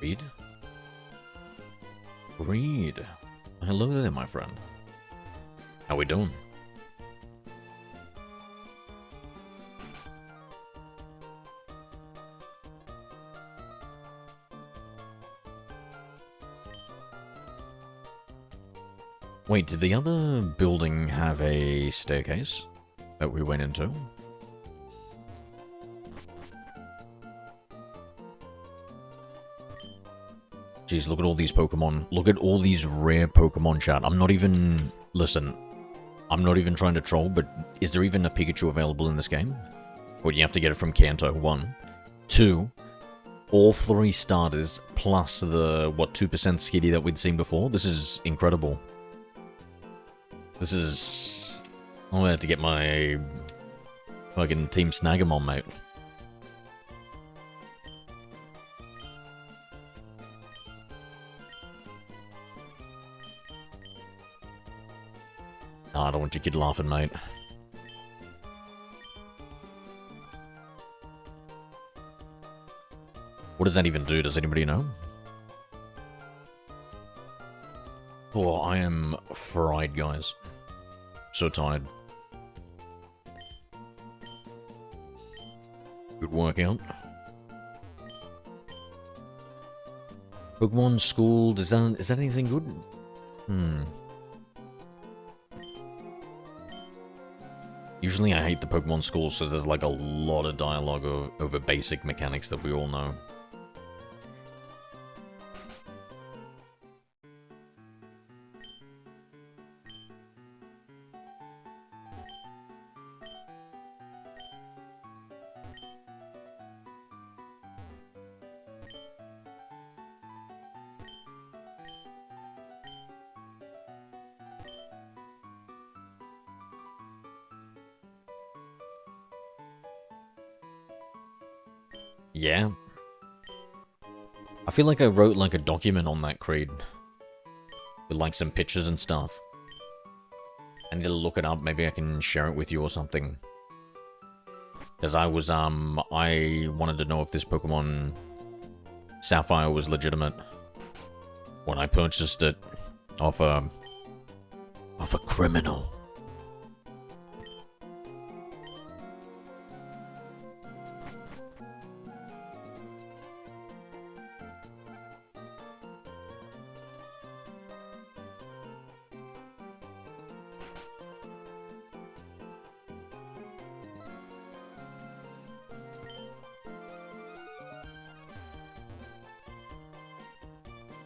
Reed? Reed. Hello there, my friend. How we doing? Wait, did the other building have a staircase that we went into? Jeez, look at all these Pokemon. Look at all these rare Pokemon, chat. I'm not even... Listen, I'm not even trying to troll, but is there even a Pikachu available in this game? Or do you have to get it from Kanto? 1. 2, all 3 starters, plus the, what, 2% Skitty that we'd seen before? This is incredible. This is... I'm gonna have to get my fucking Team Snag'em, mate. Nah, I don't want your kid laughing, mate. What does that even do? Does anybody know? Oh, I am fried, guys. So tired. Good workout. Pokemon School, is that anything good? Usually I hate the Pokemon Schools because there's like a lot of dialogue over basic mechanics that we all know. Yeah. I feel like I wrote like a document on that creed. With like some pictures and stuff. I need to look it up, maybe I can share it with you or something. Because I wanted to know if this Pokemon Sapphire was legitimate. When I purchased it off a criminal.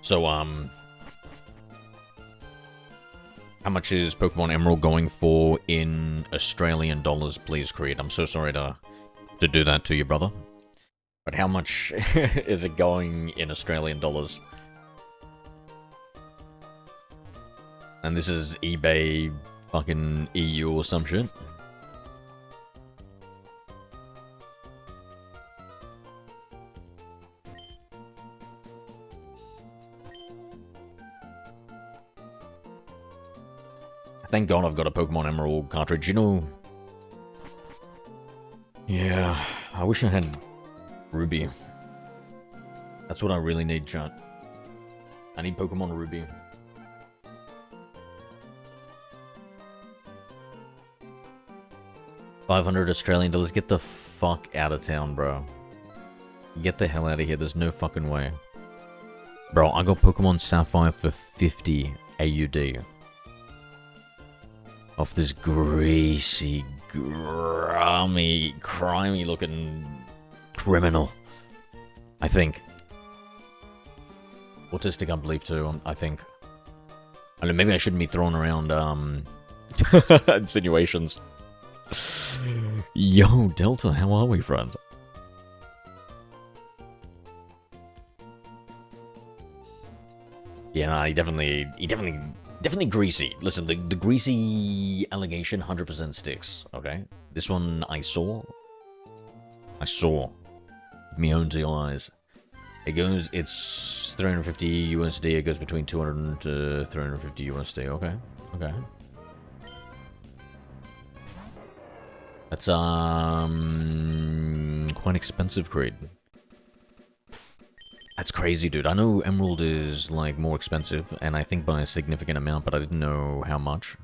So, how much is Pokemon Emerald going for in Australian dollars, please, Creed? I'm so sorry to do that to you, brother. But how much is it going in Australian dollars? And this is eBay fucking EU or some shit? Thank God I've got a Pokemon Emerald cartridge, you know... Yeah, I wish I had Ruby. That's what I really need, chat. I need Pokemon Ruby. $500 Australian dollars. Get the fuck out of town, bro. Get the hell out of here. There's no fucking way. Bro, I got Pokemon Sapphire for 50 AUD. Off this greasy, grimy, crimey looking criminal. I think. Autistic, I believe too, I think. I mean, maybe I shouldn't be throwing around, insinuations. Yo, Delta, how are we, friend? Yeah, nah, he definitely greasy. Listen, the greasy allegation 100% sticks, okay? This one I saw. Me own to your eyes. It's 350 USD, it goes between 200 to 350 USD, okay. That's, quite expensive, Creed. That's crazy, dude. I know Emerald is, like, more expensive, and I think by a significant amount, but I didn't know how much.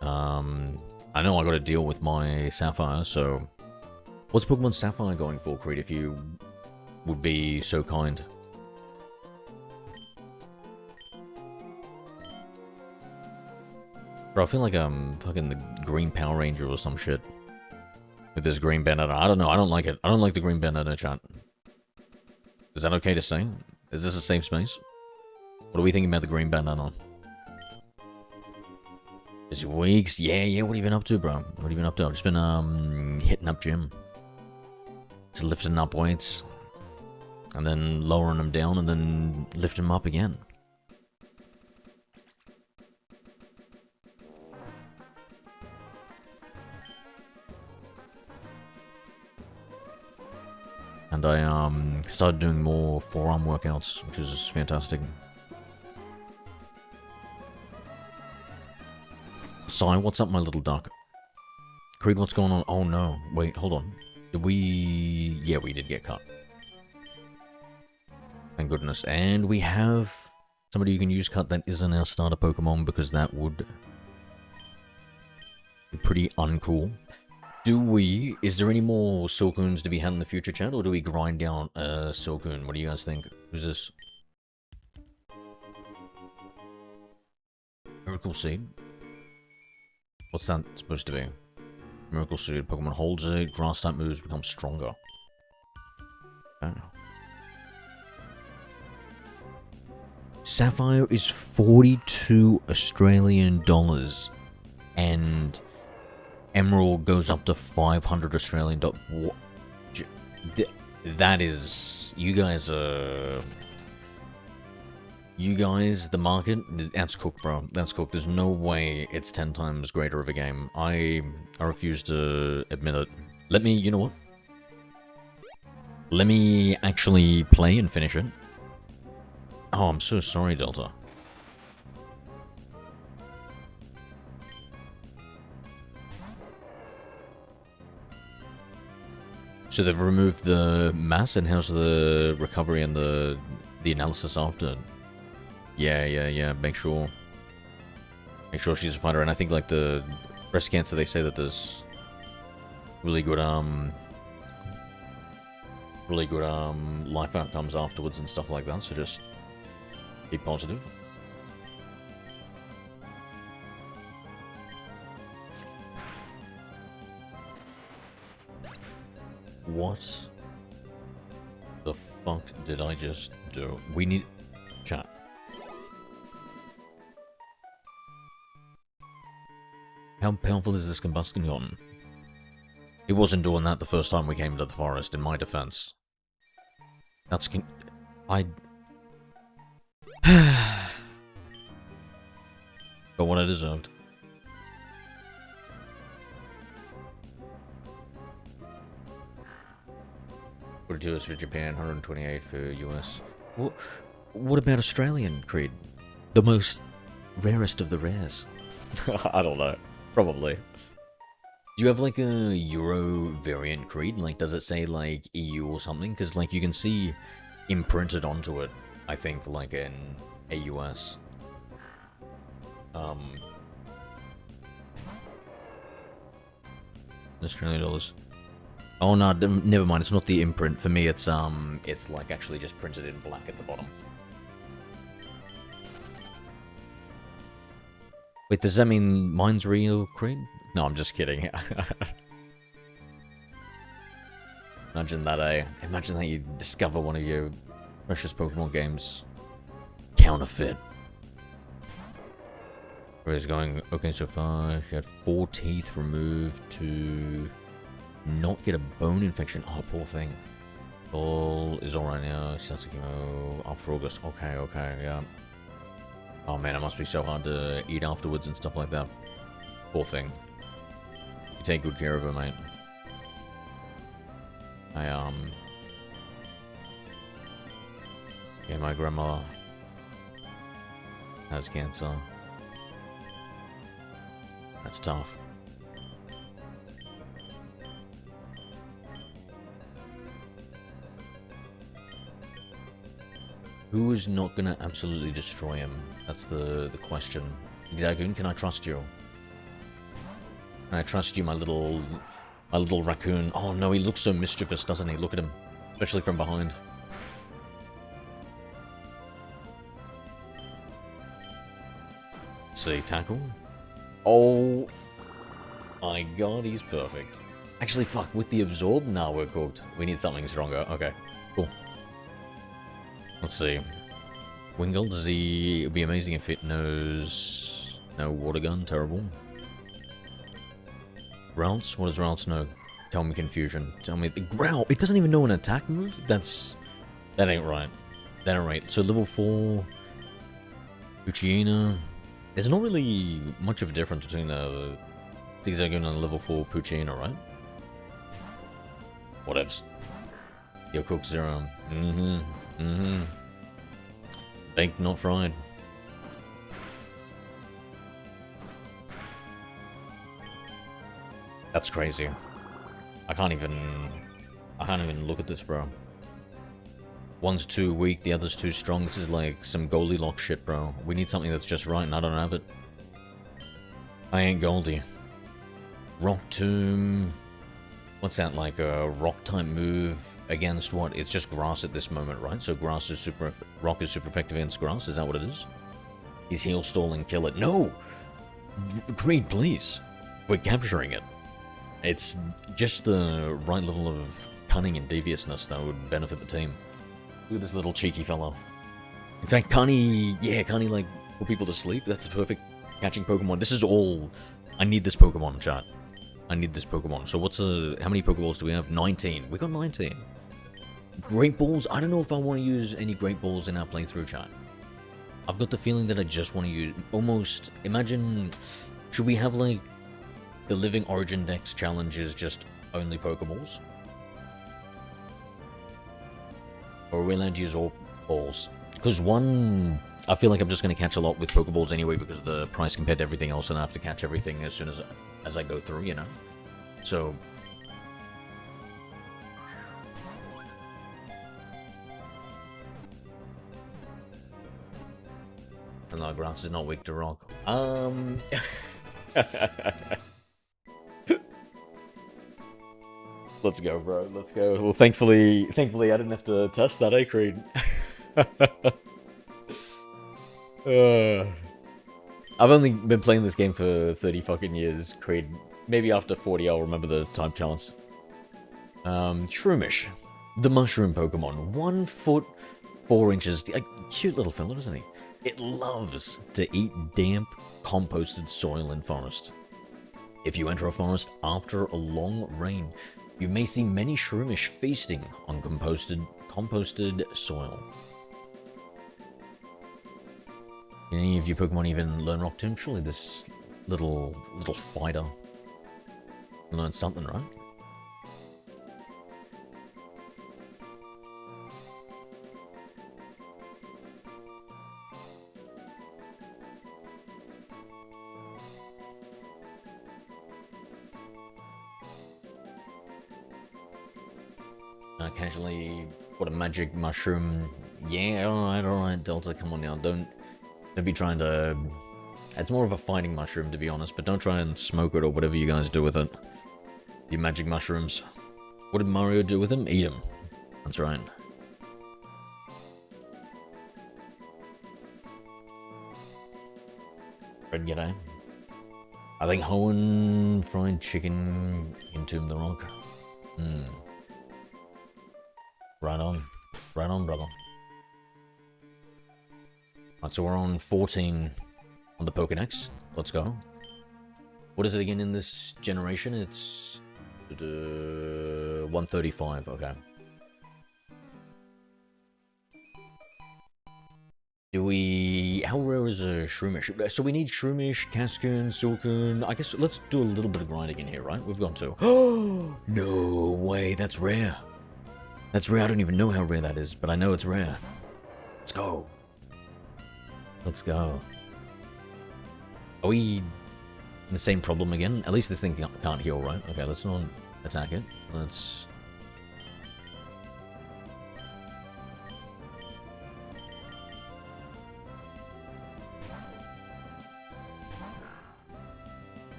I know I got a deal with my Sapphire, so... What's Pokemon Sapphire going for, Creed, if you would be so kind? Bro, I feel like I'm fucking the Green Power Ranger or some shit. With this green bandana. I don't know, I don't like it. I don't like the green bandana, chat. Is that okay to say? Is this a safe space? What are we thinking about the green bandana? Is it weeks? Yeah, what have you been up to, bro? What have you been up to? I've just been, hitting up gym. Just lifting up weights. And then lowering them down, and then lifting them up again. And I, started doing more forearm workouts, which is fantastic. Sai, what's up, my little duck? Creed, what's going on? Oh no, wait, hold on. Did we... Yeah, we did get cut. Thank goodness. And we have somebody you can use cut that isn't our starter Pokemon, because that would be pretty uncool. Is there any more Silcoons to be had in the future, chat, or do we grind down a Silcoon? What do you guys think? Who's this? Miracle Seed? What's that supposed to be? Miracle Seed, Pokemon holds it, grass type moves become stronger. Oh. Sapphire is 42 Australian dollars, and Emerald goes up to 500 Australian dollars. That is... You guys, the market, that's cooked, bro. That's cooked. There's no way it's 10 times greater of a game. I refuse to admit it. Let me, you know what? Let me actually play and finish it. Oh, I'm so sorry, Delta. So they've removed the mass, and how's the recovery and the analysis after? Yeah. Make sure she's a fighter. And I think, like, the breast cancer, they say that there's really good life outcomes afterwards and stuff like that. So just be positive. What the fuck did I just do? We need... Chat. How powerful is this combustion gun? It wasn't doing that the first time we came into the forest, in my defense. That's... Got what I deserved. $42 is for Japan, 128 for US. What about Australian, Creed? The most rarest of the rares. I don't know. Probably. Do you have, like, a Euro variant, Creed? Like, does it say, like, EU or something? Because, like, you can see imprinted onto it, I think, like, in AUS. Australian dollars. Oh no, never mind. It's not the imprint. For me, it's like actually just printed in black at the bottom. Wait, does that mean mine's real, Creed? No, I'm just kidding. Imagine that, eh? Imagine that you discover one of your precious Pokemon games counterfeit. Where he's going, okay, so far she had 4 teeth removed to not get a bone infection. Oh, poor thing. All is alright now. Starts to chemo after August. Okay, yeah. Oh man, it must be so hard to eat afterwards and stuff like that. Poor thing. You take good care of her, mate. Yeah, my grandmother has cancer. That's tough. Who is not gonna absolutely destroy him? That's the question. Zagoon, can I trust you? Can I trust you, my little raccoon? Oh no, he looks so mischievous, doesn't he? Look at him. Especially from behind. See, tackle. Oh my god, he's perfect. Actually, fuck, with the absorb? Nah, we're cooked. We need something stronger. Okay, cool. Let's see. Wingull, does he... It'd be amazing if it knows... No water gun, terrible. Routes? What does Routes know? Tell me confusion. Tell me... The growl! It doesn't even know an attack move? That's... That ain't right. That ain't right. So level 4... Poochyena... There's not really much of a difference between the Zigzagoon and level 4 Poochyena, right? Whatevs. Your cook 0. Baked, not fried. That's crazy. I can't even look at this, bro. One's too weak, the other's too strong. This is like some Goldilocks shit, bro. We need something that's just right, and I don't have it. I ain't Goldie. Rock Tomb. What's that, like a rock-type move against what? It's just grass at this moment, right? So grass is rock is super effective against grass, is that what it is? He's heal stall and kill it. No! Creed, please. We're capturing it. It's just the right level of cunning and deviousness that would benefit the team. Look at this little cheeky fellow. In fact, can't he like put people to sleep? That's the perfect catching Pokemon. This is all... I need this Pokemon, chat. I need this Pokemon. So what's how many Pokeballs do we have? 19. We got 19. Great Balls? I don't know if I want to use any Great Balls in our playthrough, chat. I've got the feeling that I just want to use... Almost... Imagine... Should we have, like... The Living OriginDex challenge is just only Pokeballs? Or are we allowed to use all balls? Because one... I feel like I'm just going to catch a lot with Pokeballs anyway because of the price compared to everything else, and I have to catch everything as soon as I go through, you know? So... And no, grass is not weak to rock. Let's go, bro. Let's go. Well, thankfully, I didn't have to test that, eh, Creed? I've only been playing this game for 30 fucking years, Creed. Maybe after 40 I'll remember the type chance. Shroomish. The mushroom Pokemon. 1 foot 4 inches. A cute little fella, isn't he? It loves to eat damp, composted soil in forest. If you enter a forest after a long rain, you may see many Shroomish feasting on composted soil. Can any of you Pokemon even learn Rock Tomb? Surely this little fighter learned something, right? Casually, what a magic mushroom. Yeah, alright, Delta, come on now, don't be trying to... It's more of a fighting mushroom, to be honest, but don't try and smoke it or whatever you guys do with it. You magic mushrooms. What did Mario do with them? Eat them. That's right. Red g'day. I think Hoenn fried chicken entombed the rock. Right on, brother. Alright, so we're on 14 on the Pokédex. Let's go. What is it again in this generation? It's 135, okay. Do we... How rare is a Shroomish? So we need Shroomish, Cascoon, Silcoon... I guess let's do a little bit of grinding in here, right? We've got to. Oh, no way, that's rare. That's rare, I don't even know how rare that is, but I know it's rare. Let's go. Let's go. Are we in the same problem again? At least this thing can't heal, right? Okay, let's not attack it. Let's...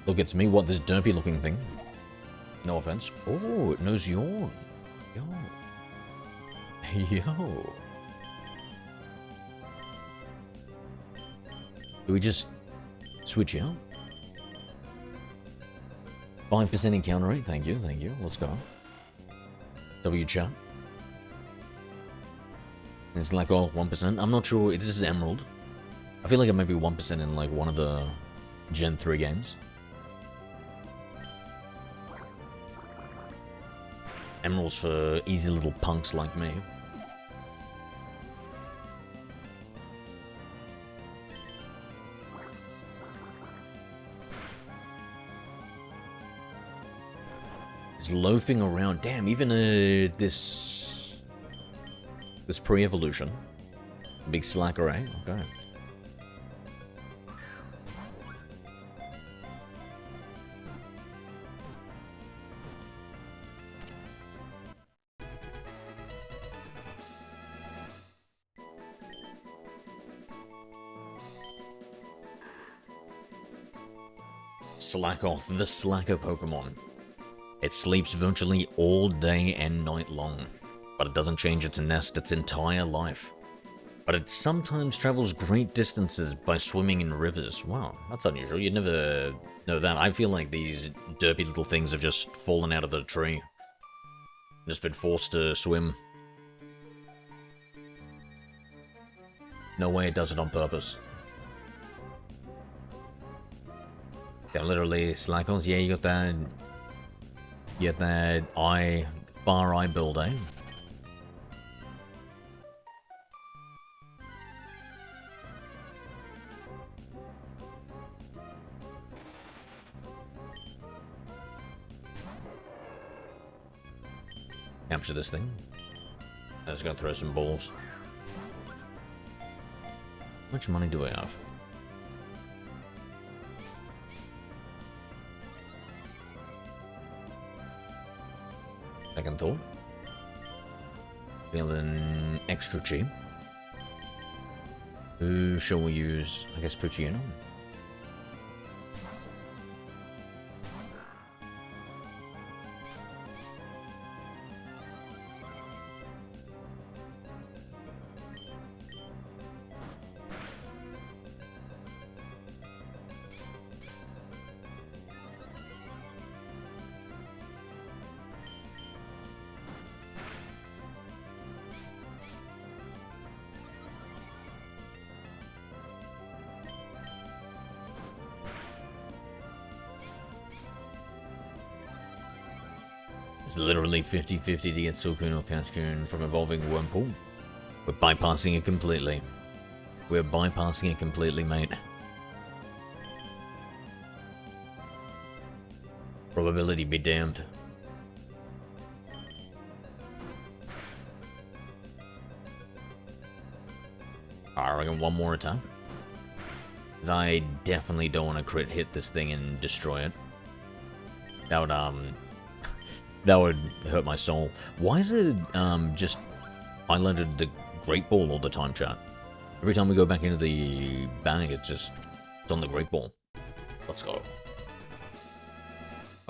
Look, it's me. What, this derpy looking thing? No offense. Oh, it knows your... Yo. Yo. Do we just switch out? 5% encounter rate. Thank you, thank you. Let's go. W chat. It's like, oh, 1%. I'm not sure. This is Emerald. I feel like it might be 1% in like one of the Gen 3 games. Emeralds for easy little punks like me. It's loafing around. Damn, even this pre-evolution. Big slacker, eh? Okay. Slackoth, the slacker Pokemon. It sleeps virtually all day and night long, but it doesn't change its nest its entire life. But it sometimes travels great distances by swimming in rivers. Wow, that's unusual. You'd never know that. I feel like these derpy little things have just fallen out of the tree. Just been forced to swim. No way it does it on purpose. Yeah, literally, Slackles, yeah, you got that... You got that eye... Far eye build, eh? Capture this thing. I'm just gonna throw some balls. How much money do I have? Second thought. Feeling extra cheap. Who shall we use? I guess Puccino. It's literally 50-50 to get Suicune or Cascoon from evolving Wurmple. We're bypassing it completely. We're bypassing it completely, mate. Probability be damned. I reckon one more attack. Because I definitely don't want to crit hit this thing and destroy it. That would hurt my soul. Why is it just highlighted the Great Ball all the time, chat? Every time we go back into the bag, it's on the Great Ball. Let's go.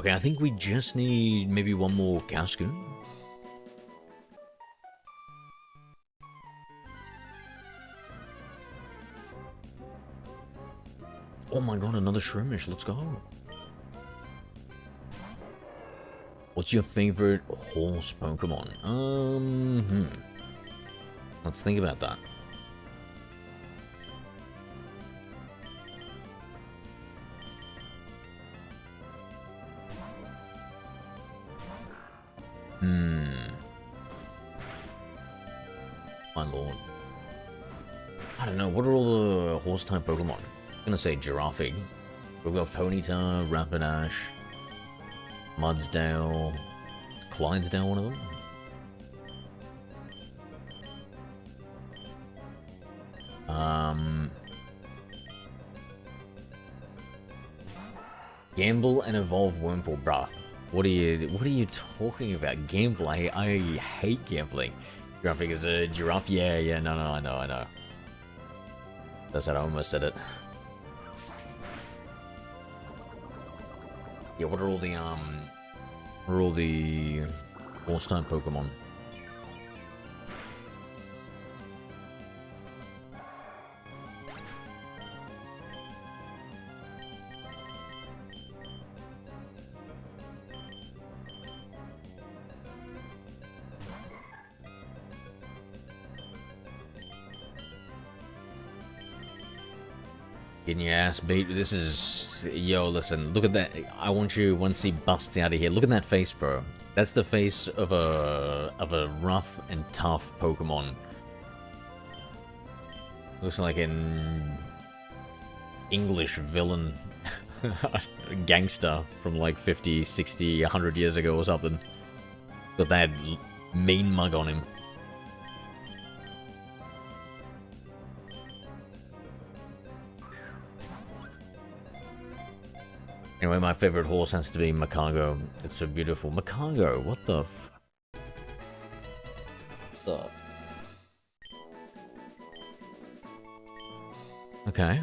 Okay, I think we just need maybe one more Cascoon. Oh my god, another Shroomish, let's go. What's your favorite horse Pokemon? Let's think about that. My lord. I don't know, what are all the horse type Pokemon? I'm gonna say Giraffe. We've got Ponyta, Rapidash, Mudsdale, Clydesdale, one of them. Gamble and evolve Wurmple, bruh. What are you talking about? Gamble? I hate gambling. Graphic is a giraffe. Yeah, no, I know. That's how I almost said it. Yeah, what are all the horse-type Pokemon? Getting your ass beat. This is... Yo, listen. Look at that. I want you, once he busts out of here, look at that face, bro. That's the face of a rough and tough Pokemon. Looks like an English villain. Gangster from like 50, 60, 100 years ago or something. Got that mean mug on him. Anyway, my favorite horse has to be Macago. It's so beautiful. Macago, what the f... Okay.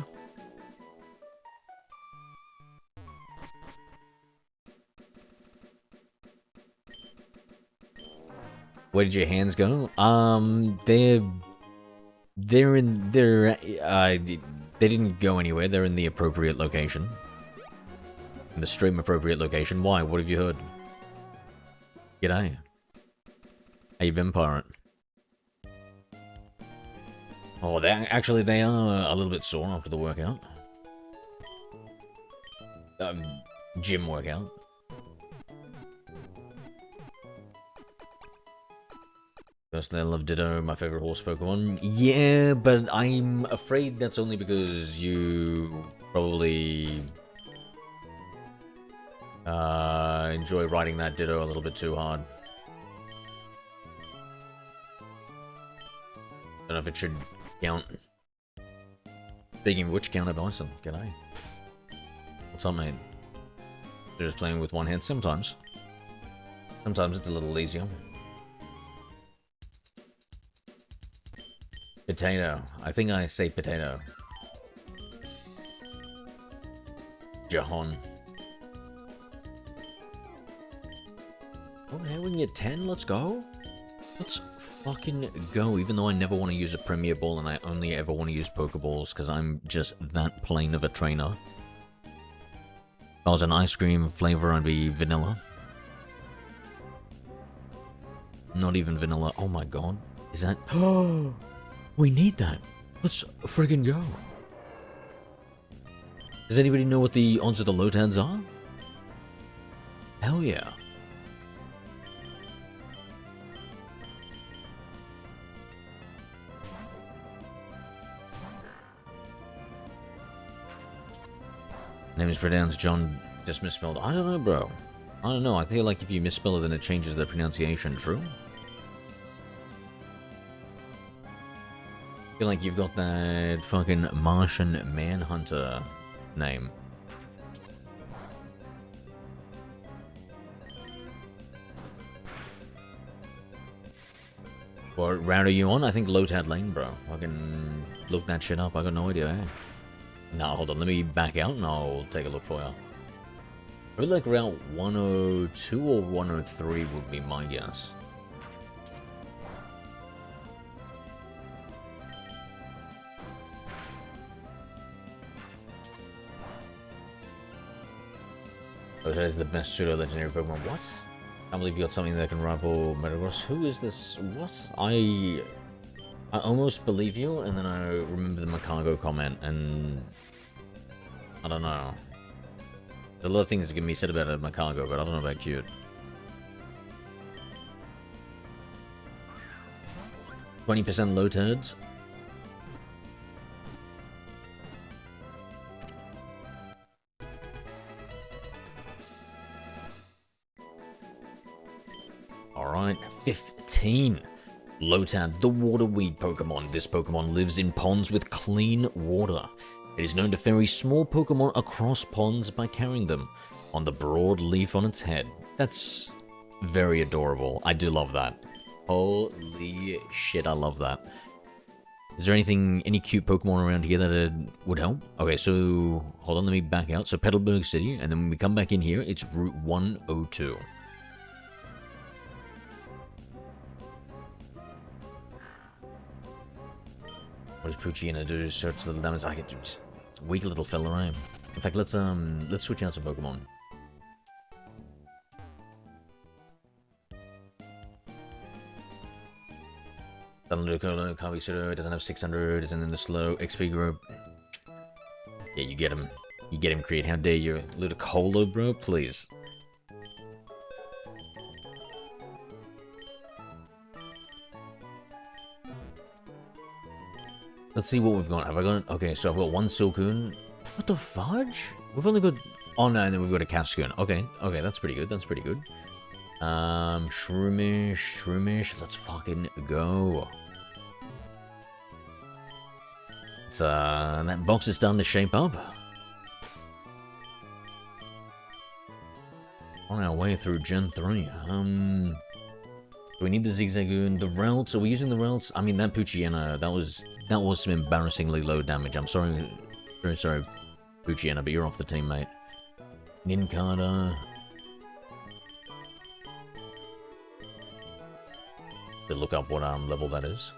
Where did your hands go? They didn't go anywhere. They're in the appropriate location. In the stream appropriate location. Why? What have you heard? G'day. How you been, pirate? Oh, they are a little bit sore after the workout. Gym workout. Personally, I love Ditto, my favorite horse Pokemon. Yeah, but I'm afraid that's only because you probably enjoy riding that Ditto a little bit too hard. Don't know if it should count. Speaking of which, Counter Bison, g'day. What's up, mate? They're just playing with one hand sometimes. Sometimes it's a little easier. Potato. I think I say potato. Jahan. Okay, we can get 10. Let's go. Let's fucking go. Even though I never want to use a Premier Ball and I only ever want to use Pokeballs because I'm just that plain of a trainer. If I was an ice cream flavor, I'd be vanilla. Not even vanilla. Oh my god. Is that... Oh, we need that. Let's friggin' go. Does anybody know what the odds of the Lotads are? Hell yeah. Name is pronounced John, just misspelled. I don't know, bro. I don't know. I feel like if you misspell it, then it changes the pronunciation. True? I feel like you've got that fucking Martian Manhunter name. What route are you on? I think Lotad Lane, bro. I can look that shit up. I got no idea, eh? Nah, hold on. Let me back out and I'll take a look for you. I would like route 102 or 103 would be my guess. Lotad is the best pseudo-legendary Pokemon. What? I can't believe you got something that can rival Metagross. Who is this? What? I almost believe you, and then I remember the Macago comment, and I don't know. There's a lot of things that can be said about a Macago, but I don't know about cute. 20% low turds. Alright, 15. Lotad, the water weed Pokemon. This Pokemon lives in ponds with clean water. It is known to ferry small Pokemon across ponds by carrying them on the broad leaf on its head. That's very adorable. I do love that. Holy shit, I love that. Is there anything, any cute Pokemon around here that would help? Okay, so hold on, let me back out. So Petalburg City, and then when we come back in here, it's Route 102. What does Poochyena do? Search little damage. I get just weak little fella, right? In fact, let's switch out some Pokemon. Ludicolo, Kawisuro, doesn't have 600, isn't in the slow XP group. Yeah, you get him. You get him, Creed. How dare you? Ludicolo, bro? Please. Let's see what we've got. Have I got... Okay, so I've got one Silcoon. What the fudge? We've only got... Oh, no, and then we've got a Cascoon. Okay, okay, that's pretty good. That's pretty good. Shroomish. Let's fucking go. It's, that box is starting to shape up. On our way through Gen 3. Do we need the Zigzagoon? The routes? Are we using the routes? I mean, that Poochyena, that was some embarrassingly low damage. I'm sorry, very sorry, Poochyena, but you're off the team, mate. Nincada. To look up what level that is.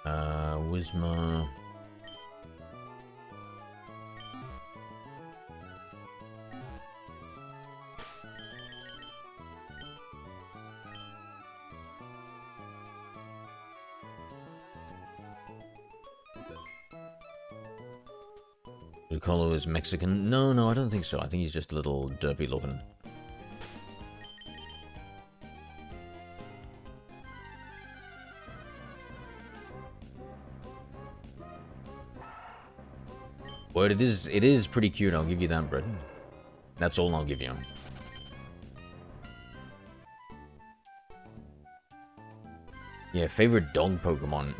Whisma. Lucolo is Mexican? No, I don't think so. I think he's just a little derpy looking. But it is pretty cute, I'll give you that, Brit. That's all I'll give you. Yeah, favorite dog Pokemon?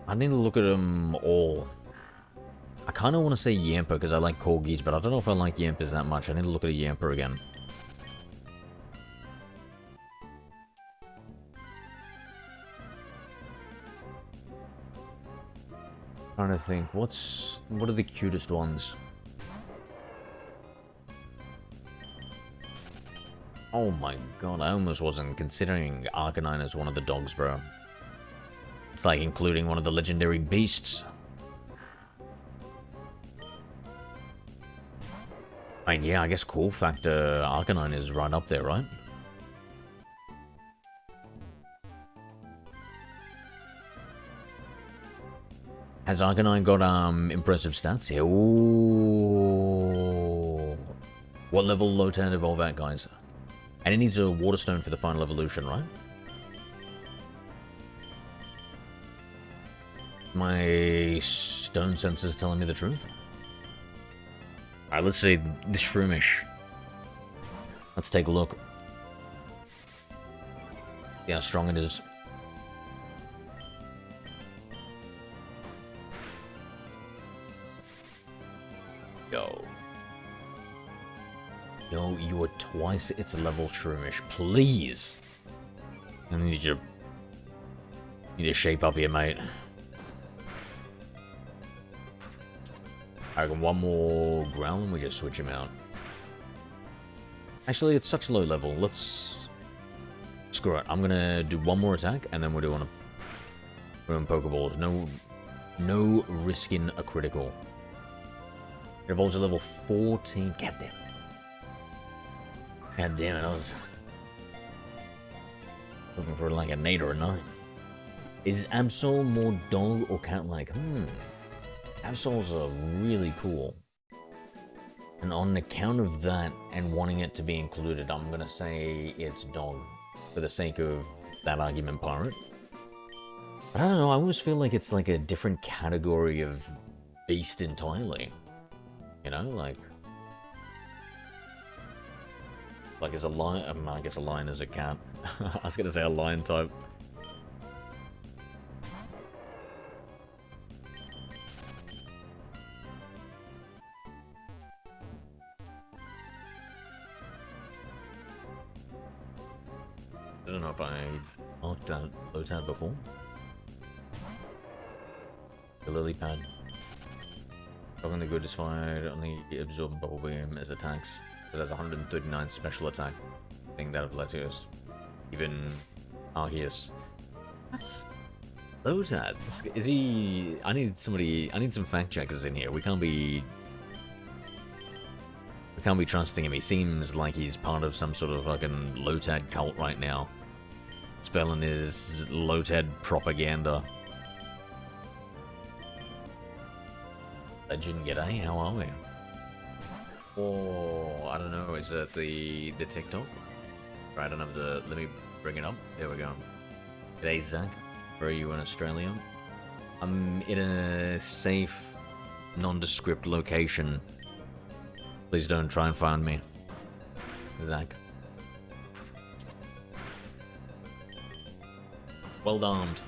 I need to look at them all. I kind of want to say Yamper because I like Corgis, but I don't know if I like Yampers that much. I need to look at a Yamper again. Trying to think, what are the cutest ones? Oh my god, I almost wasn't considering Arcanine as one of the dogs, bro. It's like including one of the legendary beasts. I mean, yeah, I guess cool factor Arcanine is right up there, right? Has Arcanine got impressive stats here? Ooh. What level Lotan evolve at, guys? And it needs a Water Stone for the final evolution, right? My stone sensor's telling me the truth. Alright, let's see this Shroomish. Let's take a look. See how strong it is. Go. No, you are twice its level, Shroomish. Please. I need you to shape up here, mate. I got one more growl and we just switch him out. Actually, it's such low level. Let's... Screw it. I'm gonna do one more attack and then we're doing Pokeballs. No risking a critical. It evolves to level 14. God damn it. God damn it, I was looking for like an 8 or a 9. Is Absol more dog or cat-like? Absols are really cool. And on account of that and wanting it to be included, I'm gonna say it's dog. For the sake of that argument, Pirate. But I don't know, I always feel like it's like a different category of beast entirely. You know, like is a lion, I guess a lion is a cat. I was gonna say a lion type. I don't know if I marked that low tab before. The lily pad. Talking the good despite only absorbing bubble beam as attacks. It has 139 special attack. I think that of Latios. Even Arceus. What? Low tab? Is he... I need some fact checkers in here. We can't be trusting him. He seems like he's part of some sort of fucking Lotad cult right now. Spelling his Lotad propaganda. Legend G'day, how are we? Oh, I don't know, is that the TikTok? Right, I don't have the... Let me bring it up. There we go. G'day, Zach. Where are you in Australia? I'm in a safe, nondescript location. Please don't try and find me. Zach. Well armed.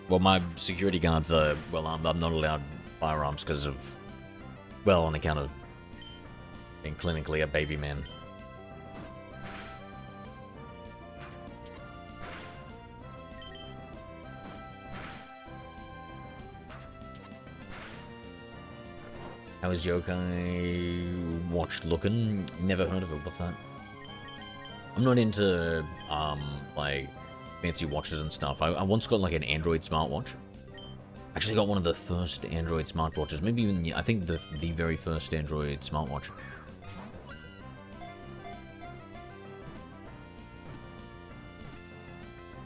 Well, my security guards are well armed. I'm not allowed firearms because of... Well, on account of being clinically a baby man. How is Yokai Watch looking? Never heard of it. What's that? I'm not into, like, fancy watches and stuff. I once got, like, an Android smartwatch. Actually got one of the first Android smartwatches. Maybe even, I think, the very first Android smartwatch.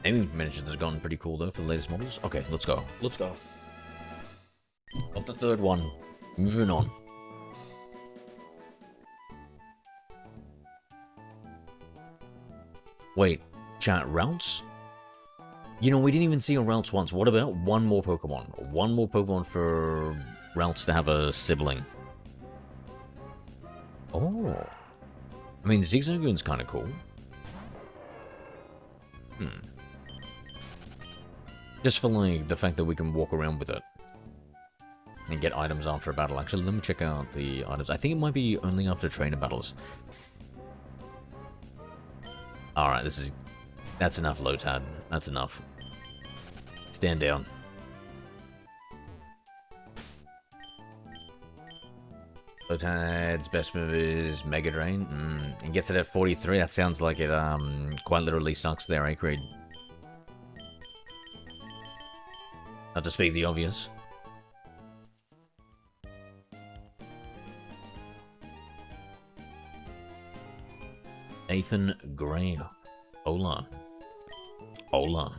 Naming conventions has gotten pretty cool, though, for the latest models. Okay, let's go. Let's go. Got the third one. Moving on. Wait, chat, routes? You know, we didn't even see a routes once. What about one more Pokemon? One more Pokemon for routes to have a sibling. Oh. I mean, Zigzagoon's kind of cool. Just for, like, the fact that we can walk around with it. And get items after a battle. Actually, let me check out the items. I think it might be only after trainer battles. Alright, that's enough, Lotad. That's enough. Stand down. Lotad's best move is Mega Drain. And gets it at 43. That sounds like it quite literally sucks there, eh, Creed? Not to speak the obvious. Nathan Gray. Hola. Hola.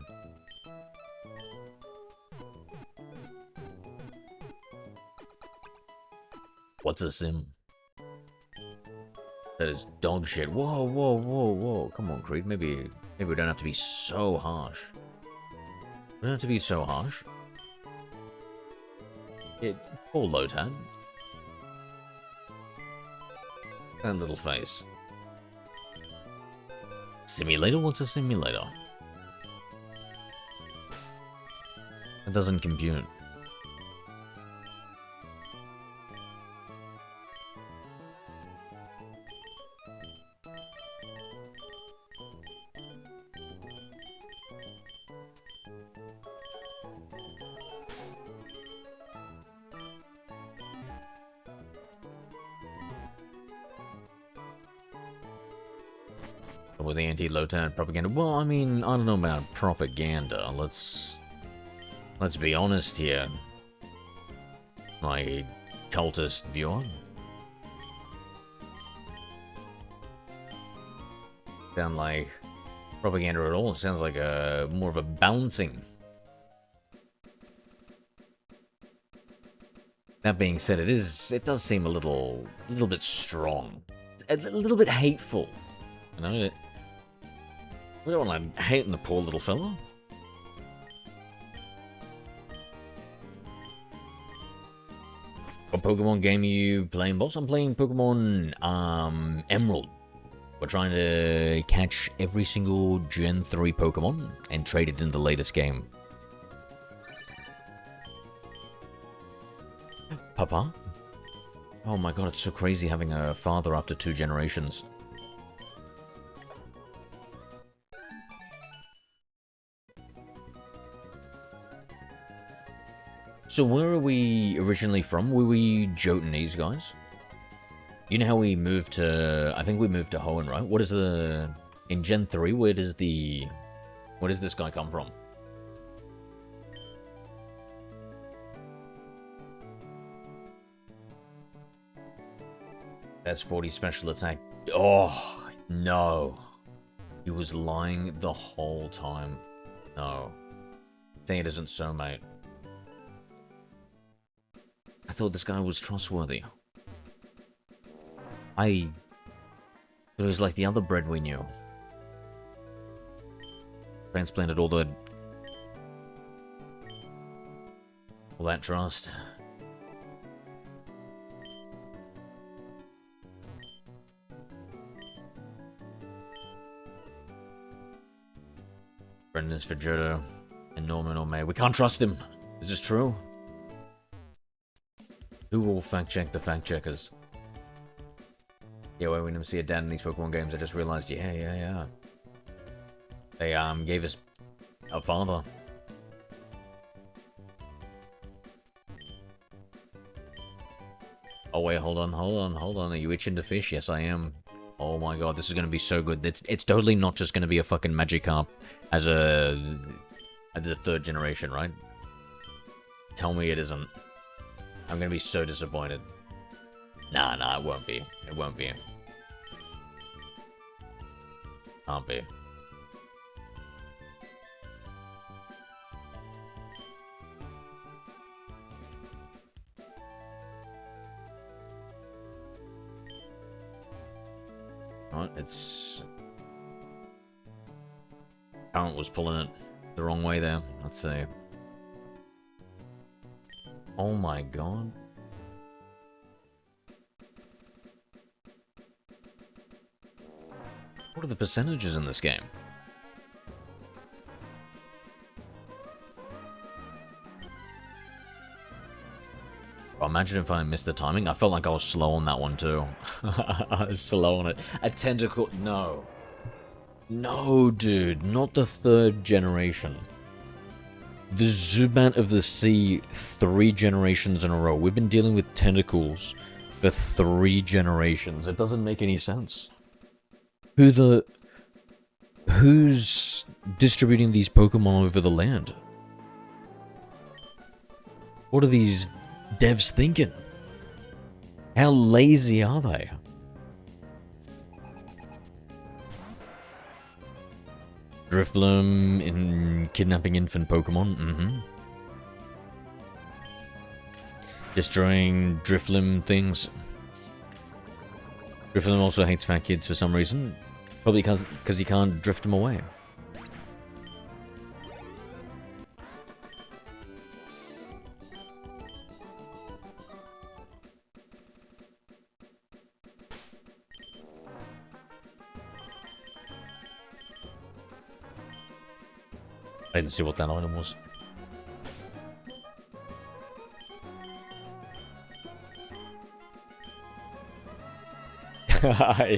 What's a sim? That is dog shit. Whoa, whoa, whoa, whoa. Come on, Creed. Maybe we don't have to be so harsh. We don't have to be so harsh. Poor Lotad. That little face. Simulator? What's a simulator? It doesn't compute. With the anti-Lotad propaganda. Well, I mean, I don't know about propaganda. Let's be honest here. My cultist viewer. Sound like propaganda at all. It sounds like more of a balancing. That being said, it does seem a little bit strong. A little bit hateful. You know, we don't want to hate on the poor little fella. What Pokemon game are you playing, boss? I'm playing Pokemon Emerald. We're trying to catch every single Gen 3 Pokemon and trade it in the latest game. Papa? Oh my god, it's so crazy having a father after 2 generations. So where are we originally from? Were we Jotunese guys? You know how we moved to... I think we moved to Hoenn, right? What is the... In Gen 3, where does this guy come from? That's 40 special attack. Oh, no. He was lying the whole time. No. Saying it isn't so, mate. I thought this guy was trustworthy. It was like the other bread we knew. Transplanted all that trust. Brendan's for Jodo and Norman or May. We can't trust him. Is this true? Who will fact check the fact checkers? Yeah, well, we never see a dad in these Pokemon games. I just realized, yeah. They gave us a father. Oh wait, hold on. Are you itching to fish? Yes, I am. Oh my god, this is gonna be so good. It's totally not just gonna be a fucking Magikarp as a third generation, right? Tell me it isn't. I'm gonna be so disappointed. Nah, it won't be. It won't be. Can't be. Right, it's... Current was pulling it the wrong way there. Let's see. Oh my god. What are the percentages in this game? Oh, imagine if I missed the timing. I felt like I was slow on that one too. I was slow on it. A tentacle... No. No, dude. Not the third generation. The Zubat of the Sea 3 generations in a row. We've been dealing with tentacles for 3 generations. It doesn't make any sense. Who's distributing these Pokemon over the land? What are these devs thinking? How lazy are they? Drifloom in kidnapping infant Pokemon, Destroying Drifloom things. Drifloom also hates fat kids for some reason. Probably because he can't drift them away. I didn't see what that item was.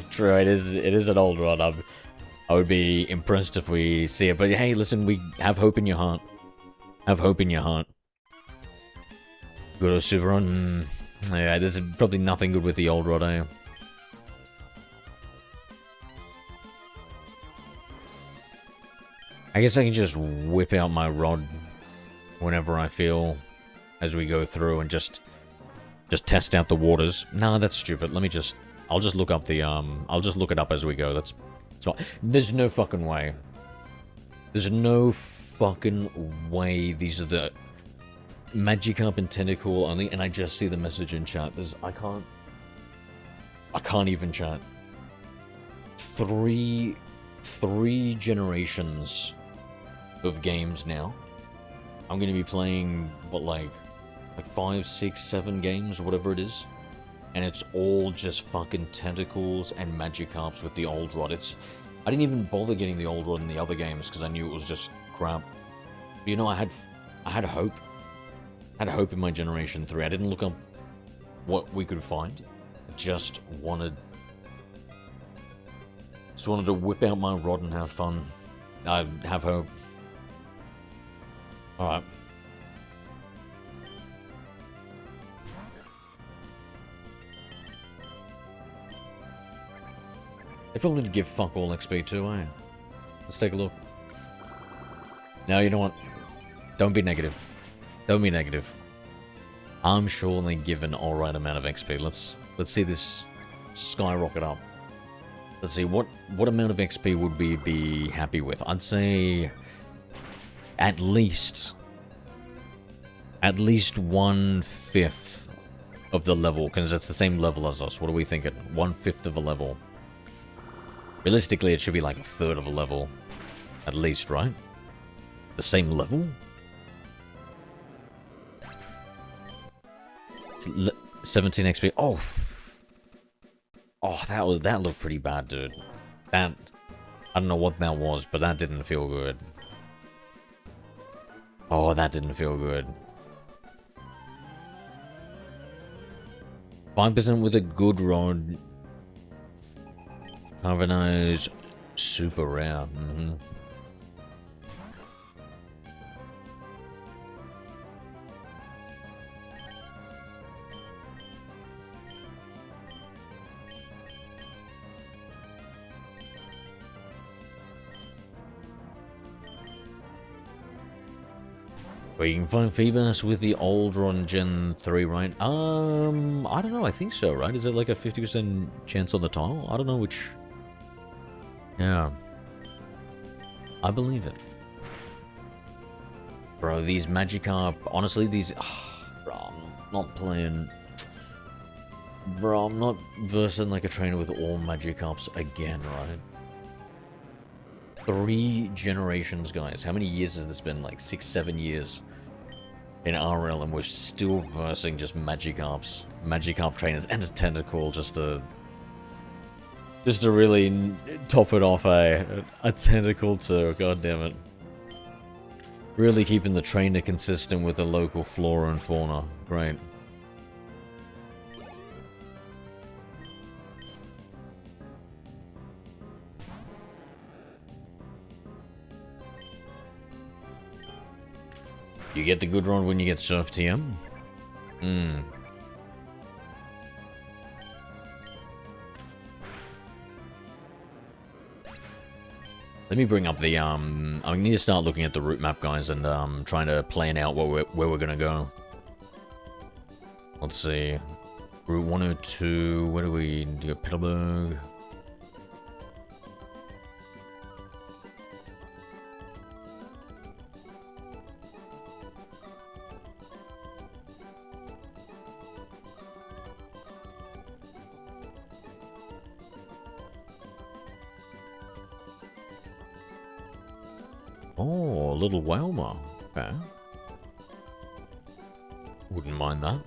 True, it is an old rod. I would be impressed if we see it. But hey, listen, we have hope in your heart. Have hope in your heart. Good or super on. Yeah, there's probably nothing good with the old rod, eh? I guess I can just whip out my rod whenever I feel as we go through and just test out the waters. Nah, that's stupid. I'll just look up the, I'll just look it up as we go. That's smart. There's no fucking way. There's no fucking way these are the Magikarp and Tentacool only, and I just see the message in chat. I can't even chat. Three generations of games now. I'm gonna be playing, what, like 5, 6, 7 games, whatever it is. And it's all just fucking Tentacles and Magikarps with the old rod. I didn't even bother getting the old rod in the other games because I knew it was just crap. But, you know, I had hope. I had hope in my Generation 3. I didn't look up what we could find. I just wanted to whip out my rod and have fun. I have hope. Alright. They probably did give fuck all XP too, eh? Let's take a look. Now, you know what? Don't be negative. Don't be negative. I'm sure they give an alright amount of XP. Let's see this skyrocket up. Let's see, what amount of XP would we be happy with? I'd say at least 1/5 of the level, because it's the same level as us. What are we thinking? 1/5 of a level. Realistically, it should be like 1/3 of a level. At least, right? The same level? 17 XP. Oh, that looked pretty bad, dude. That, I don't know what that was, but that didn't feel good. Oh, that didn't feel good. 5% with a good rod. Carvanage, super rare. But you can find Feebas with the old on Gen 3, right? I don't know, I think so, right? Is it like a 50% chance on the tile? I don't know which... Yeah. I believe it. Bro, these Magikarp, honestly, these... bro, I'm not playing... Bro, I'm not versing like a trainer with all Magikarps again, right? 3 generations, guys. How many years has this been? Like 6, 7 years in RL, and we're still versing just Magikarps. Magikarp trainers and a Tentacle just to really top it off, a Tentacle too. God damn it. Really keeping the trainer consistent with the local flora and fauna. Great. You get the good run when you get Surf TM? Let me bring up the, I need to start looking at the route map, guys, and, trying to plan out where we're gonna go. Let's see. Route 102, where do we do? Petalburg. Oh, a little Whalmer. Okay. Wouldn't mind that.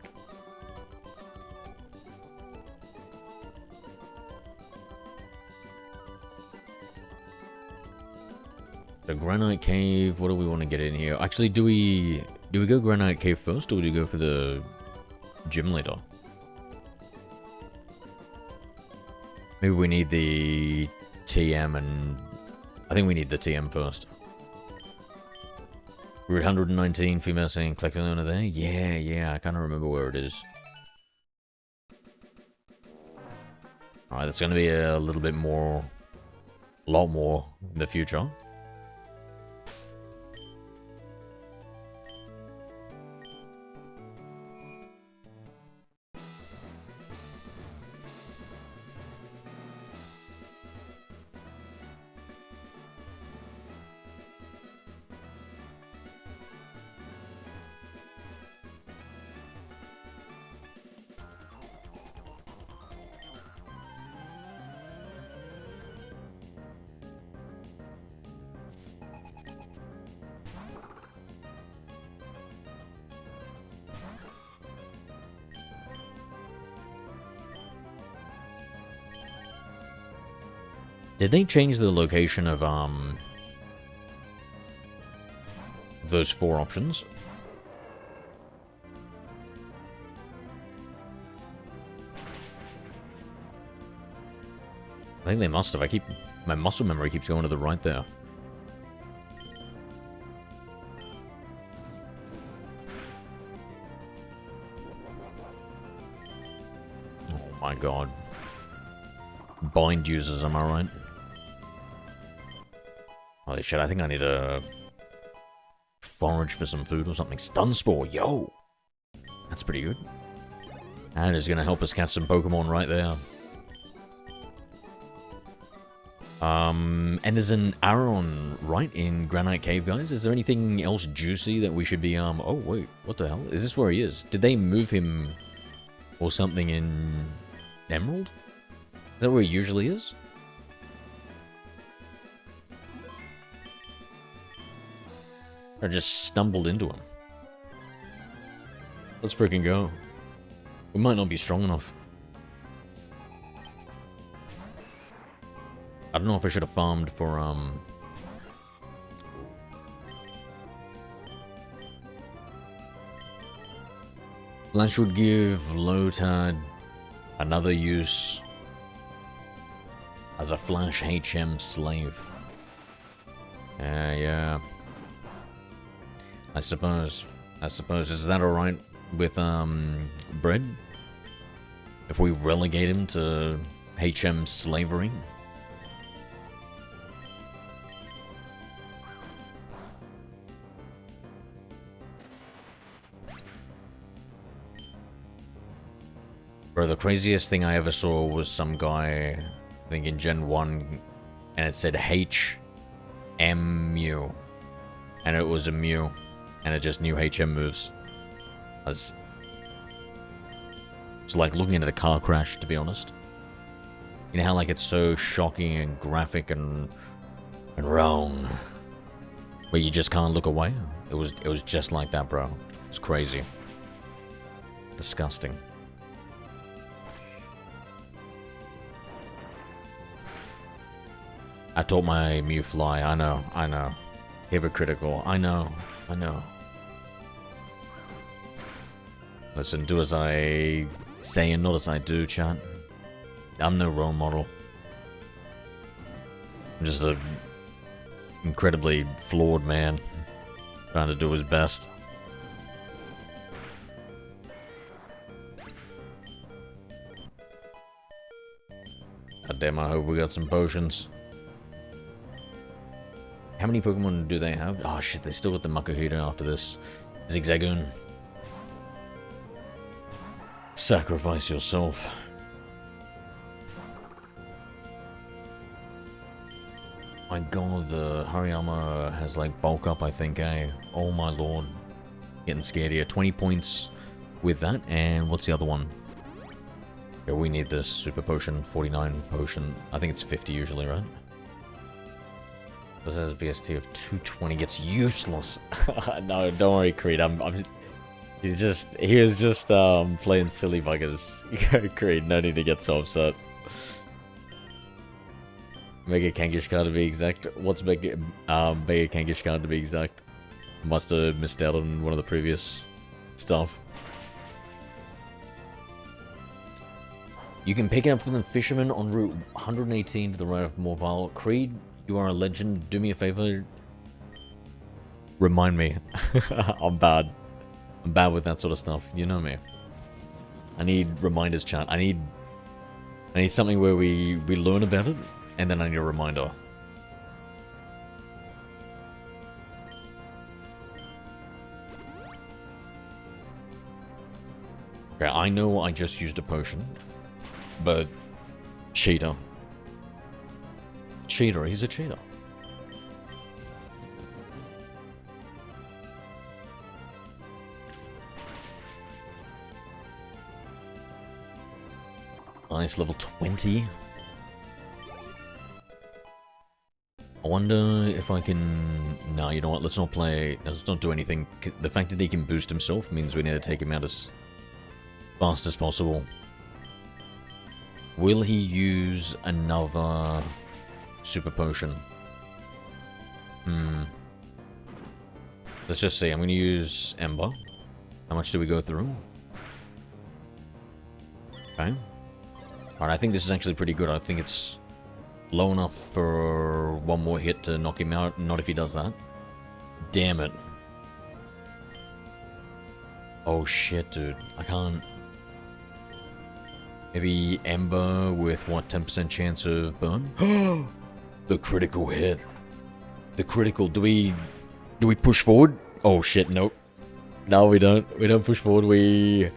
The Granite Cave, what do we want to get in here? Actually, do we go Granite Cave first, or do we go for the gym leader? Maybe we need the TM, and I think we need the TM first. Route 119, female saying collecting owner there? Yeah, I kind of remember where it is. Alright, that's going to be a little bit more, a lot more in the future. Did they change the location of, those 4 options? I think they must have. My muscle memory keeps going to the right there. Oh my god. bind users, am I right? Holy shit, I think I need to forage for some food or something. Stun Spore, yo! That's pretty good. That is gonna help us catch some Pokemon right there. And there's an Aron, right, in Granite Cave, guys? Is there anything else juicy that we should be, oh, wait, what the hell? Is this where he is? Did they move him or something in Emerald? Is that where he usually is? I just stumbled into him. Let's freaking go. We might not be strong enough. I don't know if I should have farmed for, Flash would give Lotad another use as a Flash HM slave. Yeah. I suppose. Is that alright with, Bread? If we relegate him to HM slavery? Bro, the craziest thing I ever saw was some guy, I think in Gen 1, and it said HM Mew. And it was a Mew, and it just knew HM moves. It's like looking at a car crash, to be honest. You know how like it's so shocking and graphic and wrong, where you just can't look away? It was just like that, bro. It's crazy. Disgusting. I taught my Mew fly. I know. Hypocritical. I know. Listen, do as I say and not as I do, chat. I'm no role model. I'm just a incredibly flawed man trying to do his best. God damn, I hope we got some potions. How many Pokemon do they have? Oh shit, they still got the Makuhita after this. Zigzagoon. Sacrifice yourself. My god, the Hariyama has like bulk up, I think, eh? Oh my lord. Getting scared here. 20 points with that, and what's the other one? Yeah, we need this Super Potion, 49 Potion. I think it's 50 usually, right? This has a BST of 220, gets useless. No, don't worry, Creed. He was just playing silly buggers. Creed, no need to get so upset. Mega Kangaskhan to be exact. What's Mega Kangaskhan to be exact? Must have missed out on one of the previous stuff. You can pick it up from the fisherman on route 118 to the right of Morval. Creed, you are a legend. Do me a favor. Remind me. I'm bad. I'm bad with that sort of stuff. You know me. I need reminders, chat. I need something where we learn about it, and then I need a reminder. Okay, I know I just used a potion, but cheater. Cheater, he's a cheater. Nice, level 20. I wonder if I can... No, you know what, let's not do anything. The fact that he can boost himself means we need to take him out as fast as possible. Will he use another Super Potion? Let's just see. I'm going to use Ember. How much do we go through? Okay. Alright, I think this is actually pretty good. I think it's low enough for one more hit to knock him out. Not if he does that. Damn it. Oh shit, dude. I can't... Maybe Ember with, what, 10% chance of burn? The critical hit. The critical, do we push forward? Oh shit, nope. No, we don't. We don't push forward, we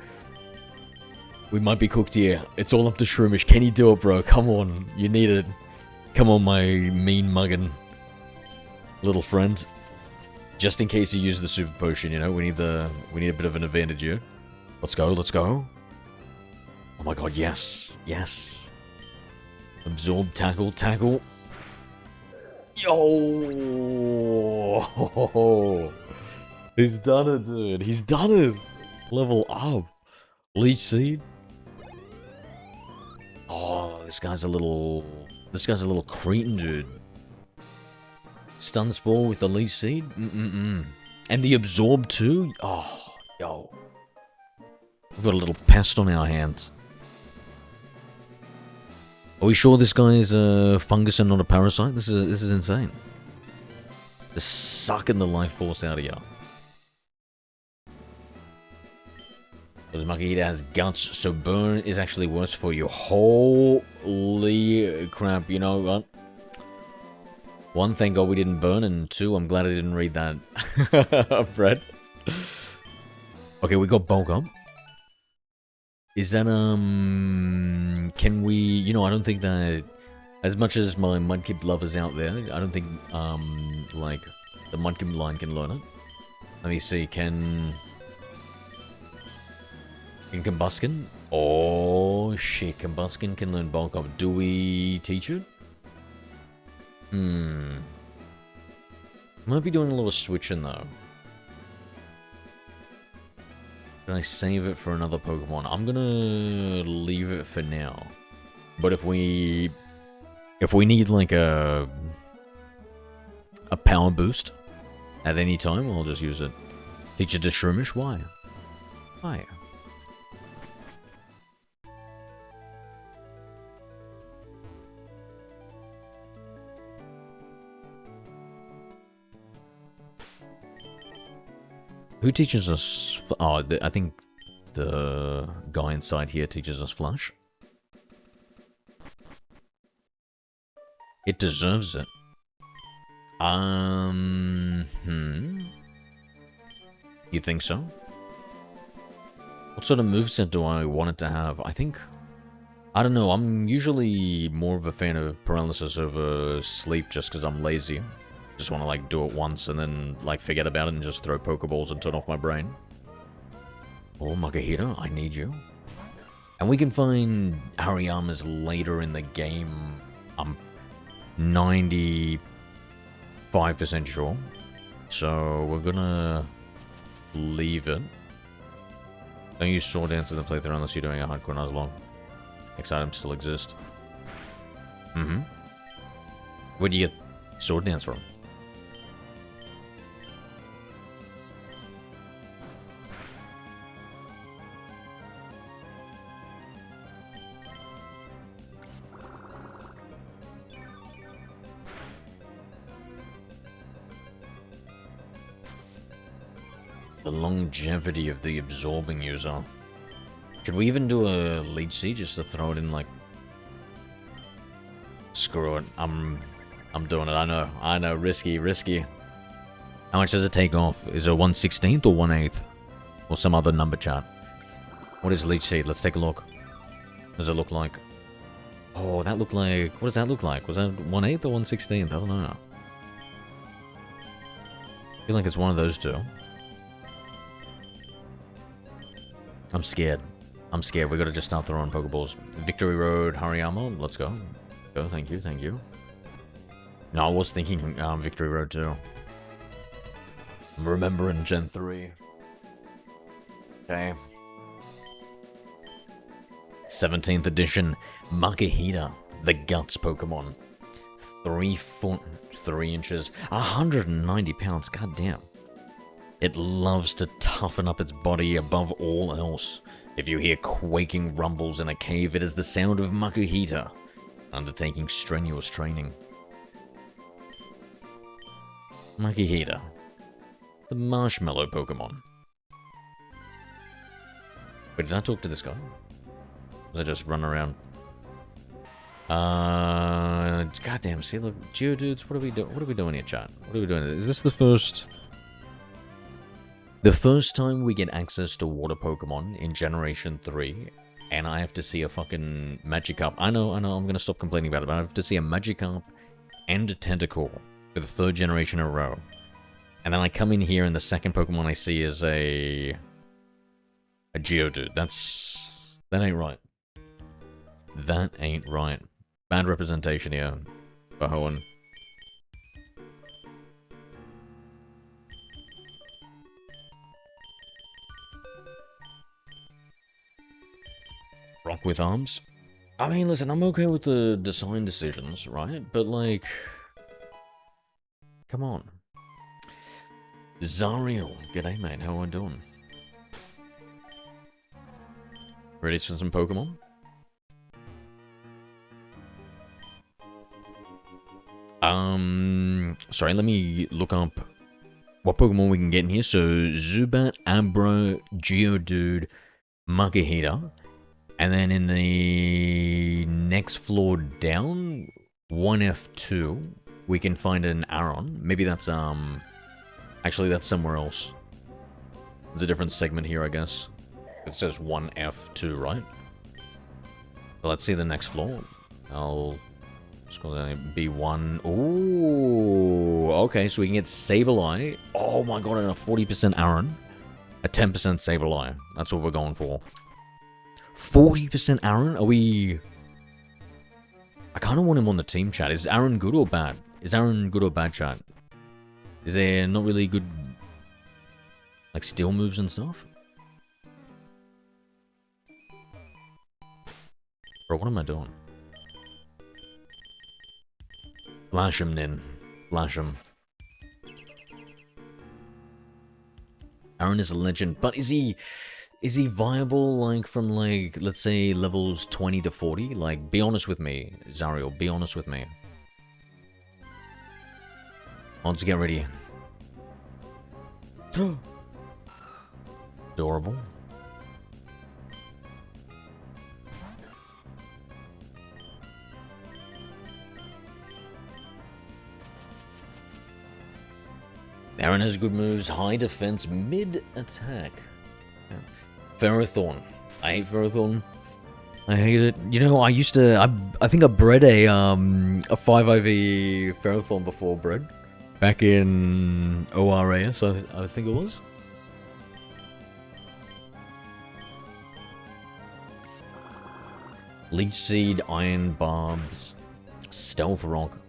might be cooked here. It's all up to Shroomish. Can you do it, bro? Come on, you need it. Come on, my mean muggin' little friend. Just in case you use the super potion, you know, we need a bit of an advantage here. Let's go, let's go. Oh my god, yes, yes. Absorb, tackle, tackle. Yo! He's done it, dude. He's done it. Level up. Leech Seed. Oh, this guy's a little cretin, dude. Stun Spore with the Leech Seed? And the Absorb too? Oh, yo. We've got a little pest on our hands. Are we sure this guy is a fungus and not a parasite? This is insane. Just sucking the life force out of you. Because Makihita has guts, so burn is actually worse for you. Holy crap, you know what? One, thank God we didn't burn, and two, I'm glad I didn't read that. Fred. Okay, we got bulk up. Is that, can we, you know, I don't think that, as much as my Mudkip lovers out there, I don't think, like, the Mudkip line can learn it. Let me see, can Combuskin? Oh, shit, Combuskin can learn bulk up. Do we teach it? Might be doing a little switching, though. Can I save it for another Pokemon? I'm gonna leave it for now. But if we need like a power boost at any time, I'll just use it. Teach it to Shroomish? Why? Why? Who teaches us... Oh, I think the guy inside here teaches us Flash. It deserves it. You think so? What sort of moveset do I want it to have? I think... I don't know, I'm usually more of a fan of paralysis over sleep just because I'm lazy. Just want to, like, do it once and then, like, forget about it and just throw Pokeballs and turn off my brain. Oh, Makihita, I need you. And we can find Hariyamas later in the game. I'm 95% sure. So, we're gonna leave it. Don't use Sword Dance in the playthrough unless you're doing a hardcore Nuzlocke. X items still exist. Where do you get Sword Dance from? The longevity of the absorbing user. Should we even do a Leech Seed just to throw it in, like... Screw it. I'm doing it. I know. Risky. How much does it take off? Is it 1/16th or 1/8? Or some other number chart? What is Leech Seed? Let's take a look. What does it look like? Oh, that looked like... What does that look like? Was that 1/8 or 1/16th? I don't know. I feel like it's one of those two. I'm scared. We gotta just start throwing Pokeballs. Victory Road, Hariyama, let's go. Go, thank you. No, I was thinking Victory Road too. I'm remembering Gen 3. Okay. 17th edition, Makihita, the Guts Pokemon. 3 foot, 3 inches, 190 pounds, goddamn. It loves to toughen up its body above all else. If you hear quaking rumbles in a cave, it is the sound of Makihita undertaking strenuous training. Makihita, the marshmallow Pokemon. Wait, did I talk to this guy? As I just run around. Goddamn, see, look, Geodudes, what are we doing? What are we doing here, chat? What are we doing? Is this the first... The first time we get access to water Pokemon in Generation 3, and I have to see a fucking Magikarp. I know, I'm gonna stop complaining about it, but I have to see a Magikarp and a Tentacle for the 3rd generation in a row. And then I come in here and the second Pokemon I see is a Geodude. That ain't right. That ain't right. Bad representation here, Bahoan. Rock with arms? I mean, listen, I'm okay with the design decisions, right? But, like... Come on. Zariel, g'day mate, how are we doing? Ready for some Pokemon? Sorry, let me look up what Pokemon we can get in here. So, Zubat, Abra, Geodude, Makuhita. And then in the next floor down, 1F2, we can find an Aron. Maybe that's, actually that's somewhere else. There's a different segment here, I guess. It says 1F2, right? So let's see the next floor. I'll scroll down, B1. Ooh, okay, so we can get Sableye. Oh my god, and a 40% Aron. A 10% Sableye. That's what we're going for. 40% Aron? Are we... I kind of want him on the team, chat. Is Aron good or bad? Is Aron good or bad, chat? Is there not really good... like, steel moves and stuff? Bro, what am I doing? Flash him, Nin. Flash him. Aron is a legend, but is he viable, like, from, like, let's say, levels 20 to 40? Like, be honest with me, Zariel, be honest with me. Let's get ready. Adorable. Aron has good moves, high defense, mid attack. Ferrothorn. I hate Ferrothorn. I hate it. You know, I used to... I think I bred a 5IV Ferrothorn before bred. Back in ORAS, I think it was. Leech Seed, Iron Barbs, Stealth Rock,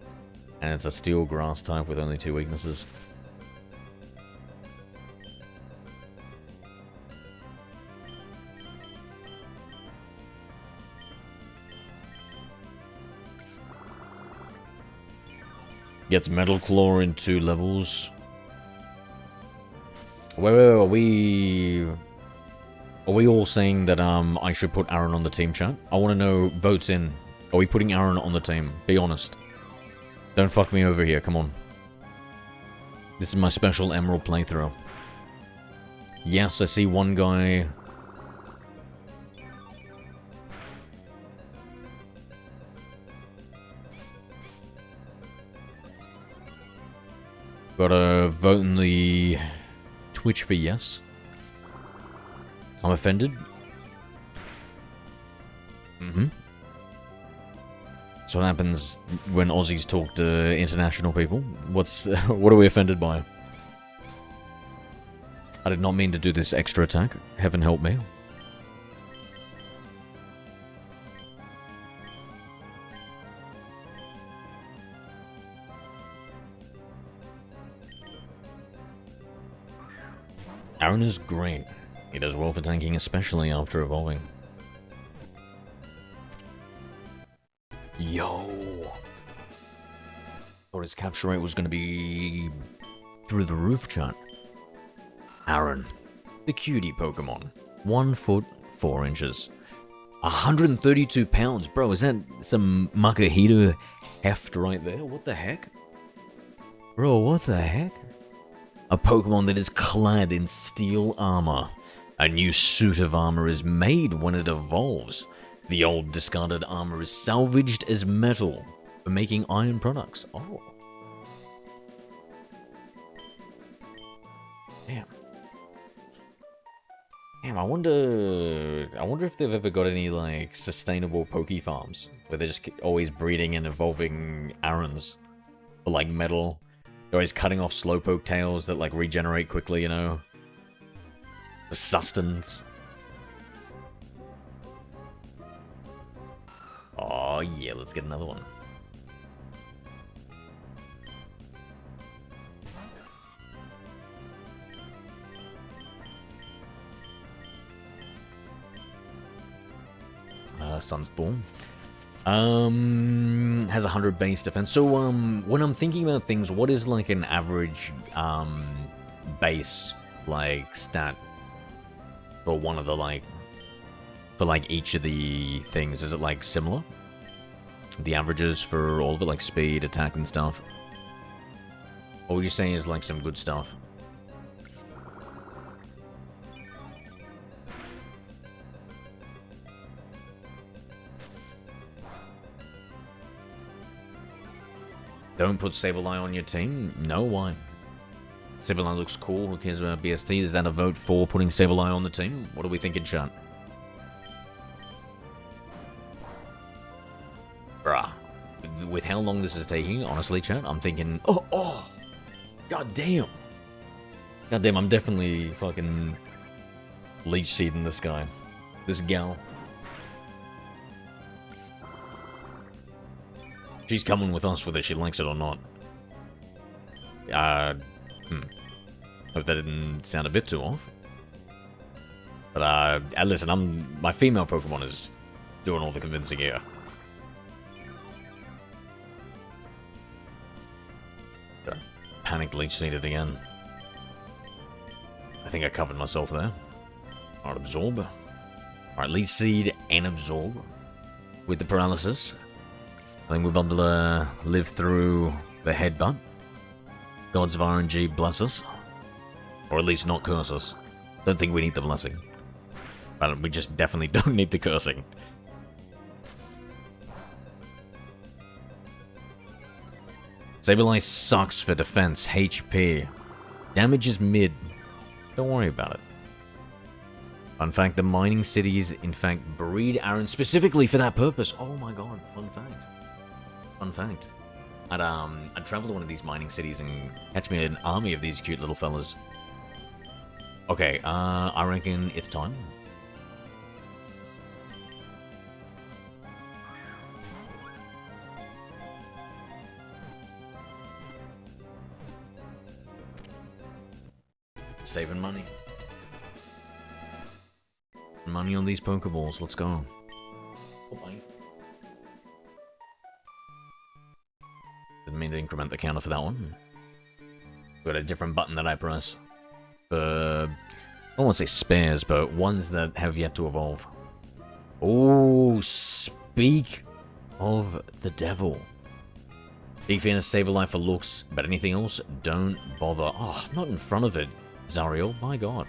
and it's a Steel Grass type with only 2 weaknesses. Gets Metal Claw in 2 levels. Wait, are we all saying that I should put Aron on the team, chat? I want to know, votes in. Are we putting Aron on the team? Be honest. Don't fuck me over here, come on. This is my special Emerald playthrough. Yes, I see one guy... Gotta vote in the Twitch for yes. I'm offended. So what happens when Aussies talk to international people? What are we offended by? I did not mean to do this extra attack. Heaven help me. Aron is great. He does well for tanking, especially after evolving. Yo! Thought his capture rate was going to be through the roof, chat. Aron, the cutie Pokemon. 1 foot 4 inches. 132 pounds. Bro, is that some Makuhita heft right there? What the heck? Bro, what the heck? A Pokemon that is clad in steel armor. A new suit of armor is made when it evolves. The old discarded armor is salvaged as metal for making iron products. Oh. Damn. Damn, I wonder if they've ever got any, like, sustainable Poke farms, where they're just always breeding and evolving Arons. Or, like, metal. They're always cutting off Slowpoke tails that, like, regenerate quickly, you know? The sustenance. Oh, yeah, let's get another one. Sun's Born. Has 100 base defense. So, when I'm thinking about things, what is, like, an average, base, like, stat for one of the, like, for, like, each of the things? Is it, like, similar? The averages for all of it, like speed, attack, and stuff? What would you say is, like, some good stuff? Don't put Sableye on your team? No, why? Sableye looks cool, who cares about BST? Is that a vote for putting Sableye on the team? What are we thinking, chat? Bruh. With how long this is taking, honestly, chat, I'm thinking, oh, god damn. God damn, I'm definitely fucking leech seeding this guy. This gal. She's coming with us whether she likes it or not. Hope that didn't sound a bit too off. But, listen, my female Pokemon is doing all the convincing here. Panic leech seeded again. I think I covered myself there. Alright, absorb. Alright, leech seed and absorb. With the paralysis. I think we'll be able to live through the headbutt. Gods of RNG bless us. Or at least not curse us. Don't think we need the blessing. But we just definitely don't need the cursing. Sableye sucks for defense, HP. Damage is mid. Don't worry about it. Fun fact, the mining cities, in fact, breed Arons specifically for that purpose. Oh my god, fun fact. Fun fact. I'd travel to one of these mining cities and catch me an army of these cute little fellas. Okay, I reckon it's time. Saving money. Money on these Pokeballs, let's go. Oh my. Didn't mean to increment the counter for that one. Got a different button that I press. I don't want to say spares, but ones that have yet to evolve. Oh, speak of the devil. Big fan of Sableye for looks, but anything else, don't bother. Oh, not in front of it, Zariel. My god.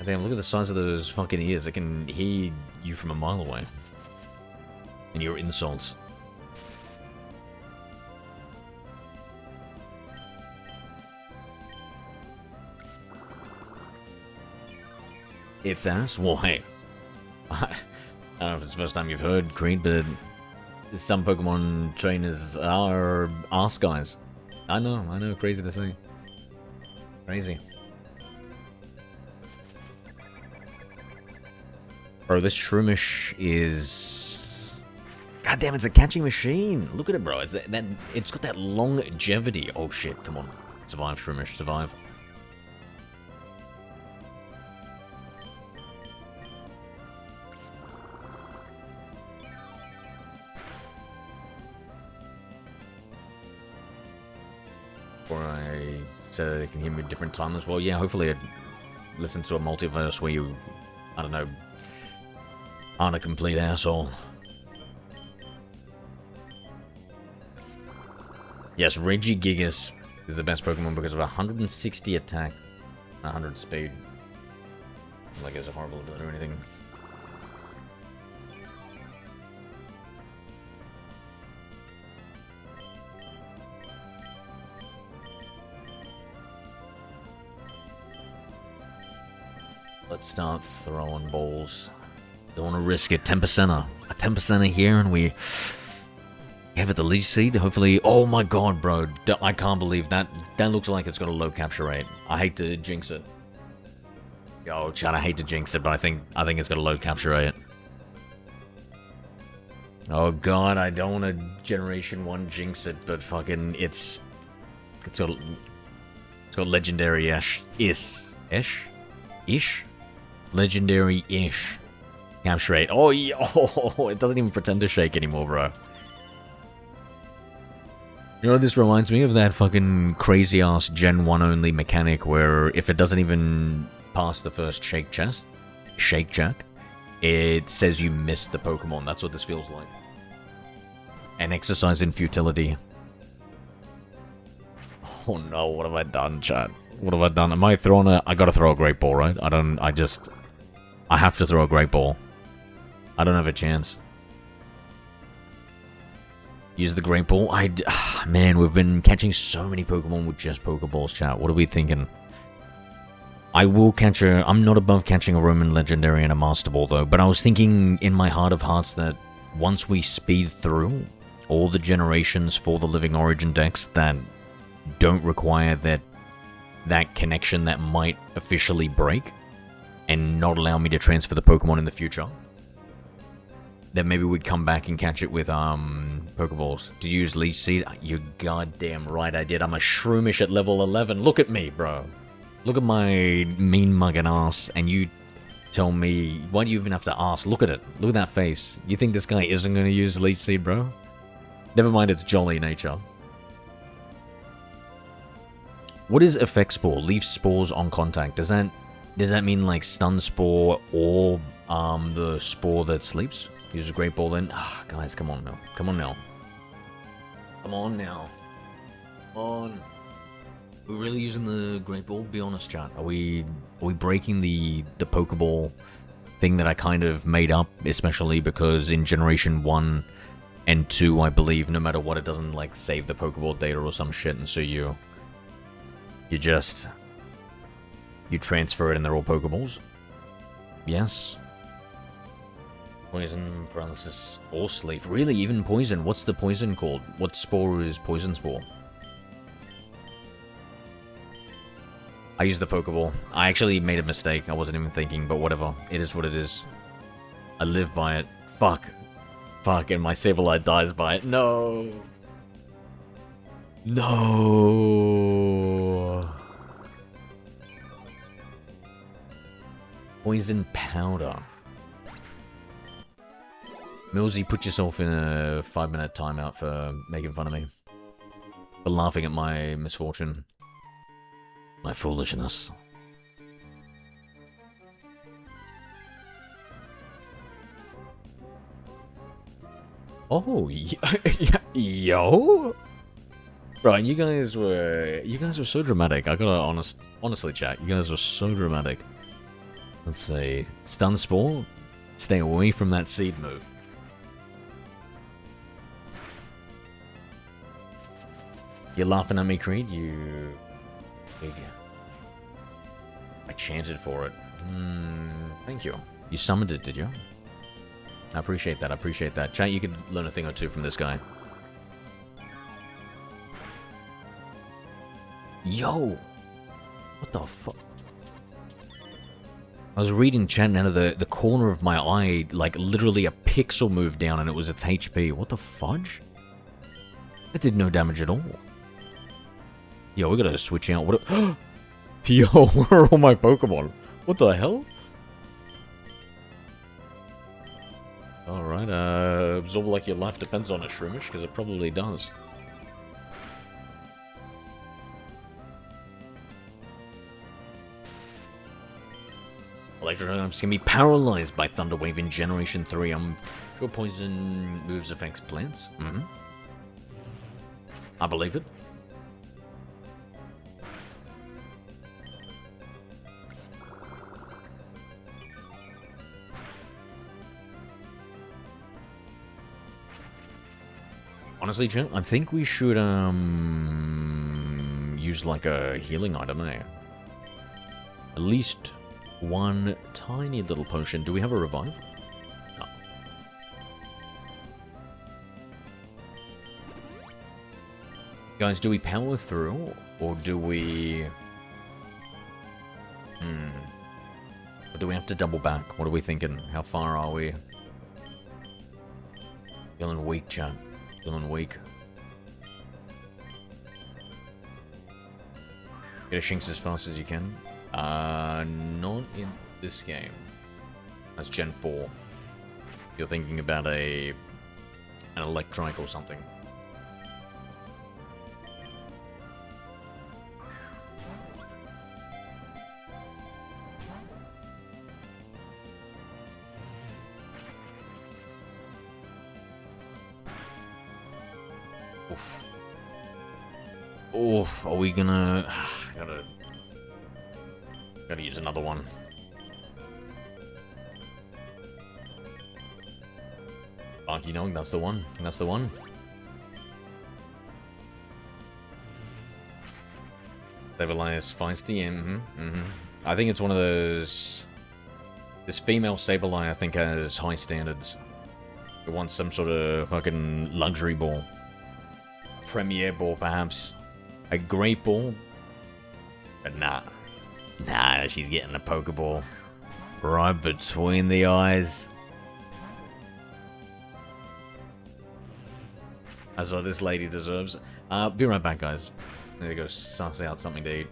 Damn, look at the size of those fucking ears. They can hear you from a mile away. And your insults. It's ass? Well, hey. I don't know if it's the first time you've heard Creed, but some Pokemon trainers are ass guys. I know, crazy to say. Crazy. Bro, this Shroomish is... God damn, it's a catching machine. Look at it, bro. It's got that longevity. Oh shit, come on. Survive, Shroomish, survive. Or I said it can hear me at different time as well. Yeah, hopefully I'd listen to a multiverse where you, I don't know, aren't a complete asshole. Yes, Regigigas is the best Pokemon because of 160 attack, 100 speed. Like it's a horrible ability or anything. let's start throwing balls. Don't want to risk it. 10%er. A 10%er here, and we have it the lead seed. Hopefully. Oh my god, bro. I can't believe that. That looks like it's got a low capture rate. I hate to jinx it. Yo, Chad, I hate to jinx it, but I think it's got a low capture rate. Oh god, I don't want to Generation 1 jinx it, but fucking it's got legendary-ish. Ish? Legendary-ish. Capture rate. Oh, it doesn't even pretend to shake anymore, bro. You know what this reminds me of? That fucking crazy-ass Gen 1 only mechanic where if it doesn't even pass the first shake check, it says you missed the Pokemon. That's what this feels like. An exercise in futility. Oh no, what have I done, chat? What have I done? Am I throwing a... I gotta throw a Great Ball, right? I have to throw a Great Ball. I don't have a chance. Use the Great Ball. Man, we've been catching so many Pokemon with just Pokeballs, chat. What are we thinking? I will catch a... I'm not above catching a Roman Legendary and a Master Ball, though. But I was thinking in my heart of hearts that once we speed through all the generations for the Living OriginDex that don't require that connection that might officially break and not allow me to transfer the Pokemon in the future, then maybe we'd come back and catch it with Pokeballs. Did you use Leech Seed? You're goddamn right I did. I'm a Shroomish at level 11. Look at me, bro. Look at my mean mugging ass, and you tell me... Why do you even have to ask? Look at it. Look at that face. You think this guy isn't going to use Leech Seed, bro? Never mind its jolly nature. What is Effect Spore? Leaf spores on contact. Does that mean like Stun Spore or the Spore that sleeps? Use a Great Ball then. Ah, guys, come on now. Come on now. Come on now. Come on. We're really using the Great Ball? Be honest, chat. Are we breaking the Pokeball thing that I kind of made up, especially because in Generation 1 and 2, I believe, no matter what, it doesn't like save the Pokeball data or some shit, and so you transfer it and they're all Pokeballs? Yes. Poison, paralysis, or sleep. Really? Even poison? What's the poison called? What spore is Poison Spore? I used the Pokeball. I actually made a mistake. I wasn't even thinking, but whatever. It is what it is. I live by it. Fuck. Fuck, and my Sableye dies by it. No! No! Poison powder. Millsy, put yourself in a 5-minute timeout for making fun of me. For laughing at my misfortune. My foolishness. Oh, yo? Right, you guys were so dramatic. I gotta honestly, chat. You guys were so dramatic. Let's see. Stun Spore. Stay away from that seed move. You're laughing at me, Creed? You... I chanted for it. Thank you. You summoned it, did you? I appreciate that, I appreciate that. Chat, you could learn a thing or two from this guy. Yo! What the fuck? I was reading chat and out of the corner of my eye, like literally a pixel moved down and it was its HP. What the fudge? That did no damage at all. Yo, we gotta switch out. What? Yo, where are all my Pokemon? What the hell? Alright, absorb like your life depends on it, Shroomish, because it probably does. Electrotypes can be paralyzed by Thunder Wave in Generation 3. I'm sure poison moves affects plants. I believe it. Honestly, Jen, I think we should use like a healing item, eh? At least one tiny little potion. Do we have a revive? No. Guys, do we power through, or do we... Or do we have to double back? What are we thinking? How far are we? Feeling weak, chat. Feeling weak. Get a Shinx as fast as you can. Not in this game. That's Gen 4. You're thinking about an Electrike or something. Oof. Oof, are we gonna... Gotta use another one. Funky Nog, that's the one. That's the one. Sableye is feisty, I think it's one of those... This female Sableye, I think, has high standards. It wants some sort of fucking luxury ball. Premier ball, perhaps. A great ball. But nah. Nah, she's getting a Pokeball. Right between the eyes. That's what this lady deserves. Be right back, guys. I'm gonna go suss out something to eat.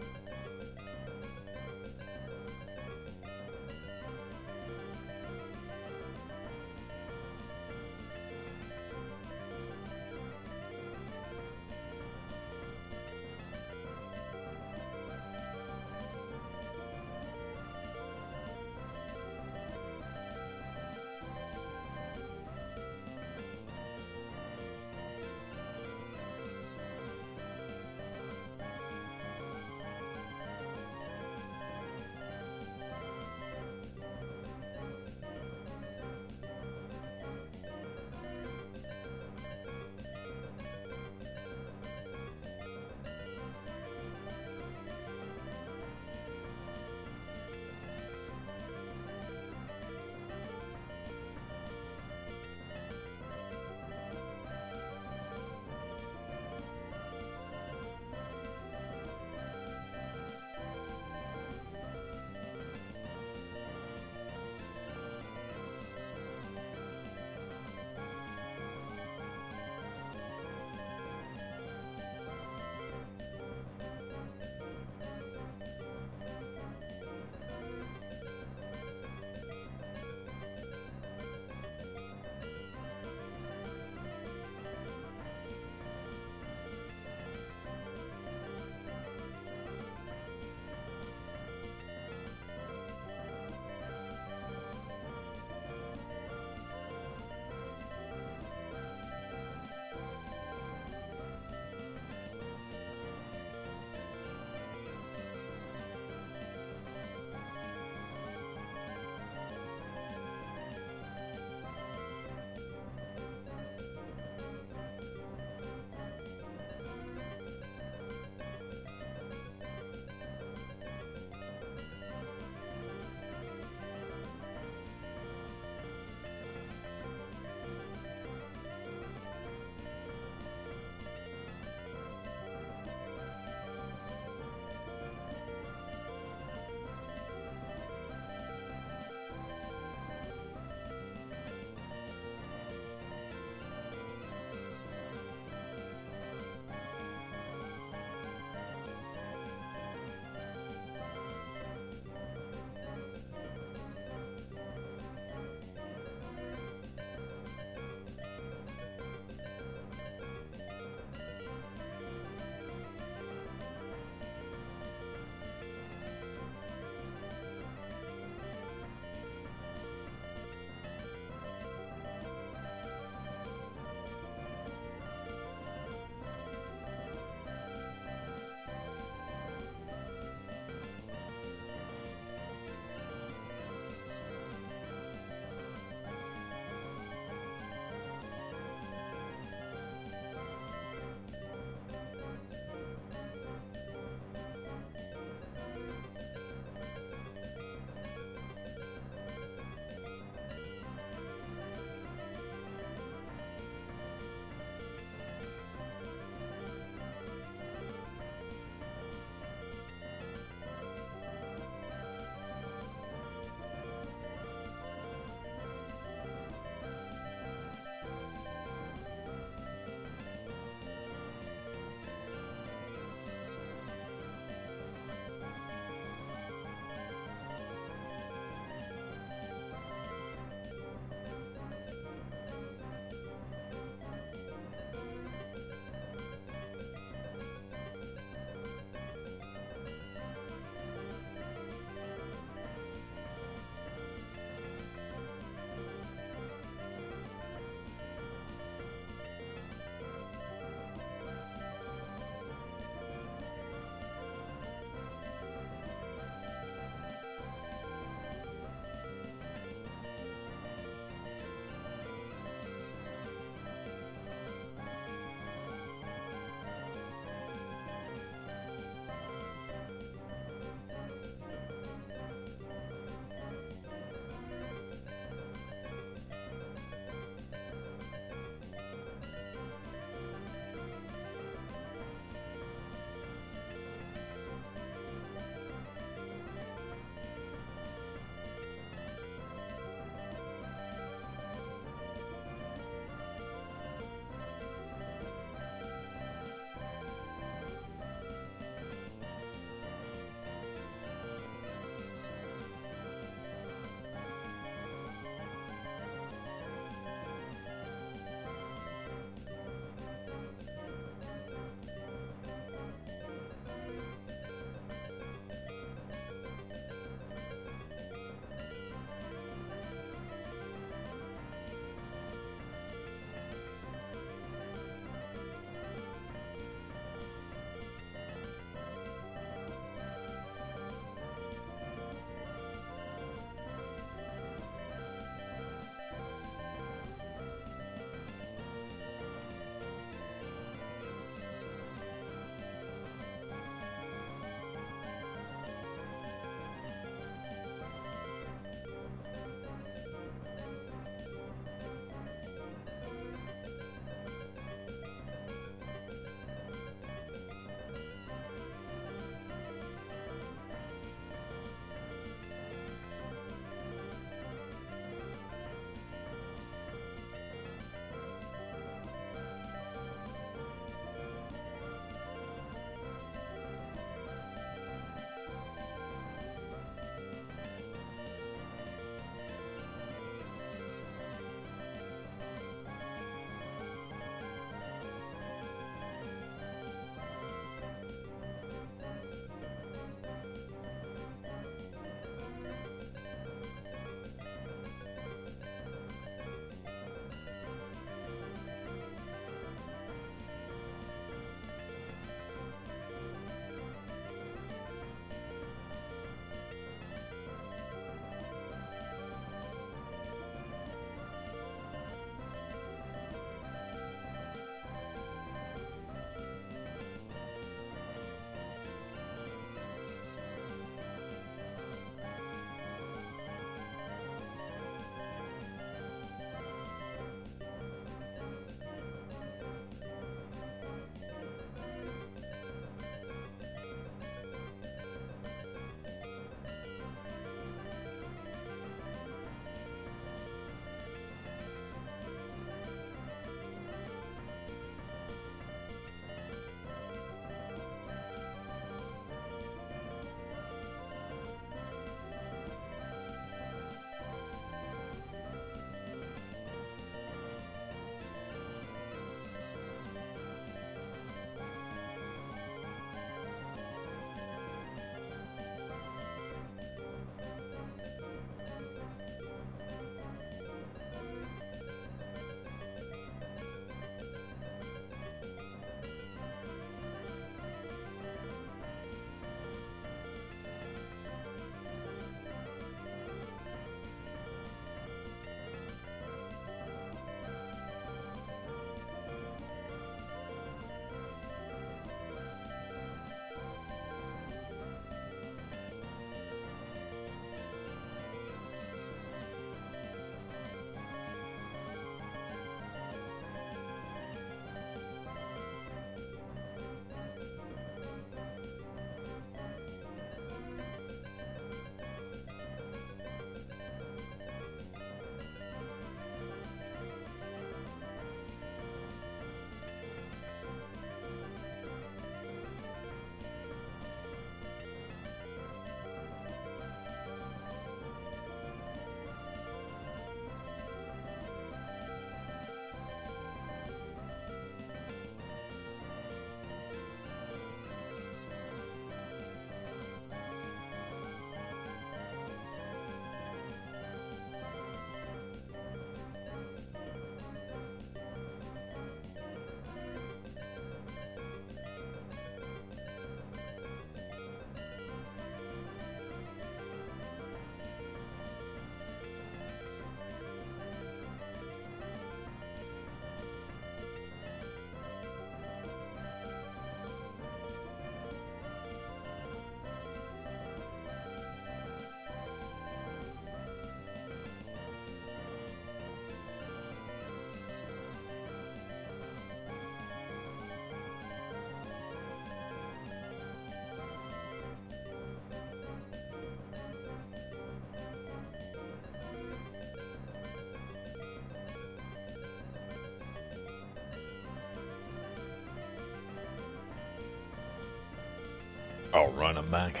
Alright, I'm back.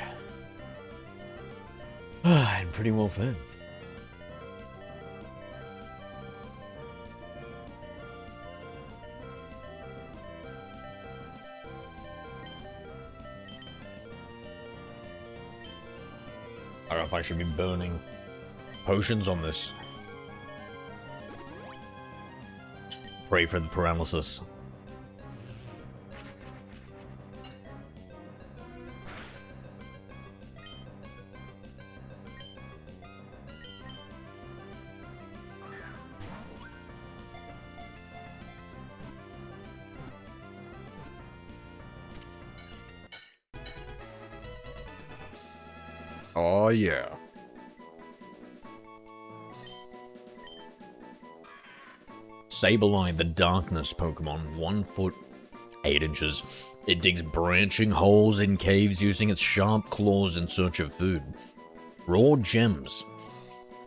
And pretty well fed. I don't know if I should be burning potions on this. Pray for the paralysis. Oh yeah. Sableye, the Darkness Pokemon, 1 foot 8 inches. It digs branching holes in caves using its sharp claws in search of food. Raw gems.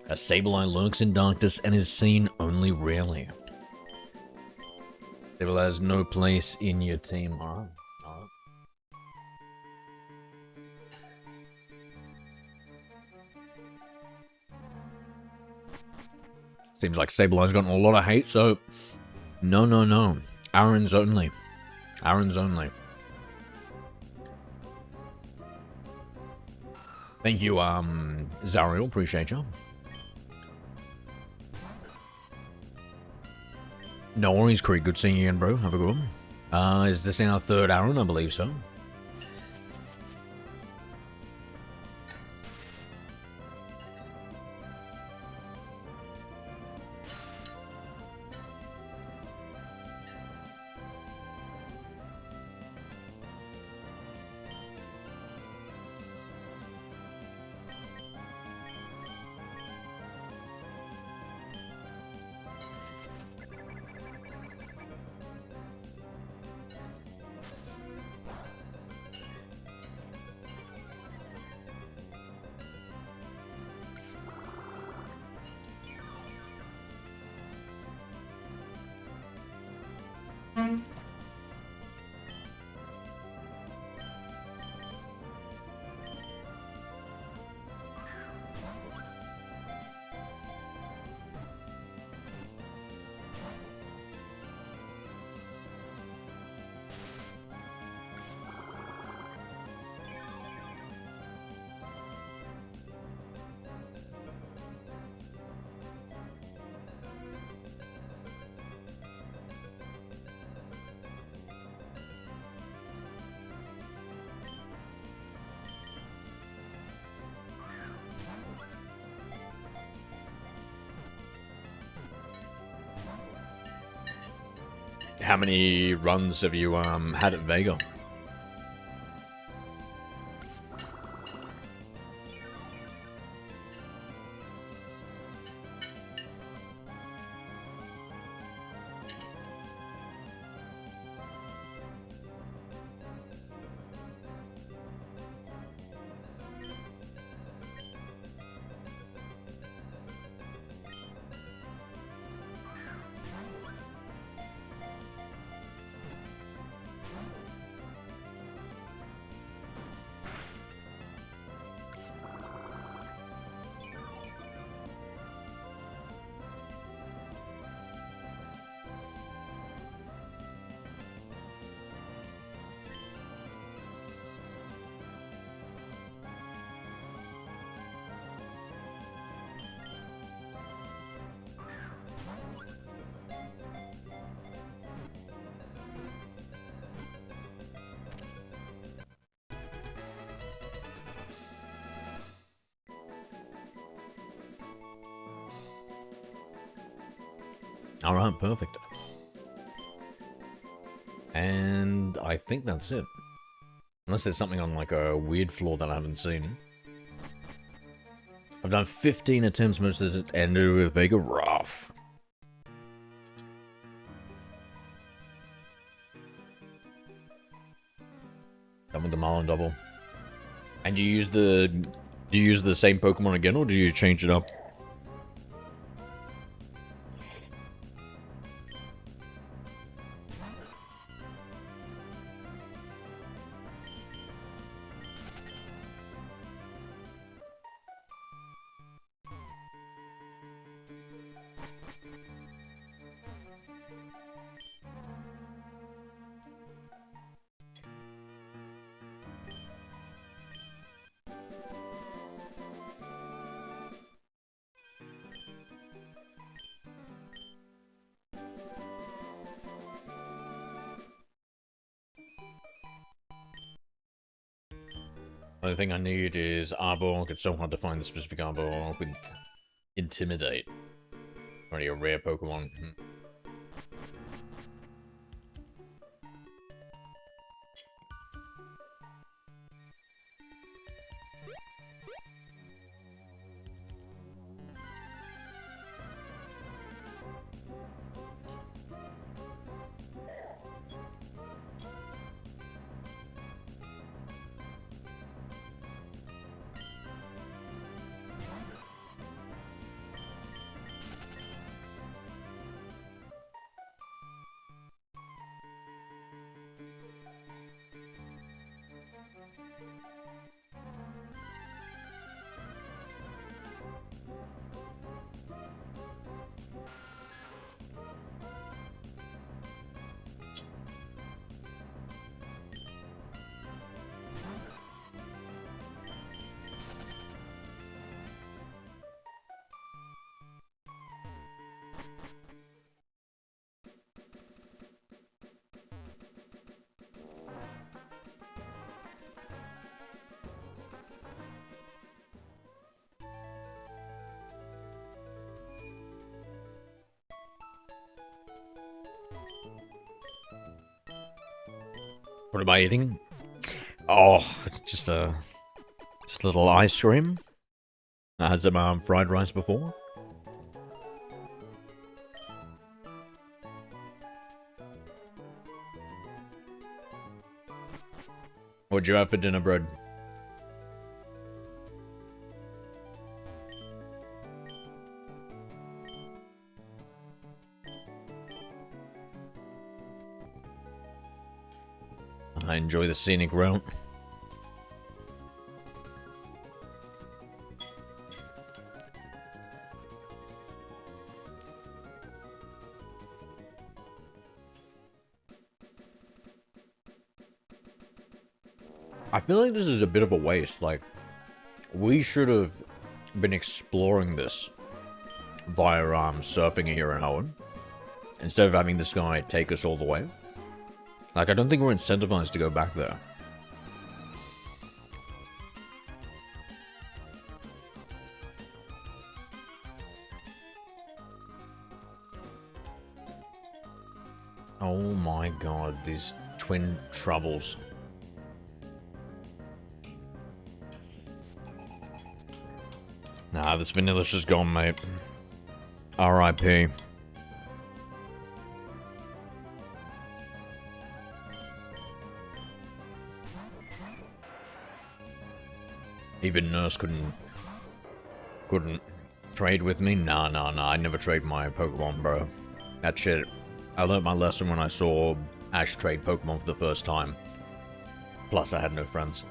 A Sableye lurks in darkness and is seen only rarely. Sableye has no place in your team. Alright. Seems like Sableye's gotten a lot of hate, so... No. Aaron's only. Aaron's only. Thank you, Zariel. Appreciate you. No worries, Creek. Good seeing you again, bro. Have a good one. Is this in our third Aaron? I believe so. How many runs have you had at Vega? Alright, perfect. And I think that's it. Unless there's something on like a weird floor that I haven't seen. I've done 15 attempts, most of it ended with Vega. Rough. Done with the Marlin double. And do you use the same Pokemon again, or do you change it up? The only thing I need is Arbok. It's so hard to find the specific Arbok with Intimidate. Already a rare Pokemon. What am I eating? Oh, just a little ice cream. I had some fried rice before. What'd you have for dinner, bread? I enjoy the scenic route. I feel like this is a bit of a waste. Like, we should have been exploring this via surfing here in Hoenn, instead of having this guy take us all the way. Like, I don't think we're incentivized to go back there. Oh my god, these twin troubles. Nah, this vanilla's just gone, mate. R.I.P. Even Nurse couldn't trade with me? Nah, I never trade my Pokemon, bro. That shit, I learned my lesson when I saw Ash trade Pokemon for the first time. Plus, I had no friends.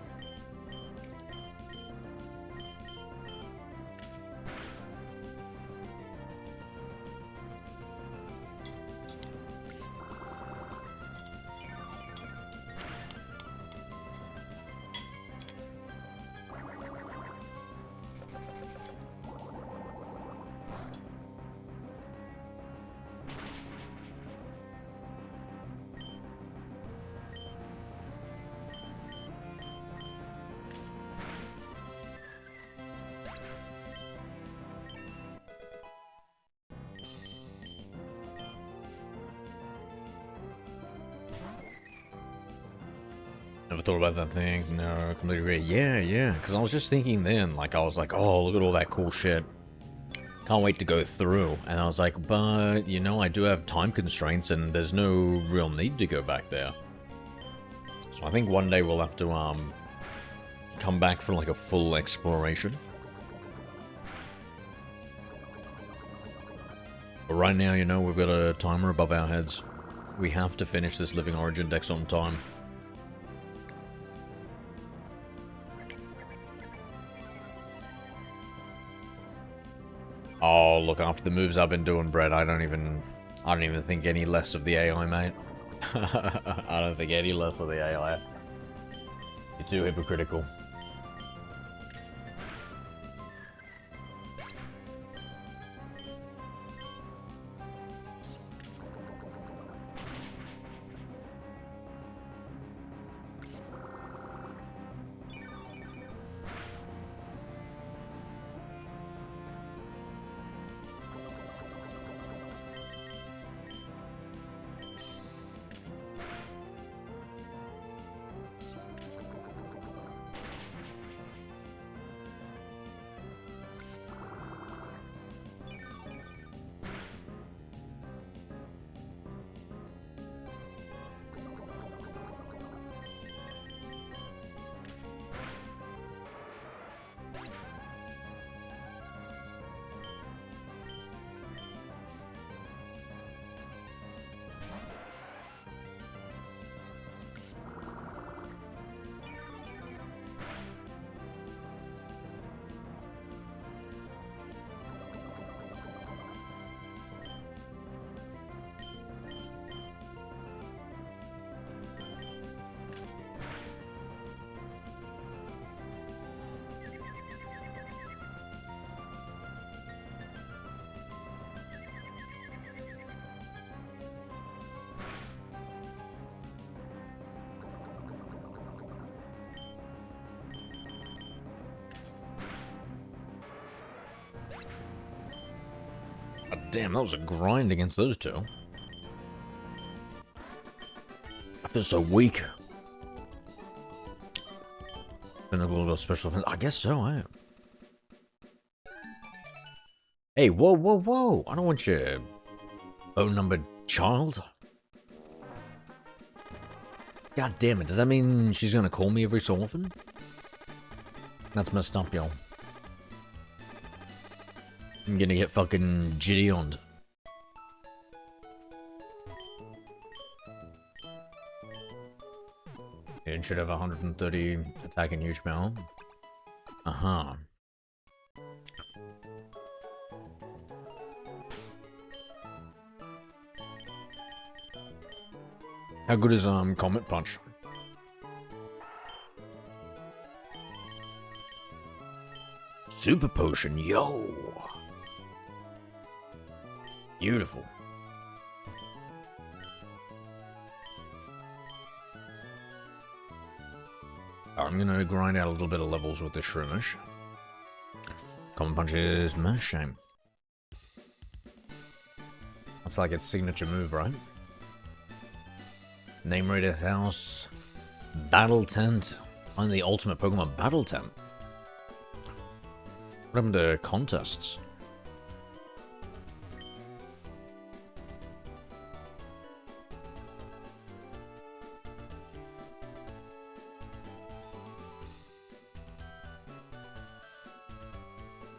Never thought about that thing. No, completely agree. Yeah. Because I was just thinking then, like, I was like, oh, look at all that cool shit. Can't wait to go through. And I was like, but, you know, I do have time constraints and there's no real need to go back there. So I think one day we'll have to, come back for, like, a full exploration. But right now, you know, we've got a timer above our heads. We have to finish this Living OriginDex on time. Oh, look, after the moves I've been doing, Brett, I don't even think any less of the AI, mate. I don't think any less of the AI. You're too hypocritical. Damn, that was a grind against those two. I feel so weak. Been a little special offense. I guess so, I am. Hey, whoa, whoa, whoa! I don't want your phone-numbered child. God damn it, does that mean she's gonna call me every so often? That's messed up, y'all. I'm gonna get fucking Gideoned. It should have 130 attack and huge power. Uh-huh. How good is Comet Punch? Super Potion, yo! Beautiful. I'm gonna grind out a little bit of levels with this Shroomish. Comet Punch is my shame. That's like its signature move, right? Name Rated House. Battle Tent. Find the ultimate Pokemon Battle Tent. What happened to contests?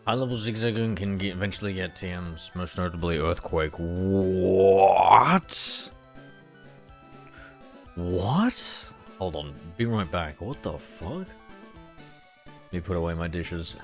High-level Zigzagoon can eventually get TMs, most notably Earthquake. What? What? Hold on, be right back. What the fuck? Let me put away my dishes.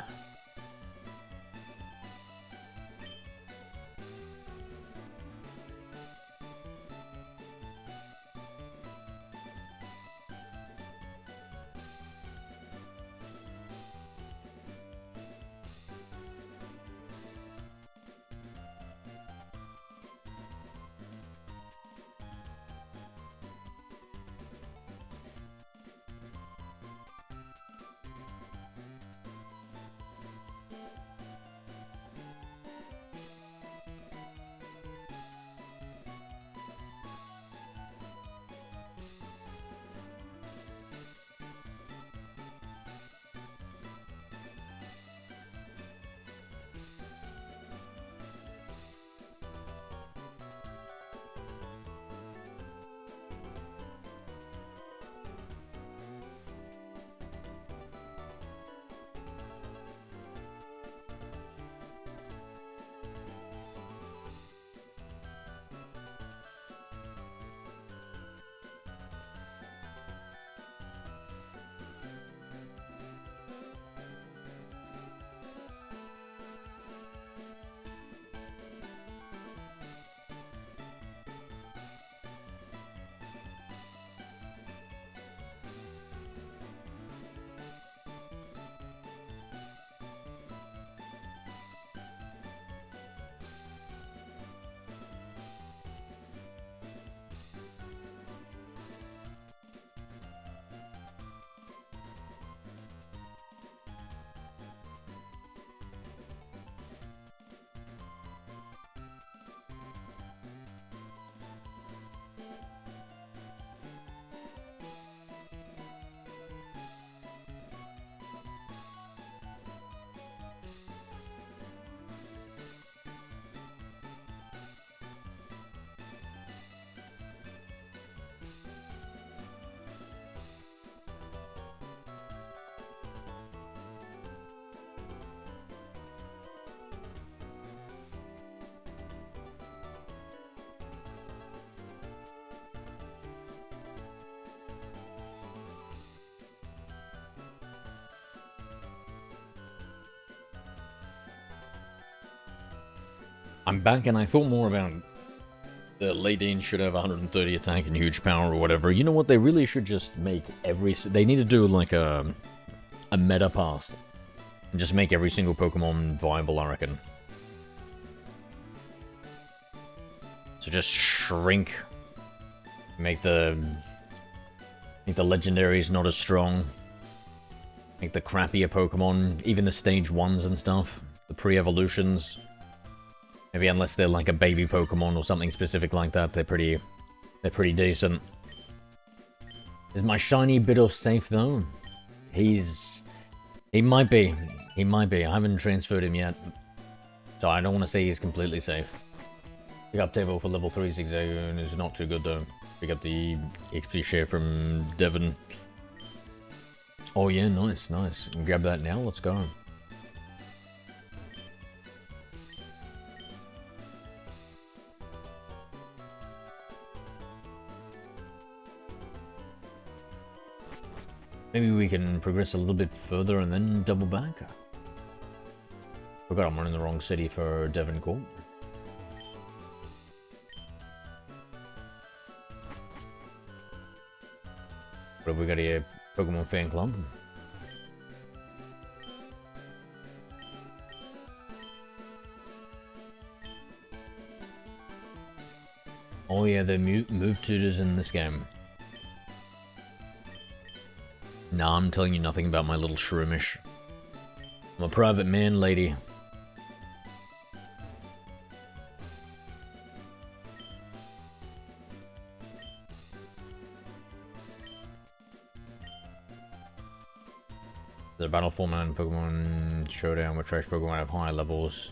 I'm back, and I thought more about the Lady should have 130 attack and huge power or whatever. You know what? They really should just make every... They need to do like a meta pass. And just make every single Pokemon viable, I reckon. So just shrink. Make the legendaries not as strong. Make the crappier Pokemon, even the stage 1s and stuff. The pre-evolutions. Maybe unless they're like a baby Pokemon or something specific like that, they're pretty decent. Is my shiny Bidoof safe though? He might be. He might be. I haven't transferred him yet. So I don't want to say he's completely safe. Pick up table for level 3 Zigzagoon is not too good though. Pick up the XP share from Devon. Oh yeah, nice, nice. Grab that now, let's go. Maybe we can progress a little bit further and then double back. Forgot I'm running the wrong city for Devon Court. What have we got here? Pokemon Fan Club. Oh yeah, the move tutors in this game. Nah, I'm telling you nothing about my little shroomish. I'm a private man, lady. The battle format in Pokemon Showdown with trash Pokemon have high levels,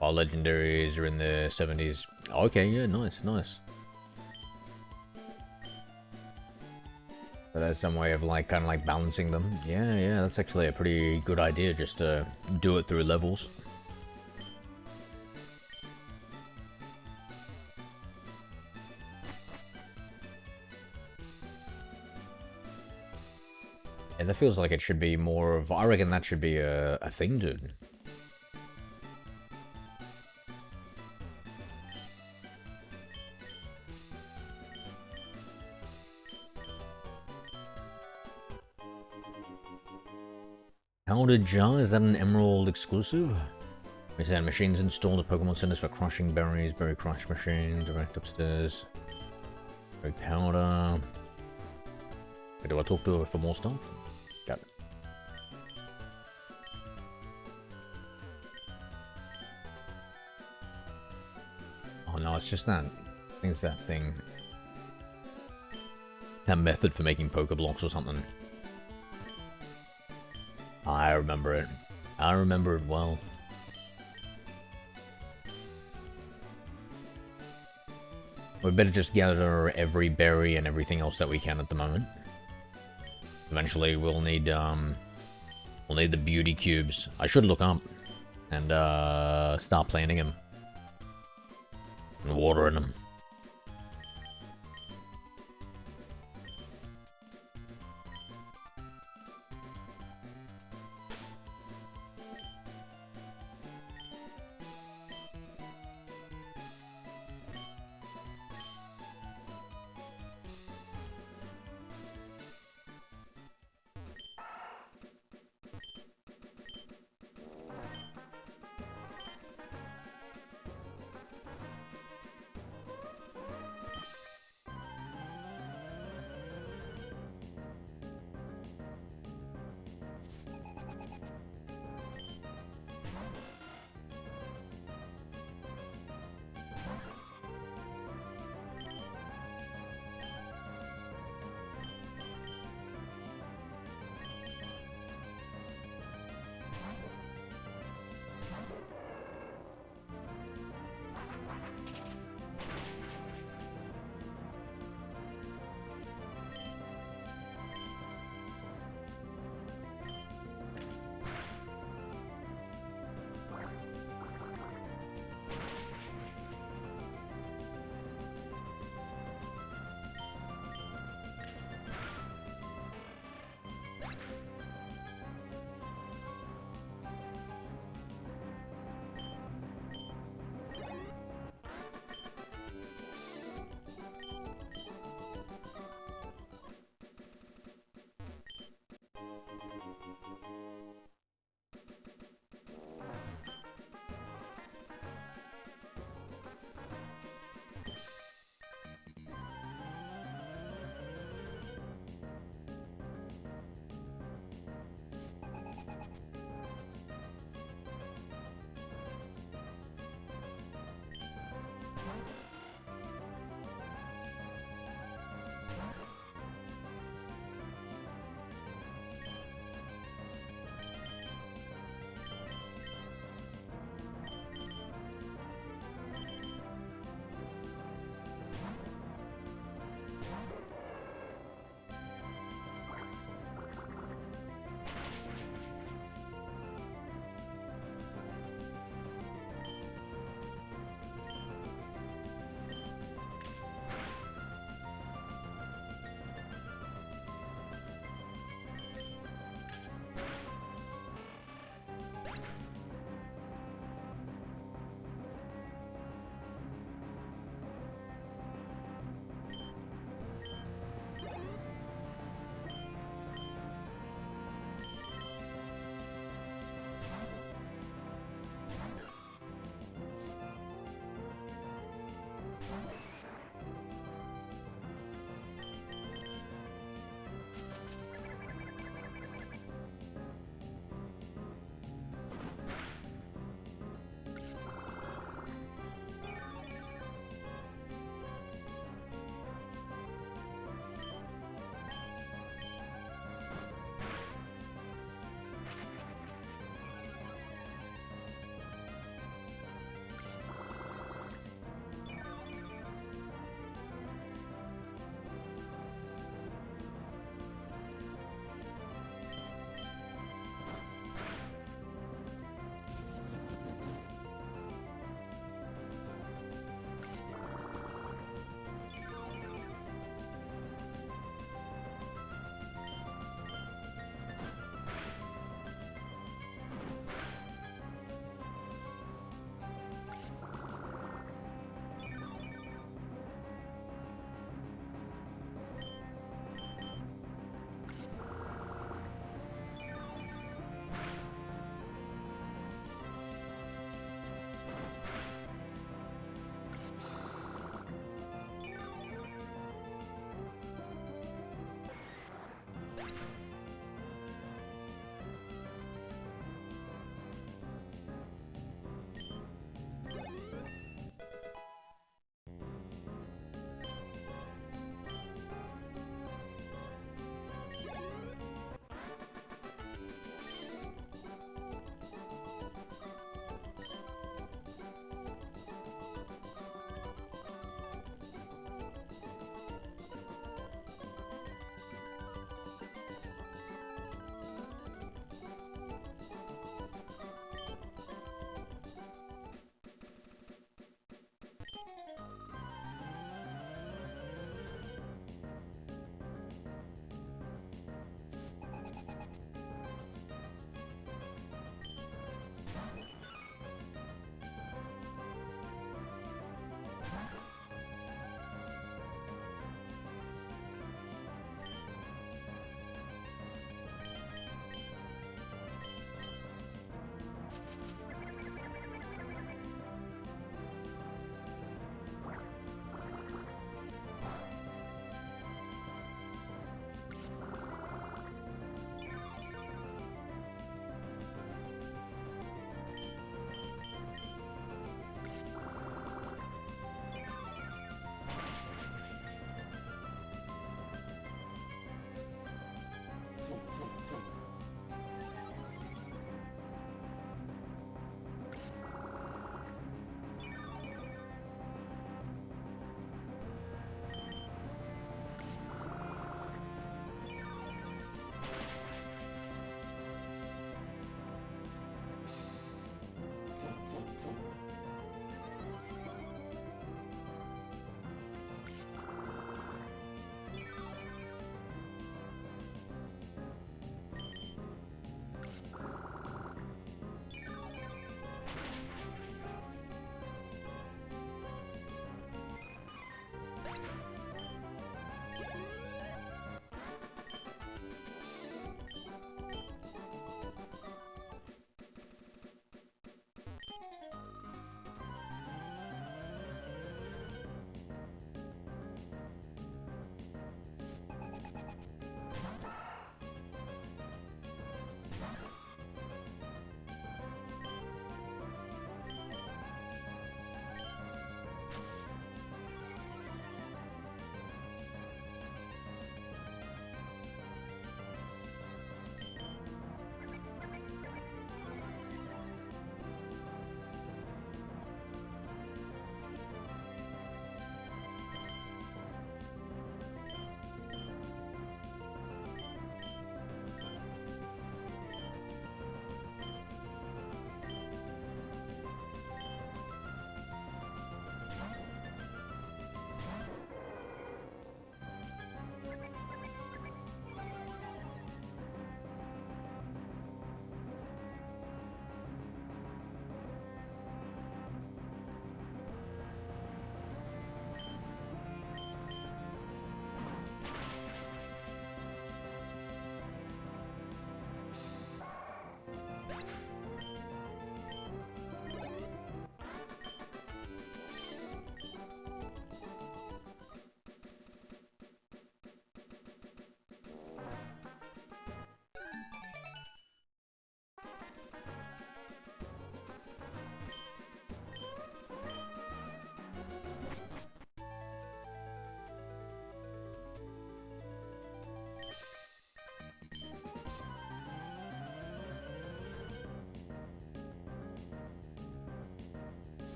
while legendaries are in the 70s. Okay, yeah, nice, nice. So there's some way of like, kind of like balancing them. Yeah, yeah, that's actually a pretty good idea, just to do it through levels. Yeah, that feels like it should be more of, I reckon that should be a thing, dude. Powdered Jar, is that an Emerald exclusive? Is that machines installed at Pokemon Centers for crushing berries, berry crush machine, direct upstairs. Berry powder. Okay, do I talk to her for more stuff? Got it. Oh no, it's just that. I think it's that thing. That method for making Pokeblocks or something. I remember it. I remember it well. We better just gather every berry and everything else that we can at the moment. Eventually we'll need the beauty cubes. I should look up and start planting them. And watering them.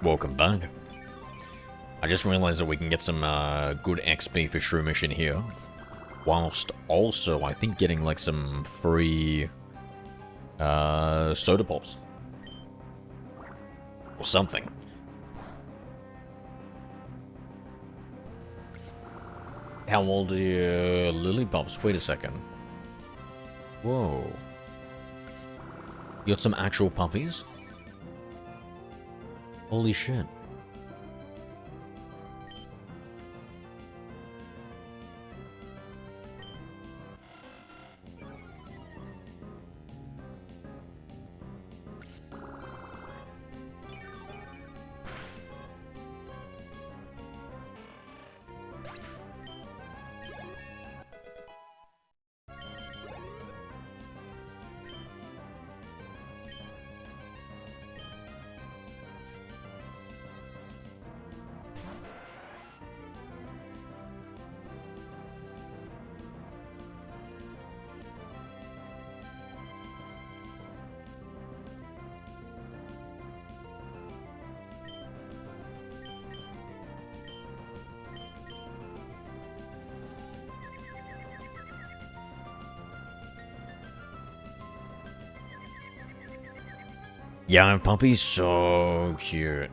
Welcome back. I just realized that we can get some good XP for Shroomish in here. Whilst also, I think, getting like some free soda pops. Or something. How old are your lily pops? Wait a second. Whoa. You got some actual puppies? Holy shit. Yeah, puppies, so cute.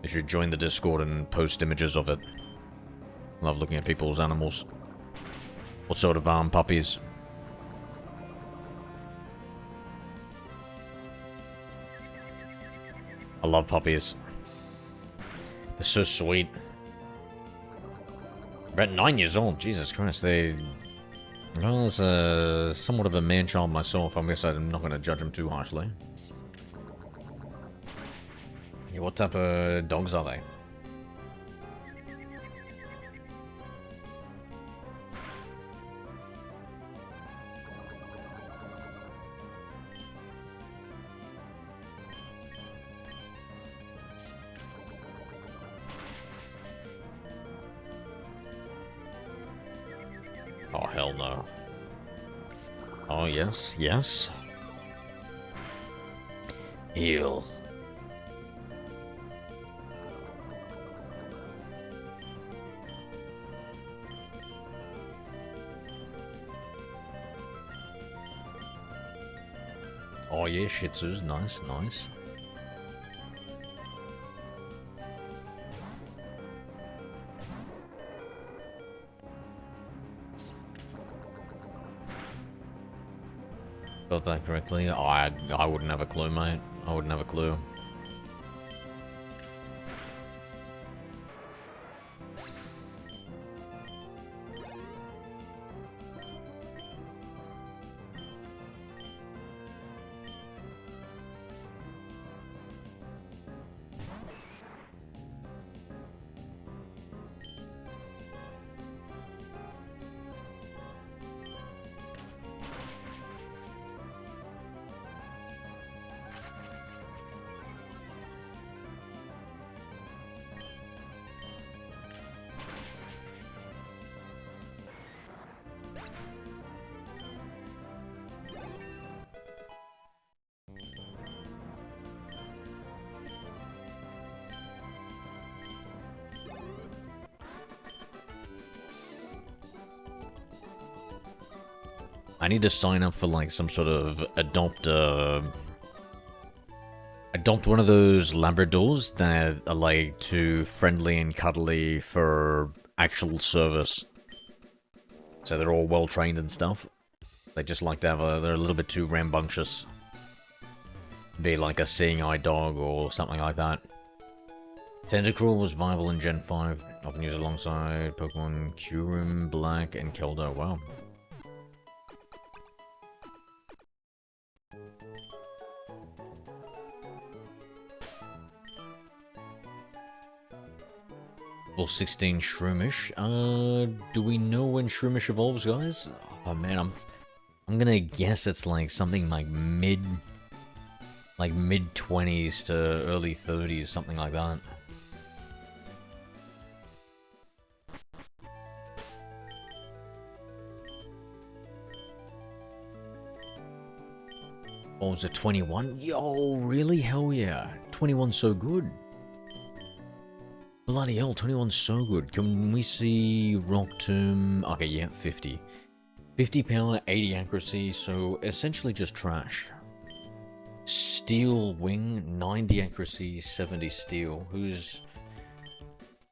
You should join the Discord and post images of it. Love looking at people's animals. What sort of puppies? I love puppies. They're so sweet. About 9 years old, Jesus Christ, they... Well, as somewhat of a man-child myself, I guess I'm not going to judge them too harshly. Yeah, what type of dogs are they? Oh, hell no. Oh, yes, yes. Heal. Oh, yeah, Shih Tzus, nice, nice. Got that correctly? Oh, I wouldn't have a clue, mate. I wouldn't have a clue. I need to sign up for like some sort of adopt one of those Labradors that are like too friendly and cuddly for actual service. So they're all well trained and stuff. They just like to have they're a little bit too rambunctious. Be like a seeing eye dog or something like that. Tentacruel was viable in Gen 5, often used alongside Pokemon Kyurem, Black, and Keldeo. Wow. Level 16 Shroomish. Do we know when Shroomish evolves, guys? Oh man, I'm gonna guess it's like something like mid 20s to early 30s, something like that. What was it, 21? Yo, really? Hell yeah. 21's so good? Bloody hell, 21's so good. Can we see Rock Tomb? Okay, yeah, 50. 50 power, 80 accuracy, so essentially just trash. Steel Wing, 90 accuracy, 70 steel. Who's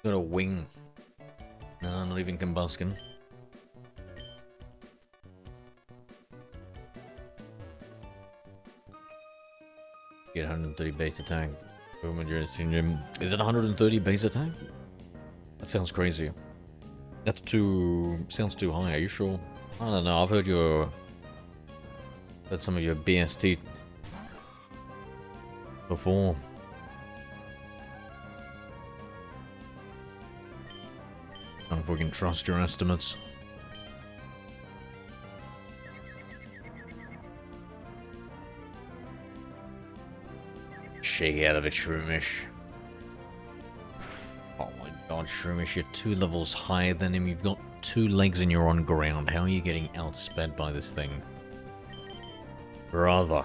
got a wing? No, not even Combuskin. Get 130 base attack. Is it 130 base attack? That sounds crazy. That's too... sounds too high, are you sure? I don't know, I've heard some of your BST before. I don't know if we can trust your estimates. Shake out of it, Shroomish. Oh my god, Shroomish, you're 2 levels higher than him. You've got 2 legs and you're on ground. How are you getting outsped by this thing? Brother.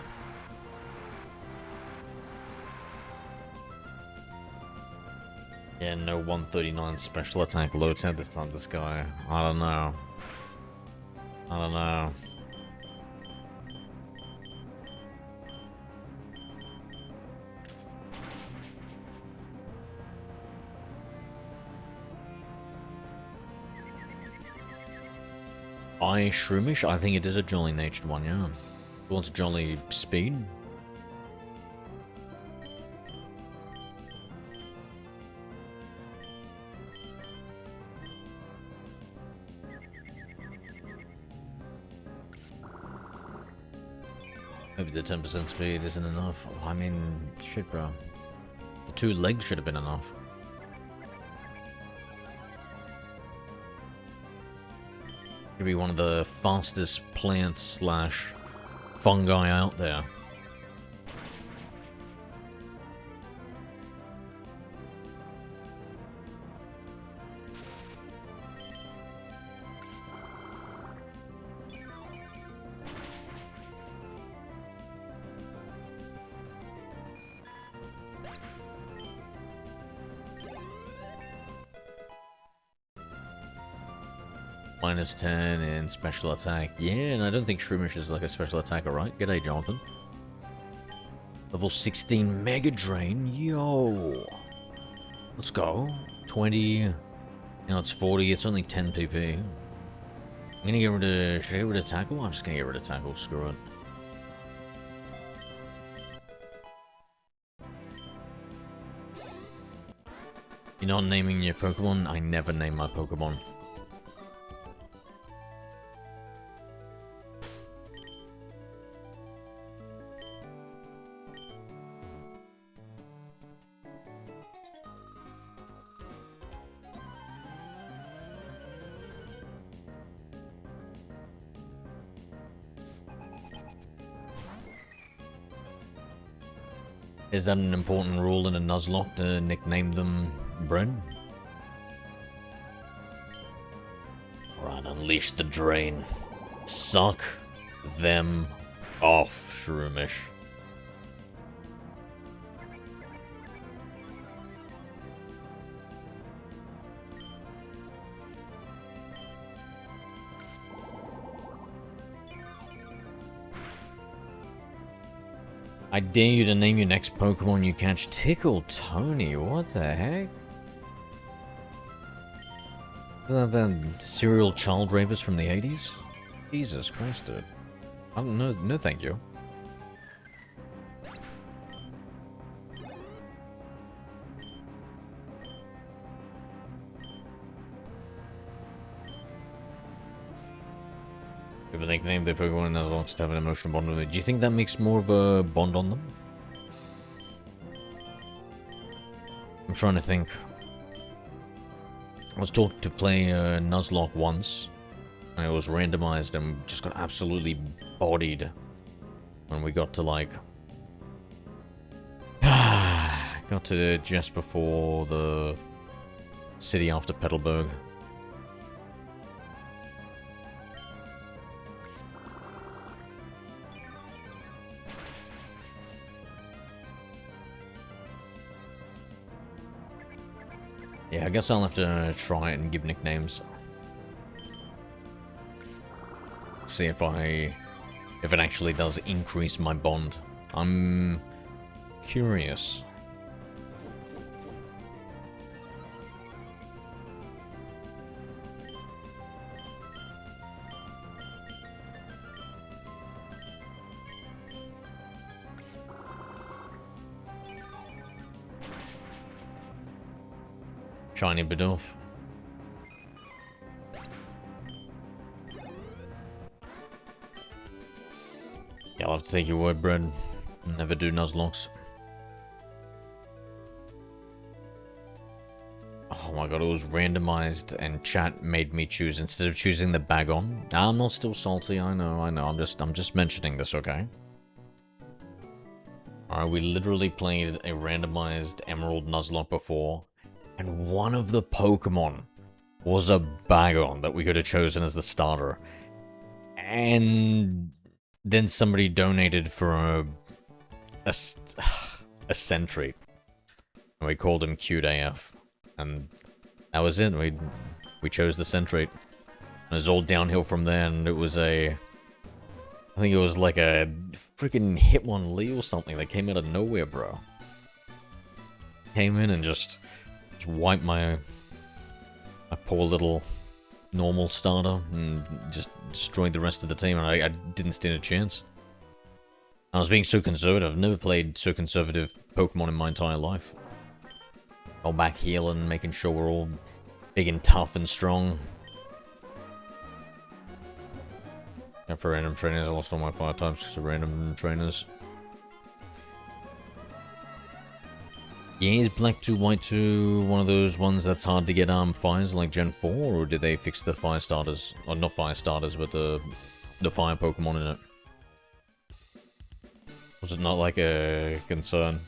Yeah, no 139 special attack loads at this time, this guy. I don't know. I don't know. Shroomish? I think it is a jolly natured one, yeah. It wants jolly speed. Maybe the 10% speed isn't enough. Oh, I mean, shit, bro. The 2 legs should have been enough. Should be one of the fastest plants slash fungi out there. Minus 10 in special attack. Yeah, and I don't think Shroomish is like a special attacker, right? G'day, Jonathan. Level 16 Mega Drain. Yo! Let's go. 20. Now it's 40. It's only 10 PP. I'm gonna get rid of... should I get rid of Tackle? I'm just gonna get rid of Tackle. Screw it. You're not naming your Pokemon? I never name my Pokemon. Is that an important rule in a Nuzlocke to nickname them Bread? Right, unleash the drain. Suck them off, Shroomish. I dare you to name your next Pokemon you catch Tickle Tony. What the heck? Isn't that the serial child rapist from the 80s? Jesus Christ, dude. No thank you. People nickname their Pokemon as long as to have an emotional bond with it. Do you think that makes more of a bond on them? I'm trying to think. I was taught to play Nuzlocke once, and it was randomized and just got absolutely bodied when we got to like... got to just before the city after Petalburg. Yeah, I guess I'll have to try it and give nicknames. See if it actually does increase my bond. I'm curious. Shiny Bidoof. Yeah, I'll have to take your word, Brad. Never do Nuzlocks. Oh my god, it was randomized and chat made me choose instead of choosing the Bagon. I'm not still salty, I know. I'm just mentioning this, okay? Alright, we literally played a randomized Emerald Nuzlocke before, and one of the Pokemon was a Bagon that we could have chosen as the starter. And then somebody donated for a Sentry. And we called him Cute AF. And that was it. We chose the Sentry. It was all downhill from there, and it was I think it was like a freaking Hitmonlee or something that came out of nowhere, bro. Came in and just wiped my poor little normal starter and just destroyed the rest of the team, and I didn't stand a chance. I was being so conservative. I've never played so conservative Pokemon in my entire life. All back healing, making sure we're all big and tough and strong. And for random trainers, I lost all my fire types because of random trainers. Yeah, is Black 2, White 2 one of those ones that's hard to get fires like Gen 4, or did they fix the fire starters? Or not fire starters, but the fire Pokemon in it? Was it not like a concern?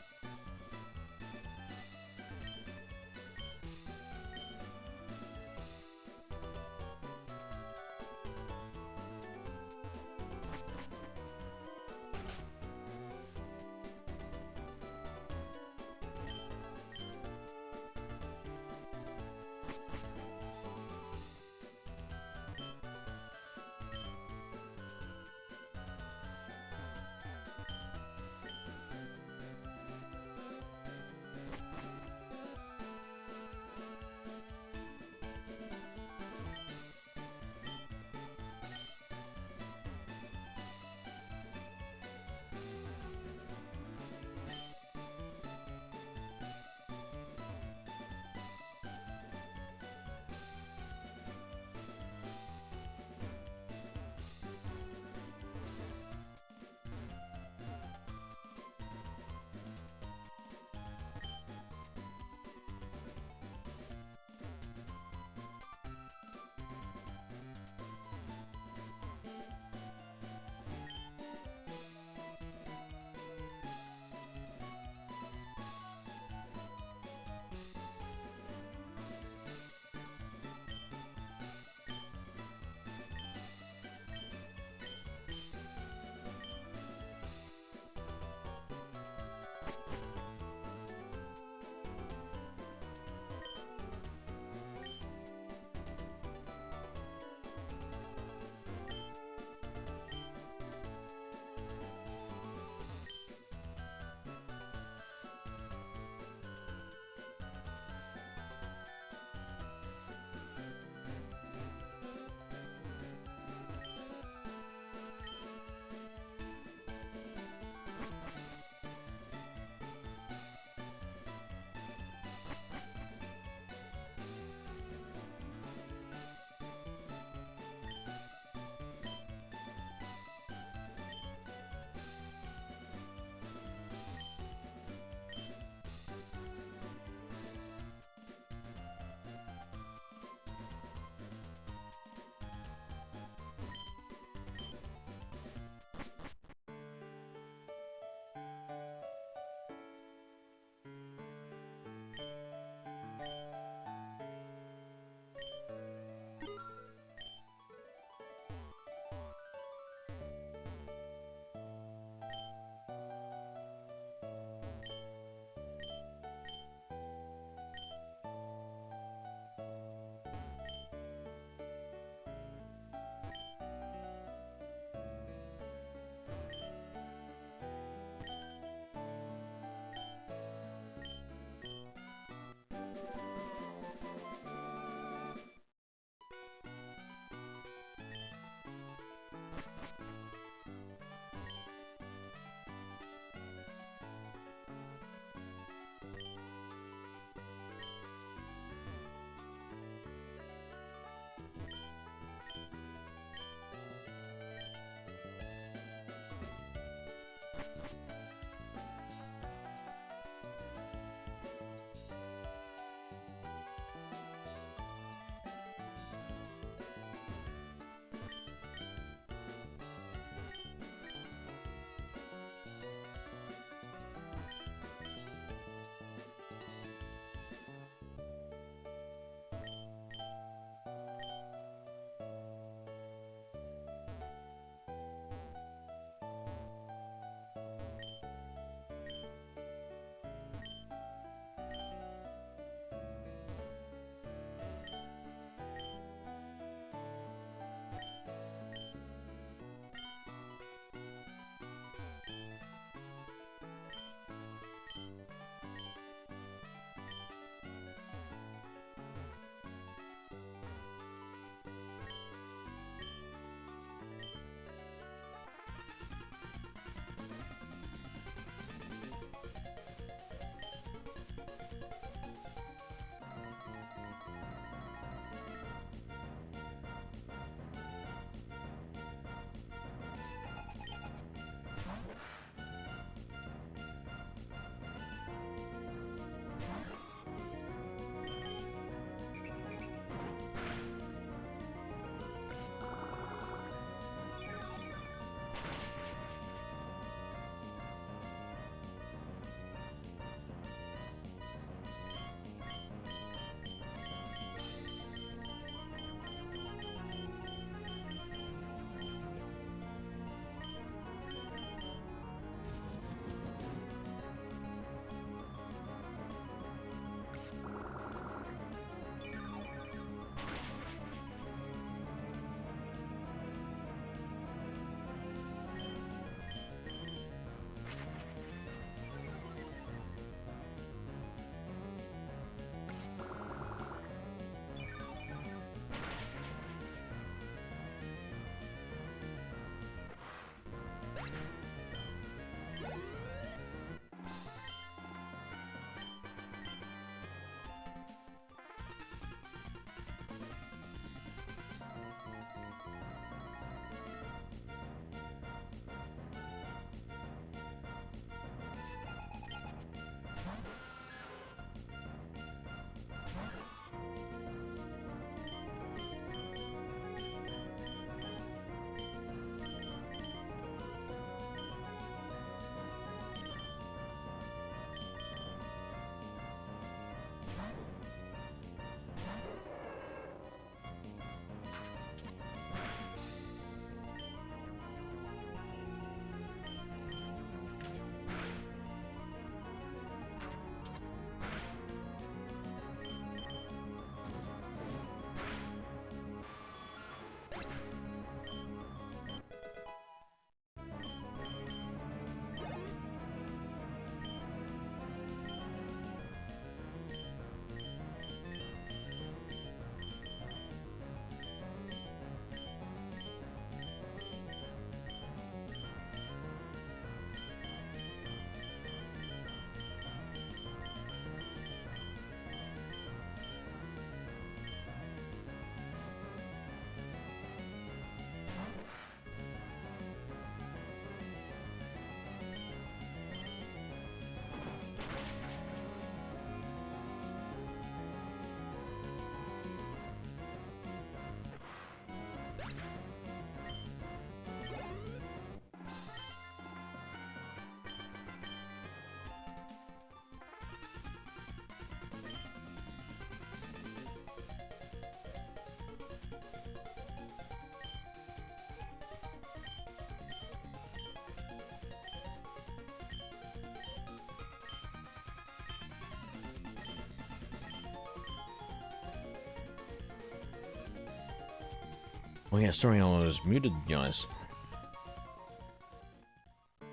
Oh yeah, sorry I was muted, guys.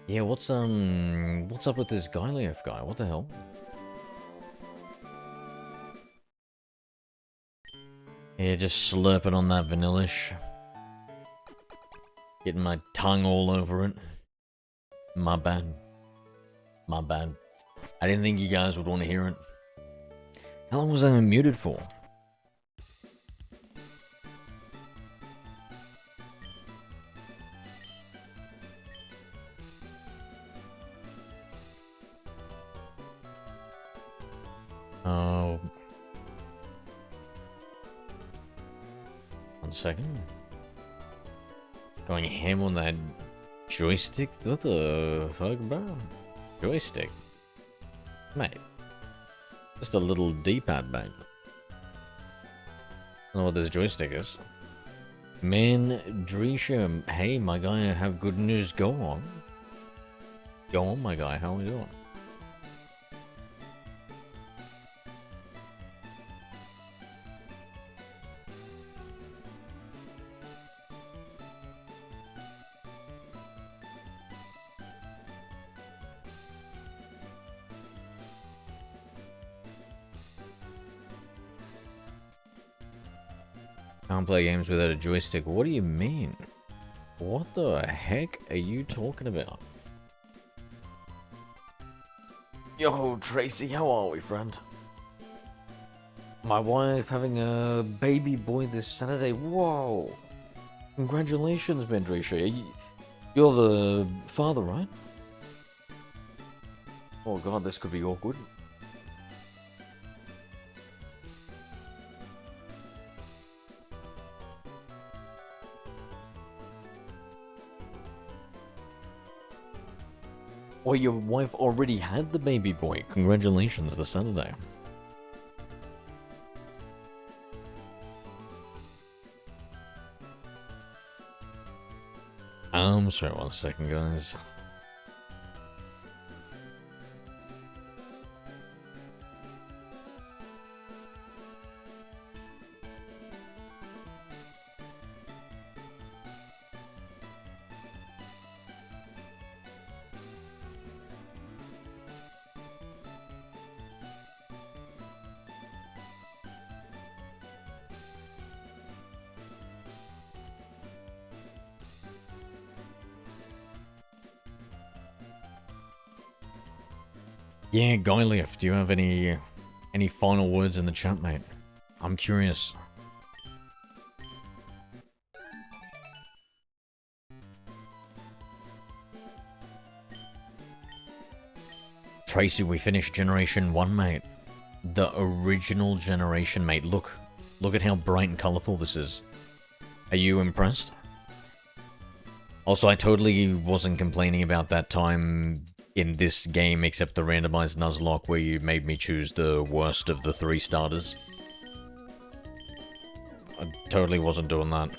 Yeah, what's up with this Gyliev guy? What the hell? Yeah, just slurping on that vanillish. Getting my tongue all over it. My bad. My bad. I didn't think you guys would want to hear it. How long was I muted for? Oh. 1 second. Going ham on that joystick? What the fuck, bro? Joystick? Mate. Just a little D-pad, mate. I don't know what this joystick is. Man, Drisha, hey, my guy, I have good news. Go on. Go on, my guy. How are we doing? Can't play games without a joystick. What do you mean? What the heck are you talking about? Yo, Tracy, how are we, friend? My wife having a baby boy this Saturday. Whoa! Congratulations, Mendrisha. You're the father, right? Oh god, this could be awkward. Well, your wife already had the baby boy. Congratulations, the Saturday. Sorry, 1 second, guys. Yeah, Gyliev, do you have any final words in the chat, mate? I'm curious. Tracy, we finished Generation 1, mate. The original generation, mate. Look at how bright and colorful this is. Are you impressed? Also, I totally wasn't complaining about that time in this game, except the randomized Nuzlocke where you made me choose the worst of the 3 starters. I totally wasn't doing that.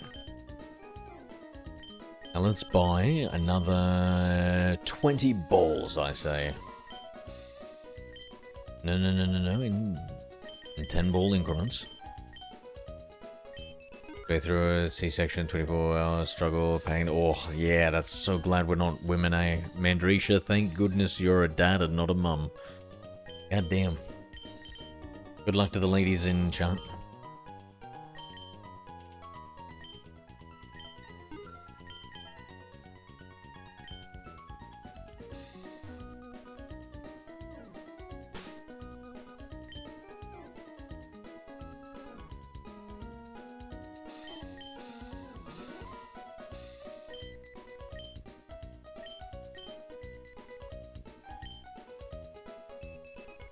Now let's buy another 20 balls, I say. No, in 10 ball increments. Go through a C-section, 24-hour struggle, pain. Oh, yeah, that's so glad we're not women, eh? Mandrisha, thank goodness you're a dad and not a mum. God damn. Good luck to the ladies in chat.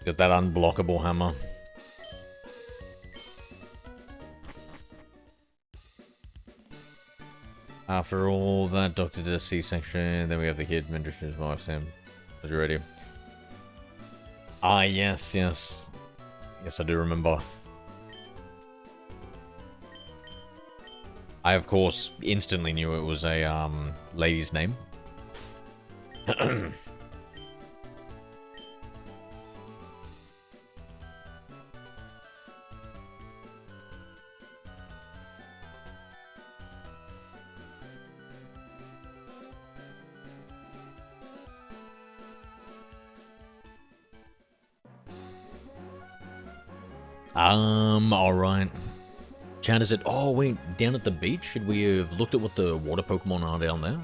Got that unblockable hammer. After all that, Doctor did a C-section, then we have the kid, Mendrisha's wife, Sam. Was you ready? Ah, yes. Yes, I do remember. I, of course, instantly knew it was a, lady's name. Alright. Chat, is it... Oh, wait, down at the beach? Should we have looked at what the water Pokemon are down there?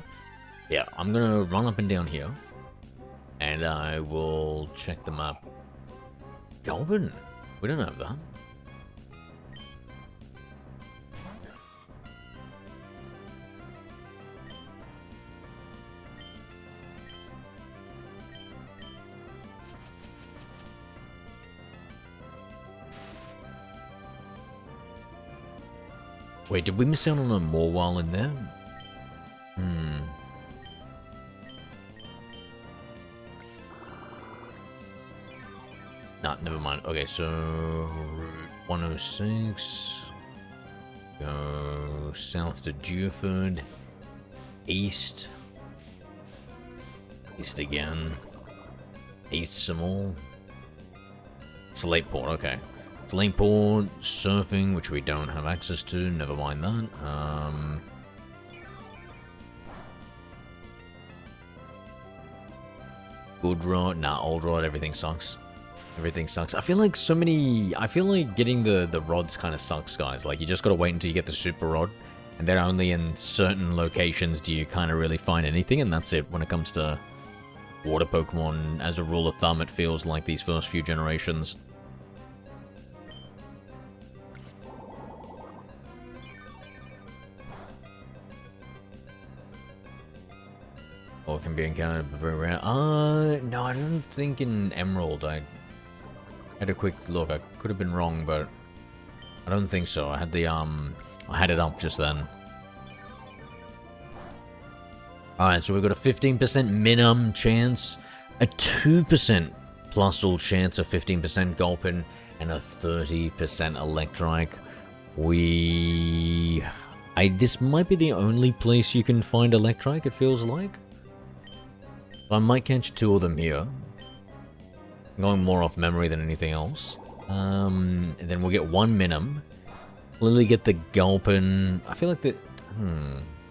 Yeah, I'm gonna run up and down here. And I will check the map. Galvin? We don't have that. Wait, did we miss out on a Morwhile in there? Nah, never mind. Okay, so... Route 106... Go south to Dewford. East. East again. East some more. It's Lakeport, okay. It's Lakeport, surfing, which we don't have access to, never mind that. Good Rod, nah, Old Rod, everything sucks. Everything sucks. I feel like getting the rods kind of sucks, guys. Like, you just gotta wait until you get the super rod, and then only in certain locations do you kind of really find anything, and that's it when it comes to water Pokemon. As a rule of thumb, it feels like these first few generations. Or can be encountered, but very rare. No, I don't think in Emerald. I had a quick look. I could have been wrong, but I don't think so. I had the I had it up just then. Alright, so we've got a 15% minimum chance, a 2% plus all chance of 15% Gulpin, and a 30% Electrike. This might be the only place you can find Electrike, it feels like. I might catch two of them here. I'm going more off memory than anything else. And then we'll get one minimum. Lily get the Gulpin. I feel like the...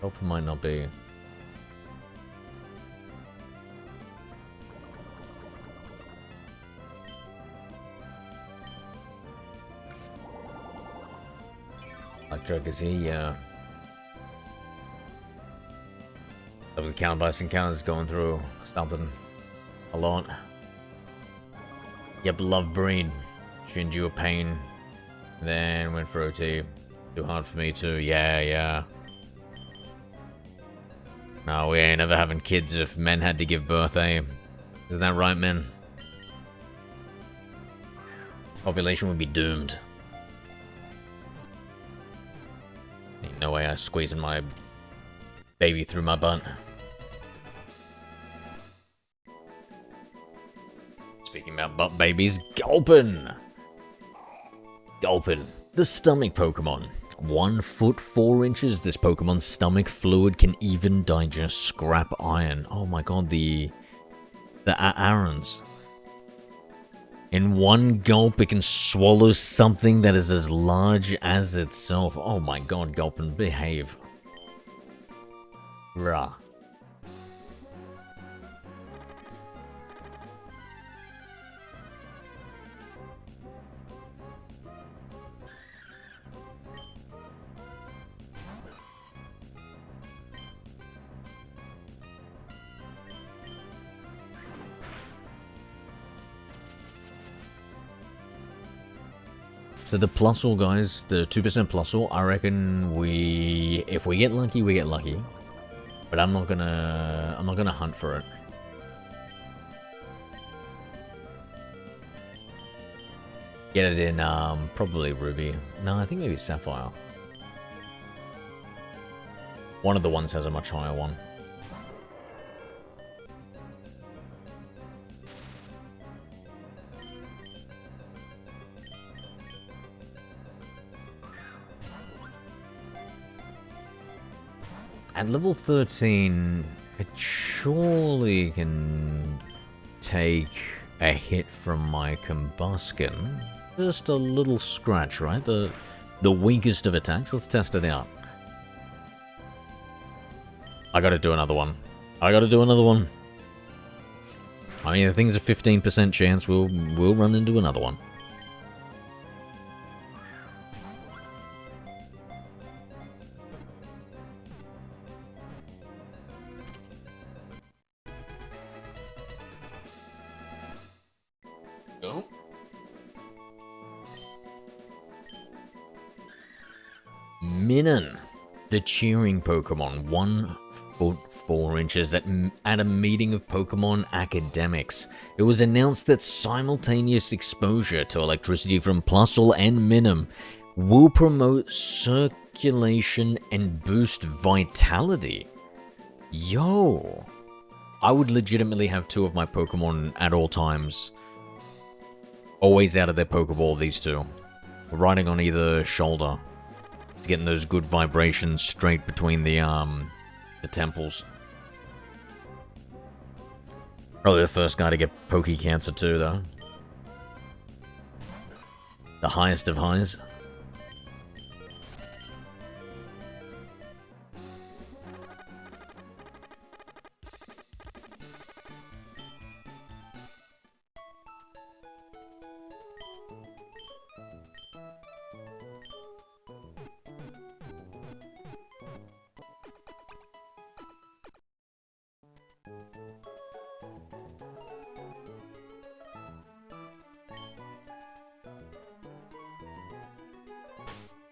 Gulpin might not be... Electric is here, yeah. That was the counter-blast encounters going through something a lot. Yep, love breed. She endure pain. Then went for OT. Too hard for me too. Yeah. No, we ain't ever having kids if men had to give birth, eh? Isn't that right, men? Population would be doomed. Ain't no way I'm squeezing my baby through my butt. Speaking about butt babies, Gulpin! Gulpin, the stomach Pokemon. 1 foot 4 inches, this Pokemon's stomach fluid can even digest scrap iron. Oh my god, the Arons. In one gulp, it can swallow something that is as large as itself. Oh my god, Gulpin, behave. Rah. So the Plusle, guys, the 2% Plusle, I reckon if we get lucky, we get lucky. But I'm not gonna hunt for it. Get it in, probably Ruby. No, I think maybe Sapphire. One of the ones has a much higher one. At level 13, it surely can take a hit from my Combuskin. Just a little scratch, right? The weakest of attacks. Let's test it out. I gotta do another one. I mean, the thing's a 15% chance we'll run into another one. go. Minun, the cheering Pokemon, 1 foot 4 inches at a meeting of Pokemon academics. It was announced that simultaneous exposure to electricity from Plusle and Minun will promote circulation and boost vitality. Yo, I would legitimately have 2 of my Pokemon at all times. Always out of their Pokeball, these 2. Riding on either shoulder. Getting those good vibrations straight between the temples. Probably the first guy to get Poke Cancer too, though. The highest of highs.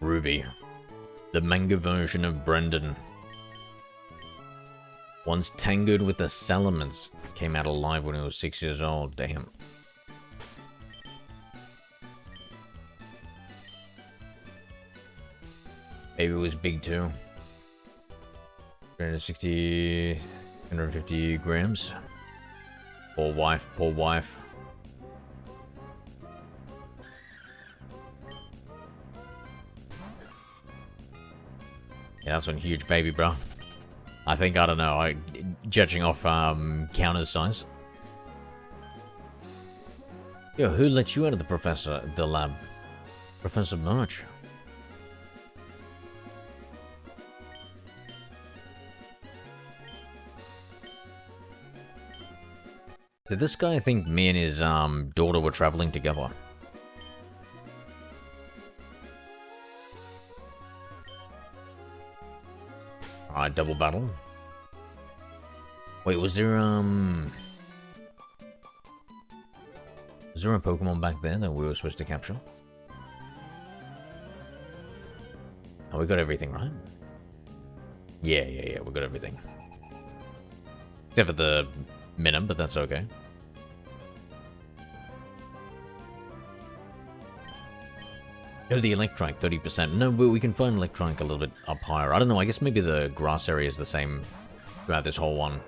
Ruby, the manga version of Brendan. Once tangled with the Salamence, came out alive when he was 6 years old. Damn. Baby was big too. 360, 150 grams. Poor wife, poor wife. Yeah, that's one huge baby, bro. I think, I don't know, judging off counter size. Yo, who let you out of the lab? Professor March. Did this guy think me and his daughter were traveling together? Alright, double battle. Wait, was there a Pokemon back there that we were supposed to capture? Oh, we got everything, right? Yeah, we got everything. Except for the Minun, but that's okay. No, the Electrike, 30%. No, but we can find Electrike a little bit up higher. I don't know, I guess maybe the grass area is the same throughout this whole one.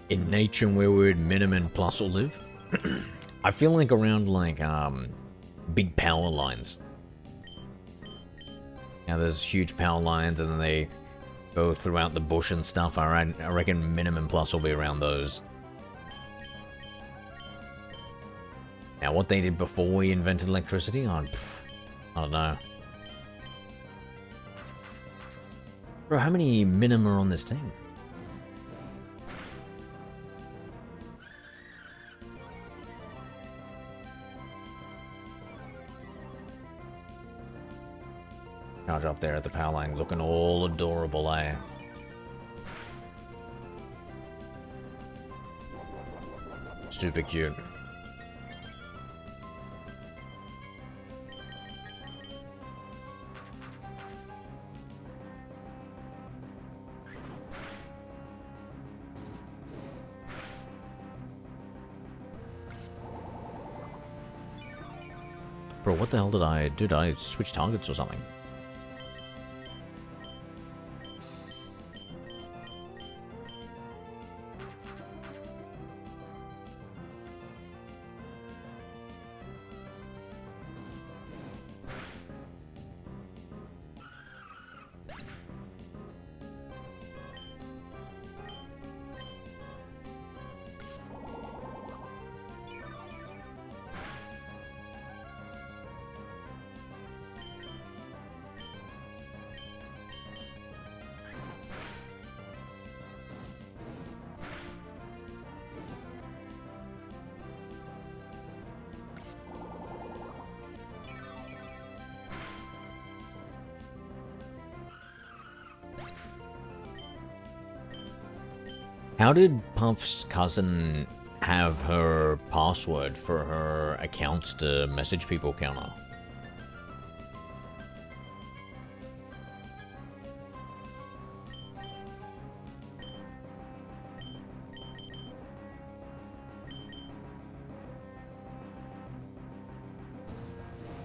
In nature where would Minun and Plusle live? I feel like around like big power lines. Now there's huge power lines and then they go throughout the bush and stuff. I reckon Minun and Plusle will be around those. Now what they did before we invented electricity? I don't know. Bro, how many Minun are on this team? Charge up there at the power line, looking all adorable, eh? Super cute. Bro, what the hell did I do? Did I switch targets or something? How did Puff's cousin have her password for her accounts to message people counter?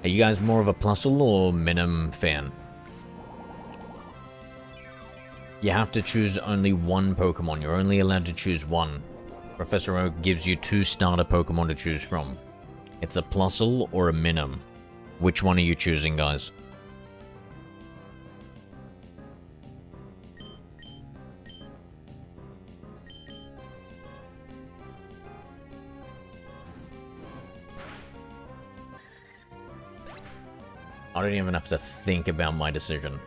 Are you guys more of a Plusle or Minim fan? You have to choose only one Pokemon. You're only allowed to choose one. Professor Oak gives you 2 starter Pokemon to choose from. It's a Plusle or a Minim. Which one are you choosing, guys? I don't even have to think about my decision.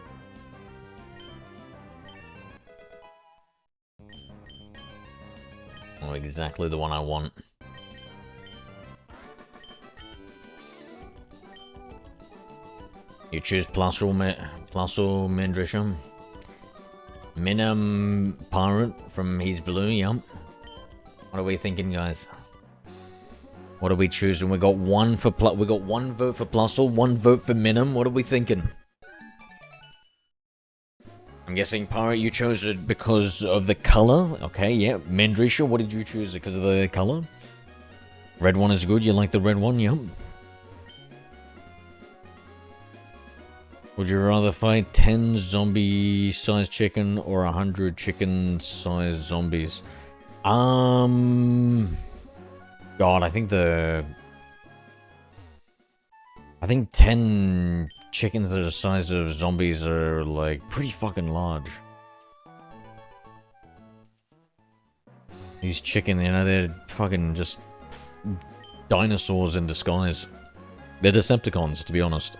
Oh, exactly the one I want. You choose Plusle Mandrisham. Minim Pirate from He's Blue, yep. What are we thinking, guys? What are we choosing? We got one for we got 1 vote for Plusle, 1 vote for Minim. What are we thinking? I'm guessing, Pirate, you chose it because of the color? Okay, yeah. Mandrisha, what did you choose? Because of the color? Red one is good, you like the red one? Yep. Would you rather fight 10 zombie-sized chicken or 100 chicken-sized zombies? God, I think 10 chickens that are the size of zombies are, like, pretty fucking large. These chicken, you know, they're fucking just dinosaurs in disguise. They're Decepticons, to be honest.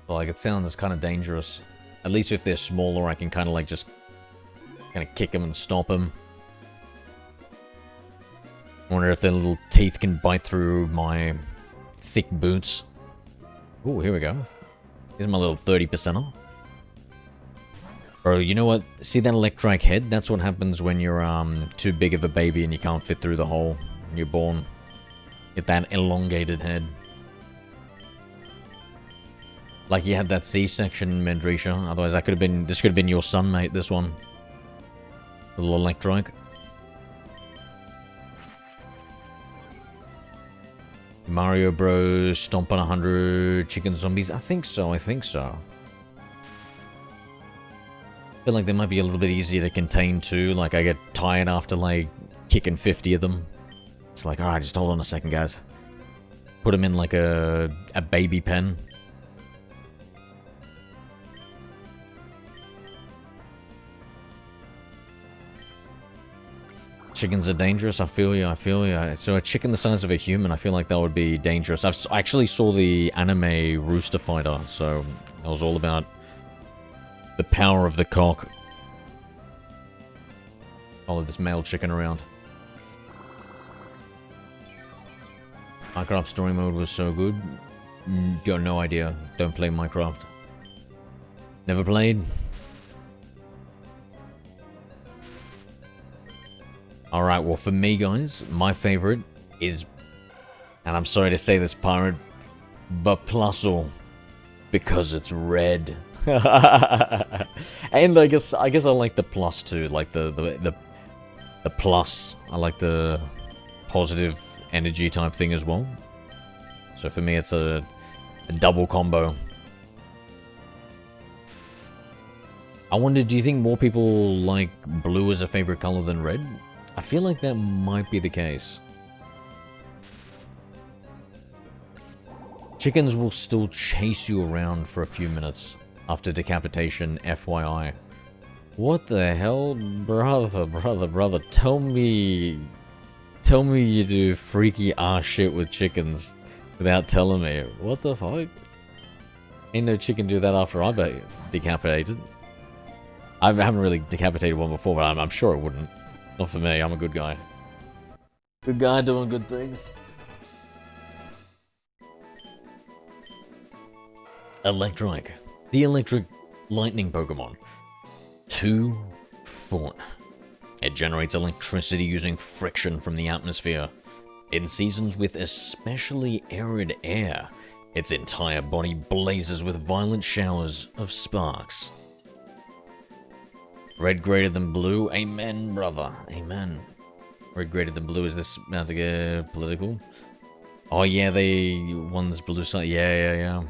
Like, it sounds kind of dangerous. At least if they're smaller, I can kind of, like, just kind of kick them and stop them. I wonder if their little teeth can bite through my thick boots. Oh, here we go. Here's my little 30%er. Bro, you know what? See that electric head? That's what happens when you're too big of a baby and you can't fit through the hole when you're born. Get that elongated head. Like you had that C-section, Mandrisha. Otherwise, that could have been. This could have been your son, mate. This one, the little electric. Mario Bros. Stomp on 100 chicken zombies. I think so. I think so. I feel like they might be a little bit easier to contain too. Like I get tired after like kicking 50 of them. It's like, alright, just hold on a second, guys. Put them in like a baby pen. Chickens are dangerous. I feel you. I feel you. So a chicken the size of a human, I feel like that would be dangerous. I actually saw the anime Rooster Fighter, so that was all about the power of the cock. Follow this male chicken around. Minecraft story mode was so good. Got no idea. Don't play Minecraft. Never played. Alright, well for me guys, my favorite is, and I'm sorry to say this, Pirate, but Plusle, because it's red. And I guess I like the plus too, like the plus. I like the positive energy type thing as well. So for me it's a double combo. I wonder, do you think more people like blue as a favorite color than red? I feel like that might be the case. Chickens will still chase you around for a few minutes after decapitation, FYI. What the hell? Brother, tell me you do freaky ass shit with chickens without telling me. What the fuck? Ain't no chicken do that after I be decapitated. I haven't really decapitated one before, but I'm sure it wouldn't. Not for me, I'm a good guy. Good guy doing good things. Electric. The electric lightning Pokemon. 2 foot. It generates electricity using friction from the atmosphere. In seasons with especially arid air, its entire body blazes with violent showers of sparks. Red greater than blue? Amen, brother. Amen. Red greater than blue, is this about to get political? Oh yeah, one's blue side. Yeah.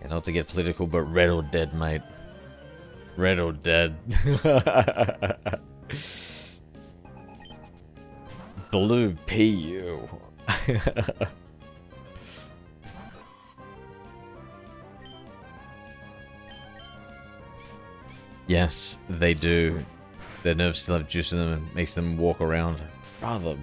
Not to get political, but red or dead, mate. Red or dead. Blue PU. Yes, they do. Their nerves still have juice in them and makes them walk around. Brother.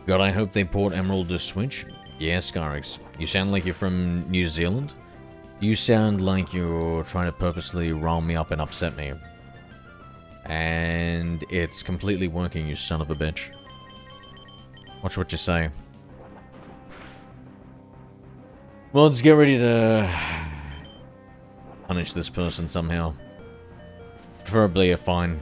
God, I hope they port Emerald to Switch. Yeah, Scarix. You sound like you're from New Zealand. You sound like you're trying to purposely rile me up and upset me. And it's completely working, you son of a bitch. Watch what you say. Well, let's get ready to punish this person somehow. Preferably a fine.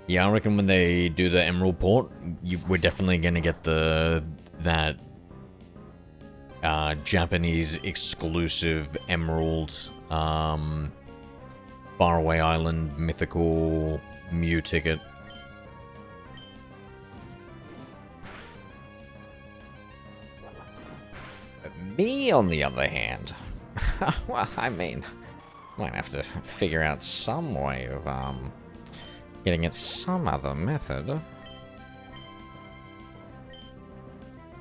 Yeah, I reckon when they do the Emerald port, we're definitely gonna get that Japanese exclusive Emerald, Faraway Island mythical Mew ticket. Me, on the other hand, well, I mean, might have to figure out some way of getting it some other method.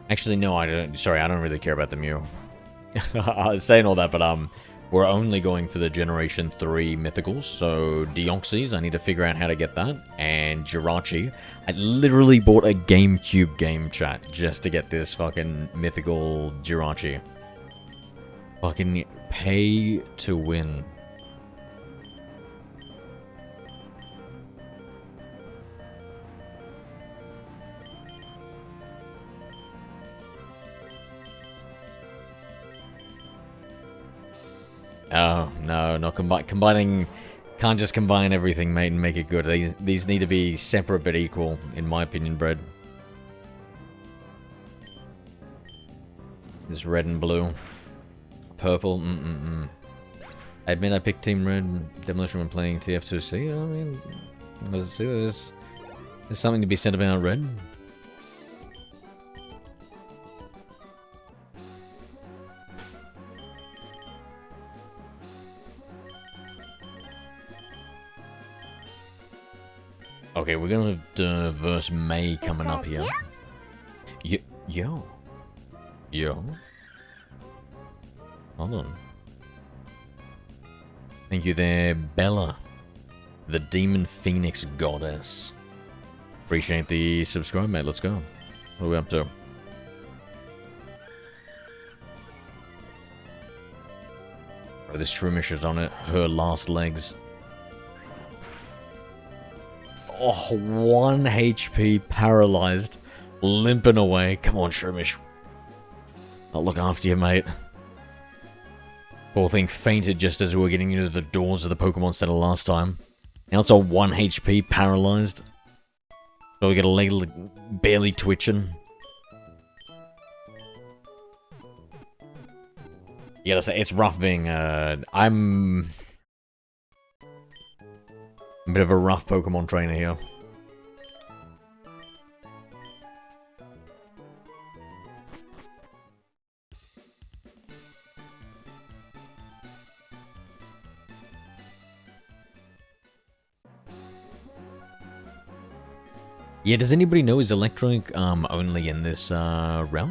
Actually, no, I don't. Sorry, I don't really care about the Mew. I was saying all that, but we're only going for the Generation 3 mythicals. So Deoxys, I need to figure out how to get that, and Jirachi. I literally bought a GameCube game, chat, just to get this fucking mythical Jirachi. Fucking pay to win. Oh, no, not combining. Can't just combine everything, mate, and make it good. These need to be separate but equal, in my opinion, Bread. This red and blue. Purple, I admit I picked Team Red Demolition when playing TF2C. I mean, there's something to be said about red. Okay, we're gonna verse May coming up here. Yo. Hold on. Thank you there, Bella. The Demon Phoenix Goddess. Appreciate the subscribe, mate. Let's go. What are we up to? Oh, this Shroomish is on it. Her last legs. Oh, 1 HP, paralyzed, limping away. Come on, Shroomish. I'll look after you, mate. Poor thing fainted just as we were getting into the doors of the Pokemon Center last time. Now it's all 1 HP, paralyzed. So we get a leg barely twitching. You gotta say, it's rough being, I'm a bit of a rough Pokemon trainer here. Yeah, does anybody know is Electric only in this route?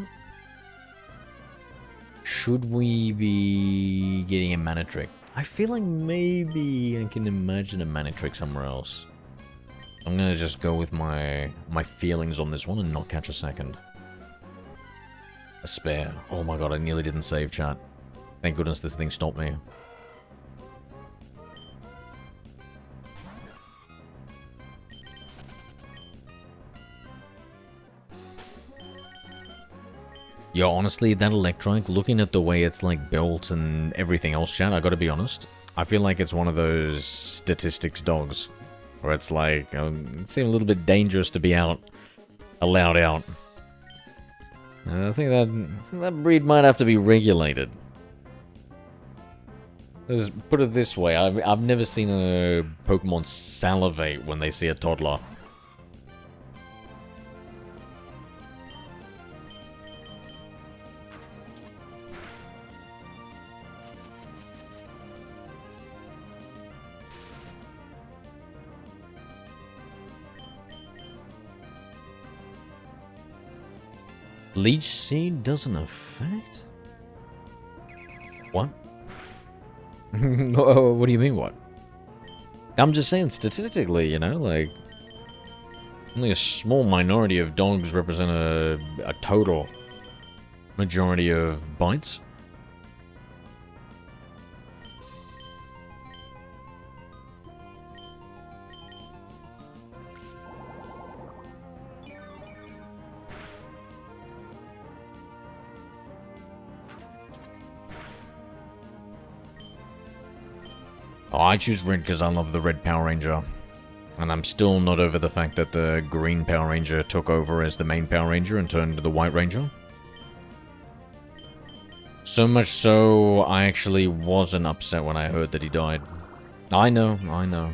should we be getting a mana trick? I feel like maybe I can imagine a mana trick somewhere else. I'm gonna just go with my feelings on this one and not catch a second. A spare. Oh my god, I nearly didn't save, chat. Thank goodness this thing stopped me. Yo, honestly, that Electrike, looking at the way it's like built and everything else, chat, I gotta be honest. I feel like it's one of those statistics dogs. Where it's like, it seems a little bit dangerous to be allowed out. I think that breed might have to be regulated. Let's put it this way, I've never seen a Pokemon salivate when they see a toddler. Leech Seed doesn't affect? What? What do you mean, what? I'm just saying, statistically, you know, like... Only a small minority of dogs represent a total majority of bites. Oh, I choose red because I love the red Power Ranger. And I'm still not over the fact that the green Power Ranger took over as the main Power Ranger and turned to the White Ranger. So much so, I actually wasn't upset when I heard that he died. I know, I know.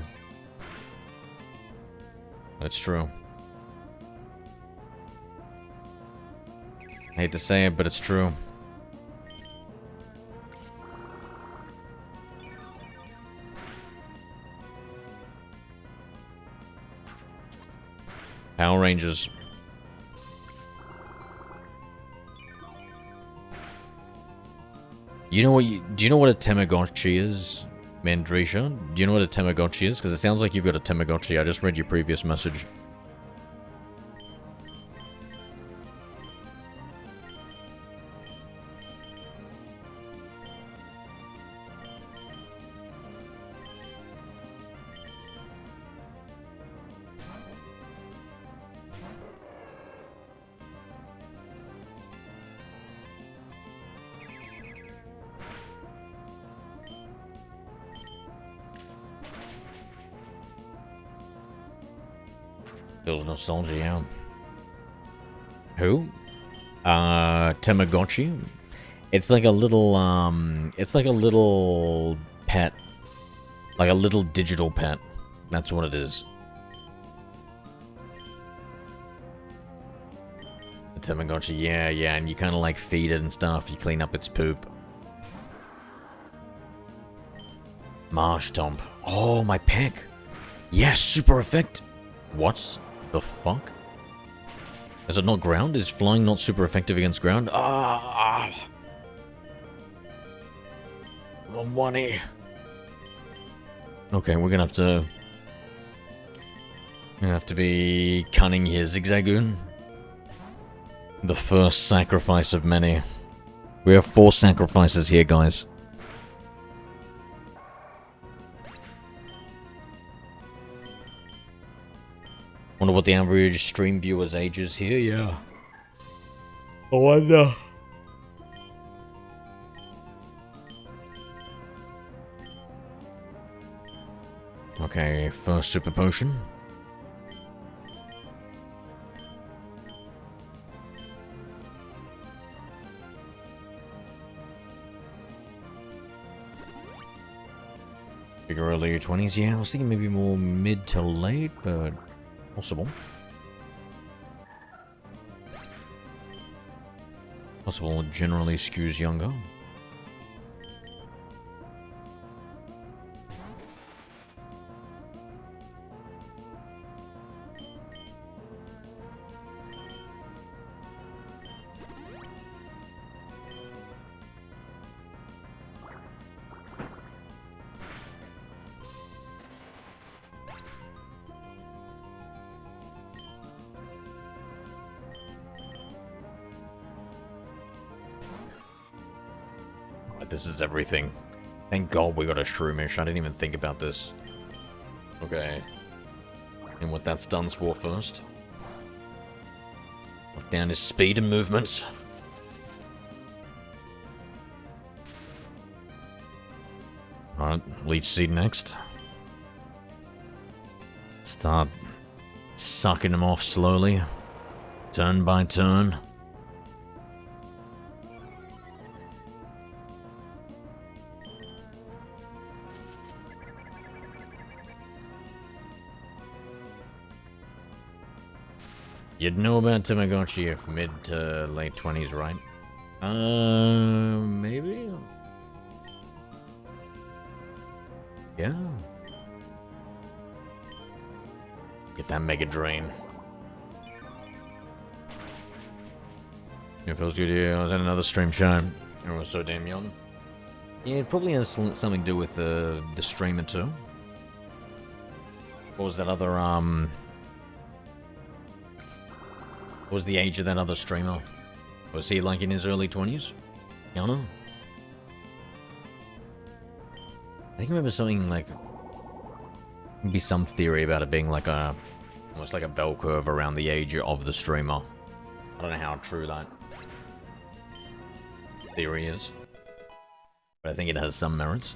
That's true. I hate to say it, but it's true. Power Rangers. You know what? Do you know what a Tamagotchi is, Mandrisha? Do you know what a Tamagotchi is? Because it sounds like you've got a Tamagotchi. I just read your previous message. Feels nostalgia, yeah. Who? Tamagotchi? It's like a little, it's like a little pet. Like a little digital pet. That's what it is. A Tamagotchi, yeah, and you kind of like feed it and stuff. You clean up its poop. Marsh Tomp. Oh, my pick. Yes, super effect. What the fuck? Is it not ground? Is flying not super effective against ground? Ah! Money. Okay, we're gonna have to... be cunning here, Zigzagoon. The first sacrifice of many. We have 4 sacrifices here, guys. Wonder what the average stream viewer's age is here, yeah. I wonder. Okay, first super potion. Figure early 20s, yeah, I was thinking maybe more mid to late, but possible. Possible generally skews younger. Right, this is everything. Thank God we got a Shroomish. I didn't even think about this. Okay. And what that's done for first. Lock down his speed and movements. Alright, Leech Seed next. Start sucking him off slowly. Turn by turn. You'd know about Tamagotchi if mid to late 20s, right? Maybe? Yeah. Get that Mega Drain. It feels good here. I was at another stream chat. Everyone was so damn young. Yeah, it probably has something to do with the streamer too. What was that other, what was the age of that other streamer? Was he like in his early 20s? Yana? I think I remember something like... Maybe some theory about it being like a... Almost like a bell curve around the age of the streamer. I don't know how true that theory is. But I think it has some merits.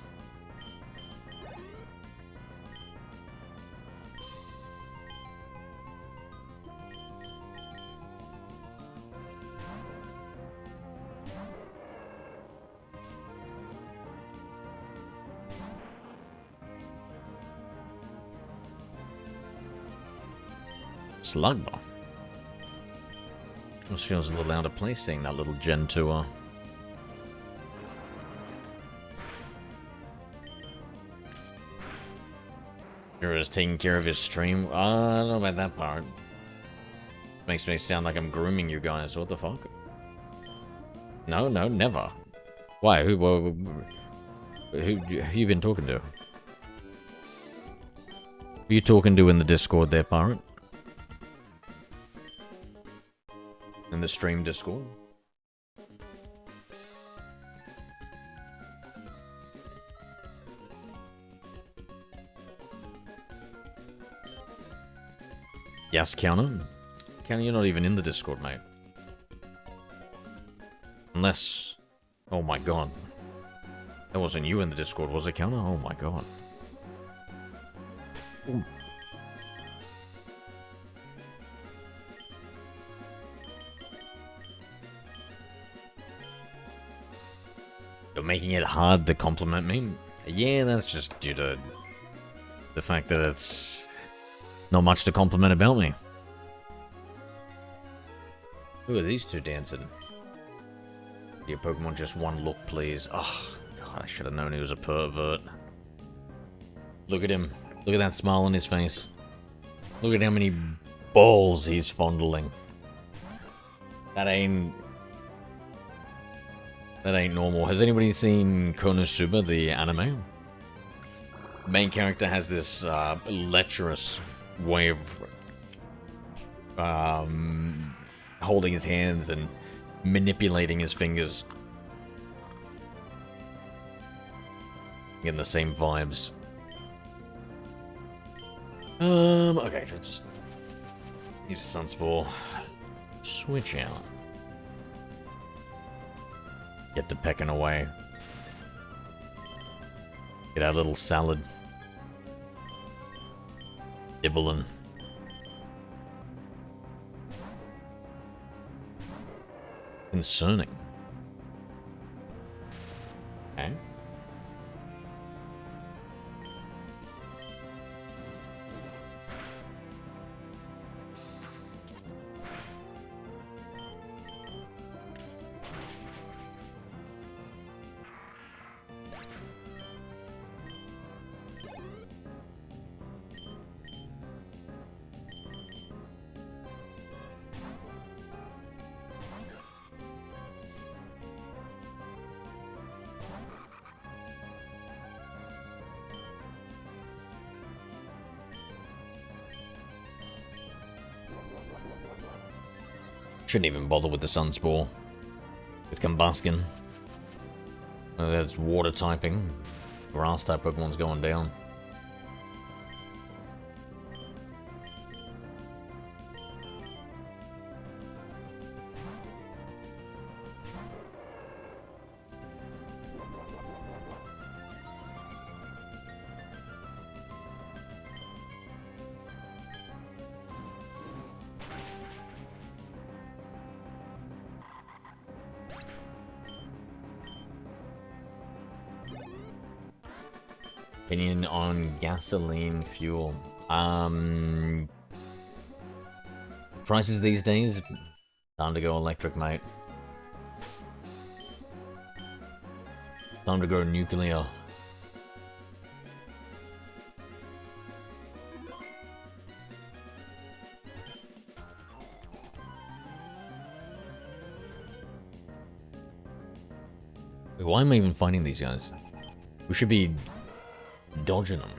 Slugma. Almost feels a little out of place seeing that little Gen 2-er. Sure is taking care of his stream. I don't know about that part. Makes me sound like I'm grooming you guys. What the fuck? No, never. Why? Who you been talking to? Who you talking to in the Discord there, Pirate? In the stream Discord? Yes, Counter? Counter, you're not even in the Discord, mate. Unless... Oh my god. That wasn't you in the Discord, was it, Counter? Oh my god. Ooh. You're making it hard to compliment me? Yeah, that's just due to the fact that it's not much to compliment about me. Who are these two dancing? Your Pokemon just one look, please. Oh, God, I should have known he was a pervert. Look at him. Look at that smile on his face. Look at how many balls he's fondling. That ain't normal. Has anybody seen Konosuba, the anime? The main character has this lecherous way of holding his hands and manipulating his fingers. Getting the same vibes. Okay, just use a Sunspore. Switch out. Get to pecking away. Get our little salad. Nibbling. Concerning. Okay. Shouldn't even bother with the Sunspore. With Combustion. That's water typing. Grass type Pokemon's going down. Opinion on gasoline fuel. Prices these days, time to go electric, mate. Time to go nuclear. Wait, why am I even fighting these guys? We should be dodging them.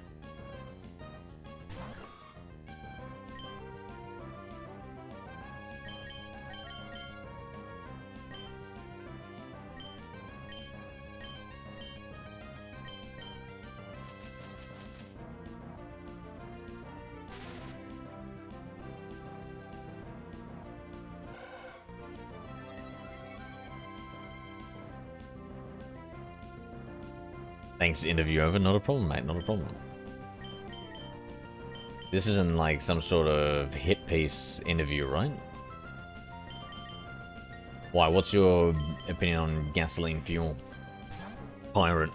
Thanks, interview over. Not a problem, mate. Not a problem. This isn't like some sort of hit piece interview, right? Why? What's your opinion on gasoline fuel? Pirate.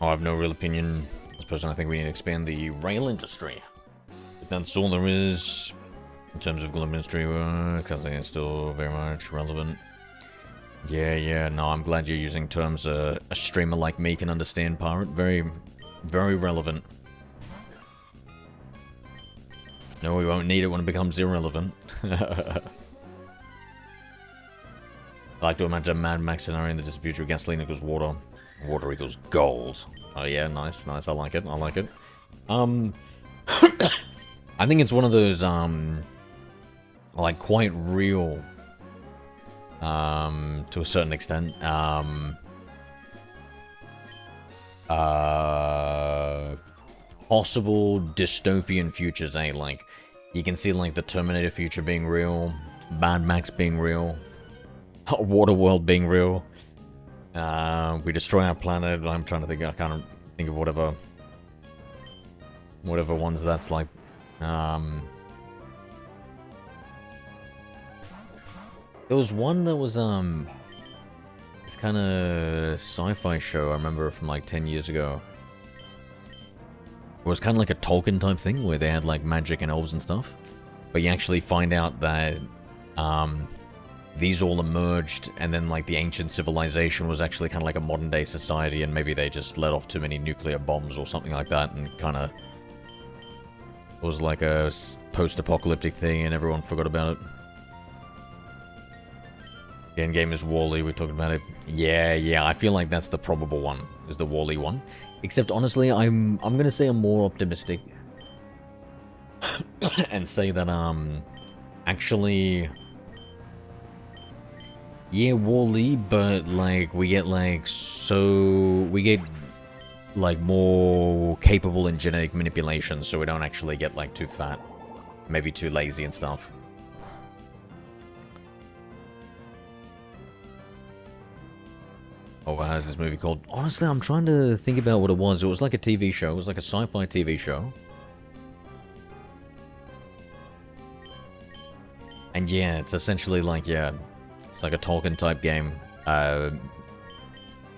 I have no real opinion. As person, I think we need to expand the rail industry. If that's all there is in terms of global industry work, I think it's still very much relevant. Yeah, no, I'm glad you're using terms a streamer like me can understand, Pirate. Very, very relevant. No, we won't need it when it becomes irrelevant. I like to imagine a Mad Max scenario in the distant future of gasoline equals water. Water equals gold. Oh yeah, nice. I like it. I think it's one of those, like, quite real, to a certain extent, possible dystopian futures, eh? Like, you can see, like, the Terminator future being real, Mad Max being real, Waterworld being real. We destroy our planet. I'm trying to think. I can't think of whatever ones that's like. There was one that was this kind of sci-fi show I remember from like 10 years ago. It was kind of like a Tolkien type thing where they had like magic and elves and stuff. But you actually find out that these all emerged, and then like the ancient civilization was actually kind of like a modern day society, and maybe they just let off too many nuclear bombs or something like that, and kind of was like a post-apocalyptic thing, and everyone forgot about it. The endgame is Wall-E, we talked about it. Yeah, I feel like that's the probable one, is the Wall-E one. Except, honestly, I'm gonna say I'm more optimistic. and say that, actually... Yeah, Wall-E, but, like, we get, like, like, more capable in genetic manipulation, so we don't actually get, like, too fat. Maybe too lazy and stuff. Oh, how's this movie called? Honestly, I'm trying to think about what it was. It was like a TV show. It was like a sci-fi TV show. And yeah, it's essentially like, yeah, it's like a Tolkien type game.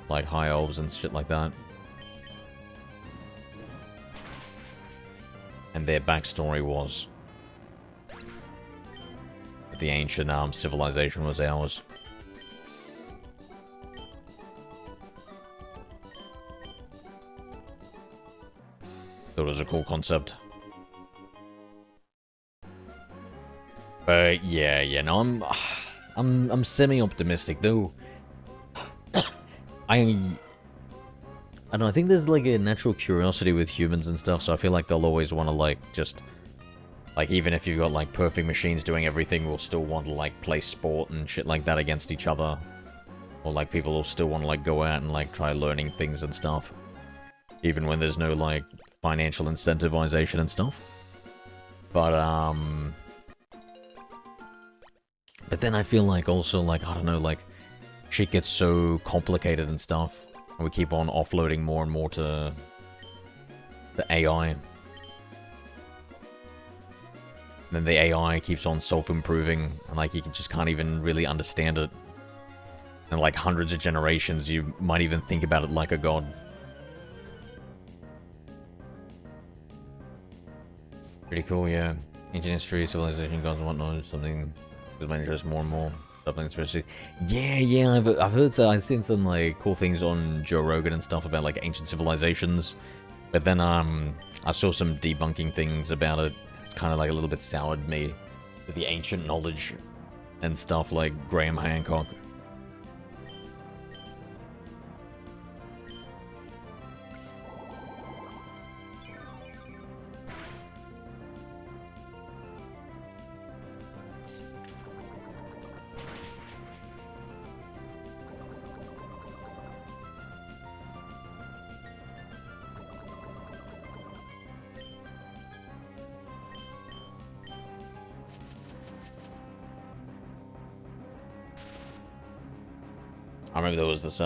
Like high elves and shit like that. And their backstory was that the ancient civilization was ours. It was a cool concept. But yeah, no, I'm semi-optimistic though. I don't know, I think there's like a natural curiosity with humans and stuff, so I feel like they'll always want to like just like, even if you've got like perfect machines doing everything, we'll still want to like play sport and shit like that against each other. Or like people will still want to like go out and like try learning things and stuff. Even when there's no like financial incentivization and stuff. But then I feel like also like, I don't know, like shit gets so complicated and stuff, and we keep on offloading more and more to the AI. And then the AI keeps on self-improving, and like you just can't even really understand it. And like hundreds of generations, you might even think about it like a god. Pretty cool, yeah. Ancient history, civilization, gods and whatnot, is something that my interest more and more. Something especially. Yeah, I've heard, I've seen some like cool things on Joe Rogan and stuff about like ancient civilizations. But then I saw some debunking things about it. It's kind of like a little bit soured me with the ancient knowledge and stuff like Graham Hancock. I remember there was this,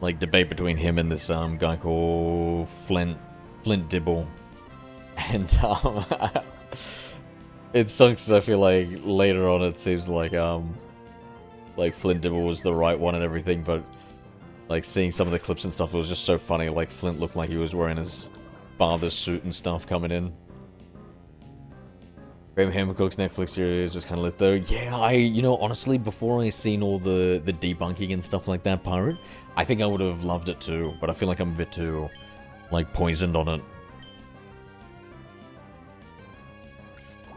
like, debate between him and this, guy called Flint Dibble. And, it sucks, I feel like, later on it seems like, Flint Dibble was the right one and everything, but, like, seeing some of the clips and stuff, it was just so funny. Like, Flint looked like he was wearing his father's suit and stuff coming in. Graham Hancock's Netflix series was kind of lit though. Yeah, you know, honestly, before I seen all the debunking and stuff like that, Pirate, I think I would have loved it too, but I feel like I'm a bit too, like, poisoned on it.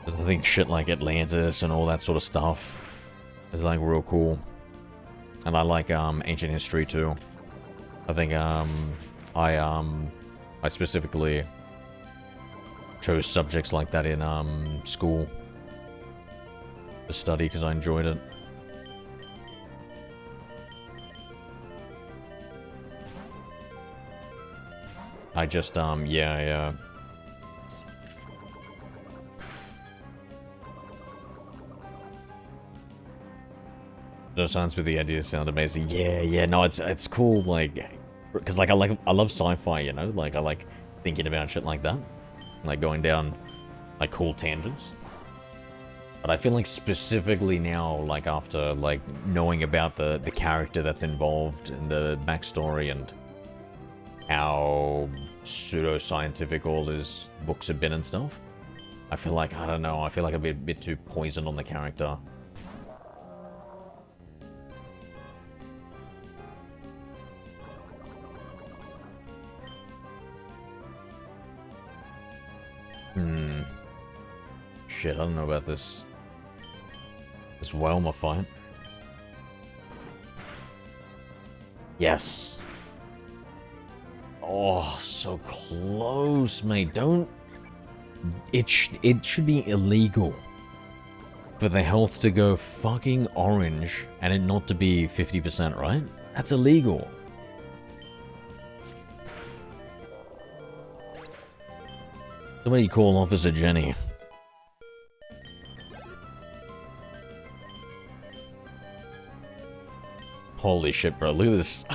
I think shit like Atlantis and all that sort of stuff is, like, real cool. And I like, ancient history too. I think, I specifically chose subjects like that in school to study because I enjoyed it. I just yeah. Those sounds with the ideas sound amazing. Yeah, no, it's cool, like, because like I love sci-fi, you know, like I like thinking about shit like that. Like going down like cool tangents. But I feel like specifically now, like after like knowing about the character that's involved in the backstory and how pseudo-scientific all his books have been and stuff. I feel like, I don't know, I feel like a bit too poisoned on the character. Shit, I don't know about this Welma fight. Yes. Oh, so close, mate. Don't... It should be illegal for the health to go fucking orange and it not to be 50%, right? That's illegal. Somebody call Officer Jenny. Holy shit, bro. Look at this.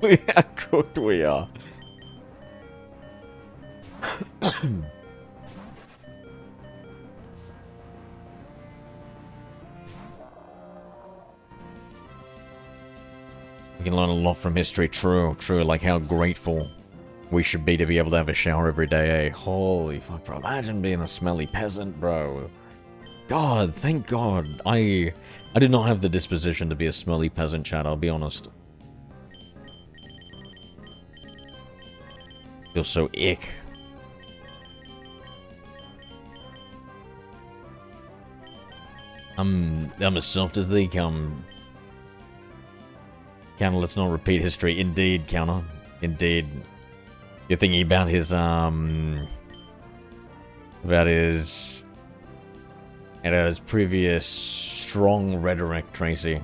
Look at how cooked we are. We can learn a lot from history. True, true. Like how grateful we should be to be able to have a shower every day, eh? Holy fuck, bro. Imagine being a smelly peasant, bro. God, thank God. I did not have the disposition to be a smelly peasant, chat, I'll be honest. Feel so ick. I'm as soft as they come. Counter, let's not repeat history. Indeed, Counter. Indeed. You're thinking about his previous strong rhetoric, Tracy.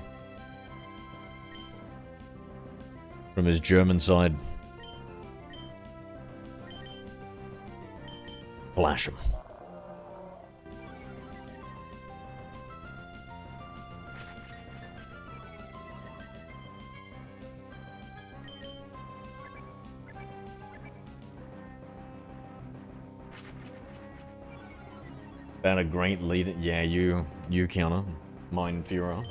From his German side. Flash him. About a great leader. Yeah, you Counter. Mein Führer.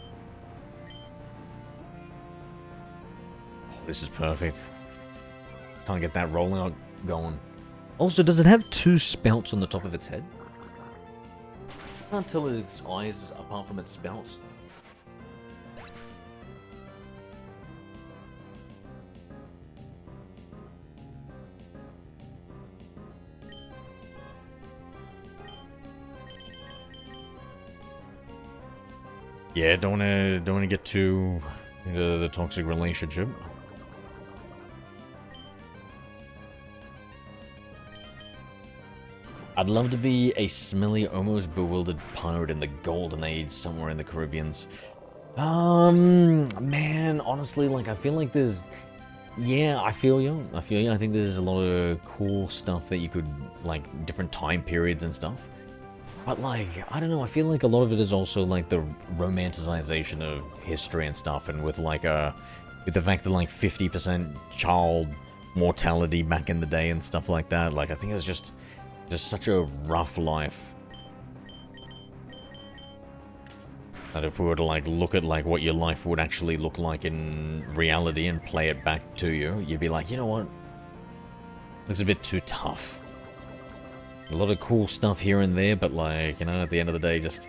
Oh, this is perfect. Can't get that rolling going. Also, does it have two spouts on the top of its head? I can't tell its eyes apart from its spouts. Yeah, don't wanna get too into the toxic relationship. I'd love to be a smelly, almost bewildered pirate in the golden age somewhere in the Caribbeans. Man, honestly, like, I feel like there's... Yeah, I feel you. I think there's a lot of cool stuff that you could, like, different time periods and stuff. But, like, I don't know, I feel like a lot of it is also, like, the romanticization of history and stuff, and with, like, with the fact that, like, 50% child mortality back in the day and stuff like that, like, I think it was just such a rough life. That if we were to, like, look at, like, what your life would actually look like in reality and play it back to you, you'd be like, you know what? Looks a bit too tough. A lot of cool stuff here and there, but, like, you know, at the end of the day, just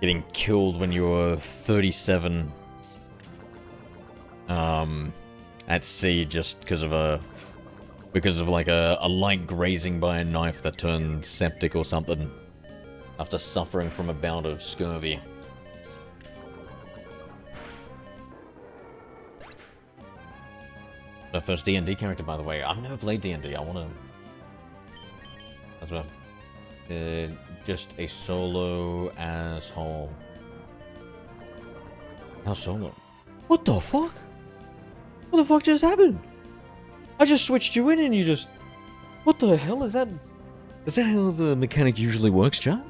getting killed when you were 37 at sea just because of like a light grazing by a knife that turned septic or something after suffering from a bout of scurvy. My first D&D character, by the way. I've never played D&D. I want to... That's what just a solo asshole. How solo? What the fuck? What the fuck just happened? I just switched you in and you just... What the hell is that? Is that how the mechanic usually works, chat?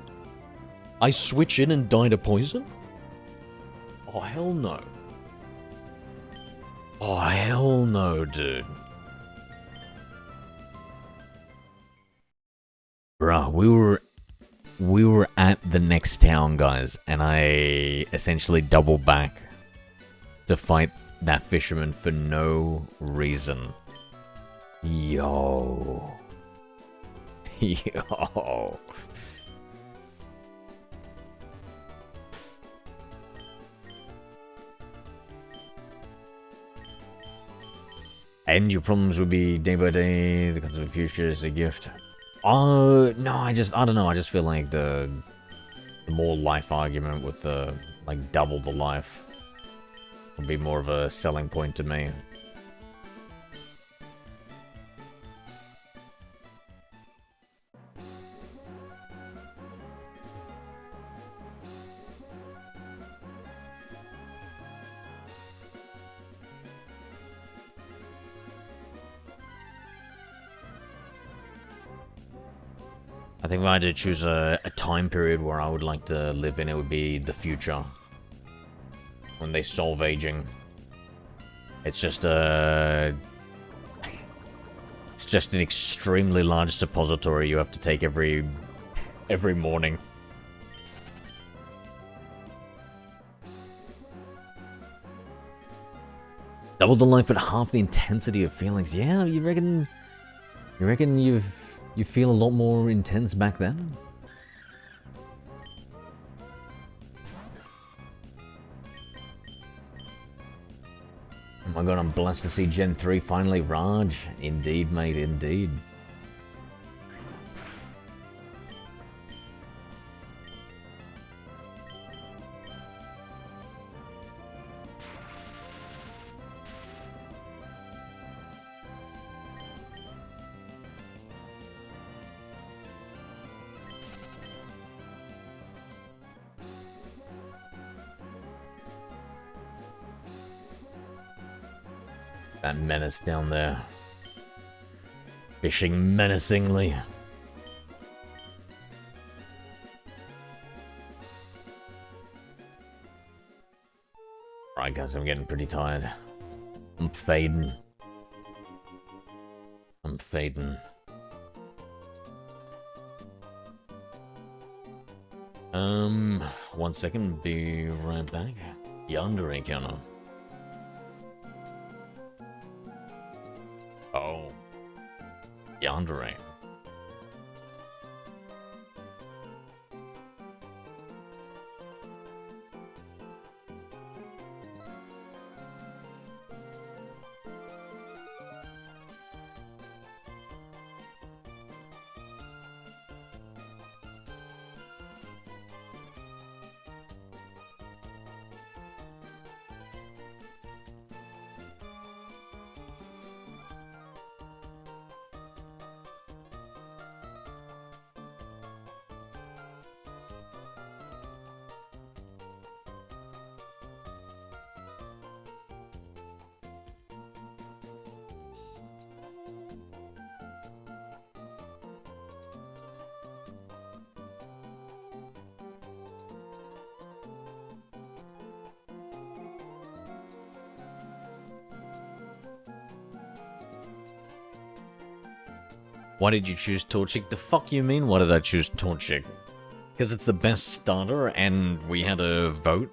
I switch in and die to poison? Oh, hell no. Oh, hell no, dude. Bruh, we were at the next town, guys, and I essentially doubled back to fight that fisherman for no reason. Yo. Yo. And your problems will be day by day, the concept of the future is a gift. Oh, no, I don't know, I just feel like the more life argument with the, like, double the life would be more of a selling point to me. I think if I had to choose a time period where I would like to live in, it would be the future. When they solve aging. It's just a... It's just an extremely large suppository you have to take every morning. Double the life but half the intensity of feelings. Yeah, you reckon you feel a lot more intense back then? Oh my god, I'm blessed to see Gen 3 finally, Raj. Indeed, mate, indeed. That menace down there. Fishing menacingly. Alright guys, I'm getting pretty tired. I'm fading. I'm fading. 1 second, be right back. Yonder encounter. Oh. Yandere. Why did you choose Torchic? The fuck you mean, why did I choose Torchic? Because it's the best starter, and we had a vote.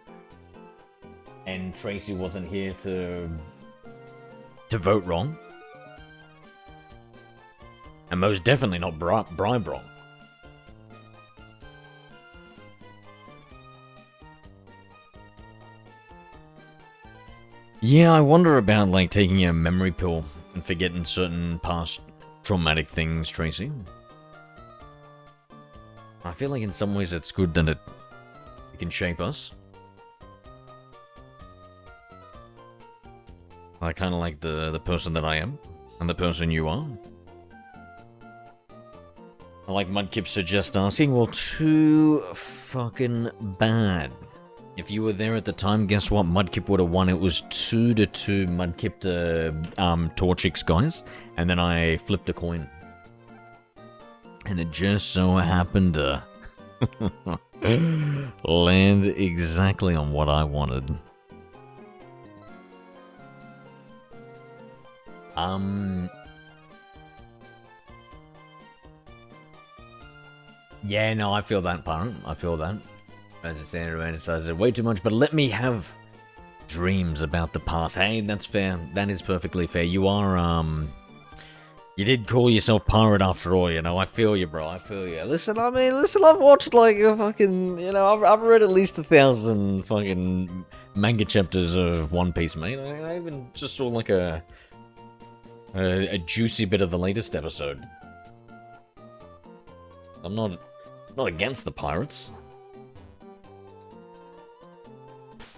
And Tracy wasn't here to vote wrong. And most definitely not bribe wrong. Yeah, I wonder about, like, taking a memory pill and forgetting certain past traumatic things, Tracy. I feel like in some ways it's good that it can shape us. I kind of like the person that I am, and the person you are. I like Mudkip suggest asking, well, too fucking bad. If you were there at the time, guess what? Mudkip would have won. It was 2-2 Mudkip to Torchic's guys. And then I flipped a coin. And it just so happened to land exactly on what I wanted. Yeah, no, I feel that, Parent. I feel that. As I said, romanticized it way too much, but let me have dreams about the past. Hey, that's fair. That is perfectly fair. You are You did call yourself pirate after all, you know. I feel you, bro. I feel you. Listen, I mean, listen. I've watched like a fucking, you know, I've read at least 1,000 fucking manga chapters of One Piece, mate. I even just saw like a juicy bit of the latest episode. I'm not against the pirates.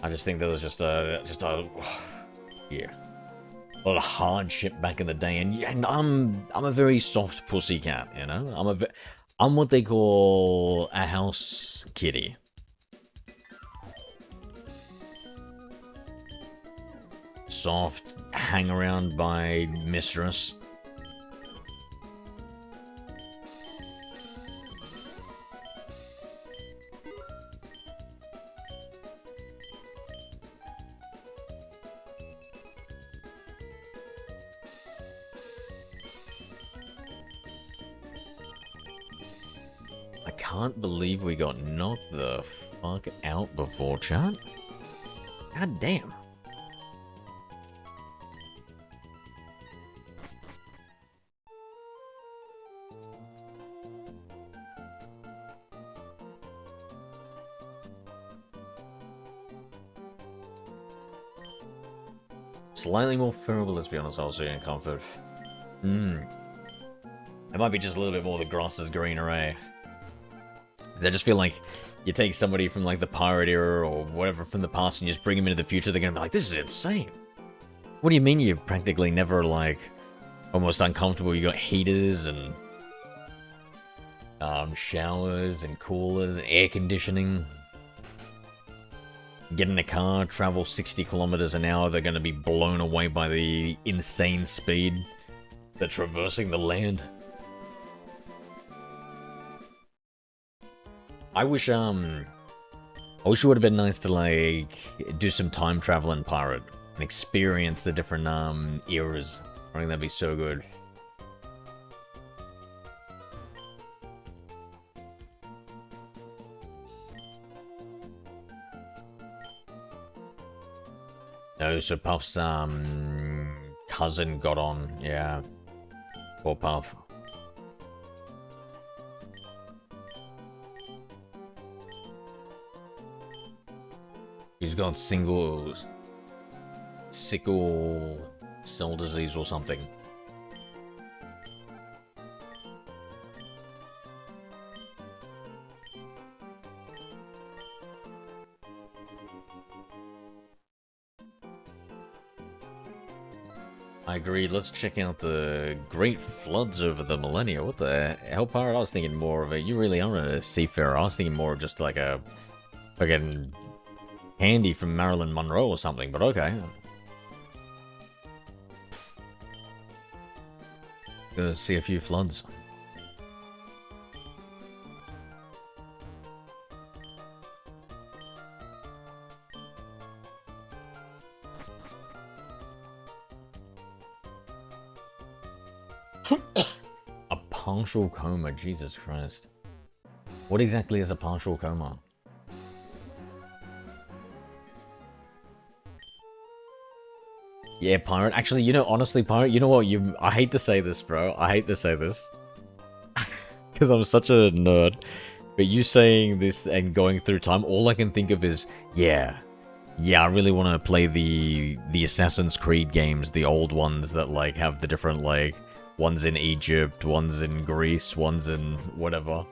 I just think there was just a yeah. A lot of hardship back in the day, and I'm a very soft pussycat, you know. I'm what they call a house kitty. Soft, hang around by mistress. Can't believe we got knocked the fuck out before, chat. God damn. Slightly more favorable, let's be honest, I'll say in comfort. It might be just a little bit more the grass is greener, eh? I just feel like you take somebody from like the pirate era or whatever from the past and you just bring them into the future, they're gonna be like, this is insane. What do you mean you're practically never like almost uncomfortable? You got heaters and showers and coolers and air conditioning. Get in a car, travel 60 kilometers an hour, they're gonna be blown away by the insane speed they're traversing the land. I wish it would have been nice to, like, do some time travel in Pirate and experience the different, eras. I think that'd be so good. No, so Puff's, cousin got on, yeah. Poor Puff. He's got sickle cell disease or something. I agree. Let's check out the great floods over the millennia. What the hell, Pirate? I was thinking more of a... You really are a seafarer. I was thinking more of just like a... fucking... Handy from Marilyn Monroe or something, but okay. Gonna see a few floods. A partial coma, Jesus Christ. What exactly is a partial coma? Yeah, Pirate. Actually, you know, honestly, Pirate, you know what? I hate to say this, bro. I hate to say this. Because I'm such a nerd. But you saying this and going through time, all I can think of is, yeah, I really want to play the Assassin's Creed games, the old ones that, like, have the different, like, ones in Egypt, ones in Greece, ones in whatever.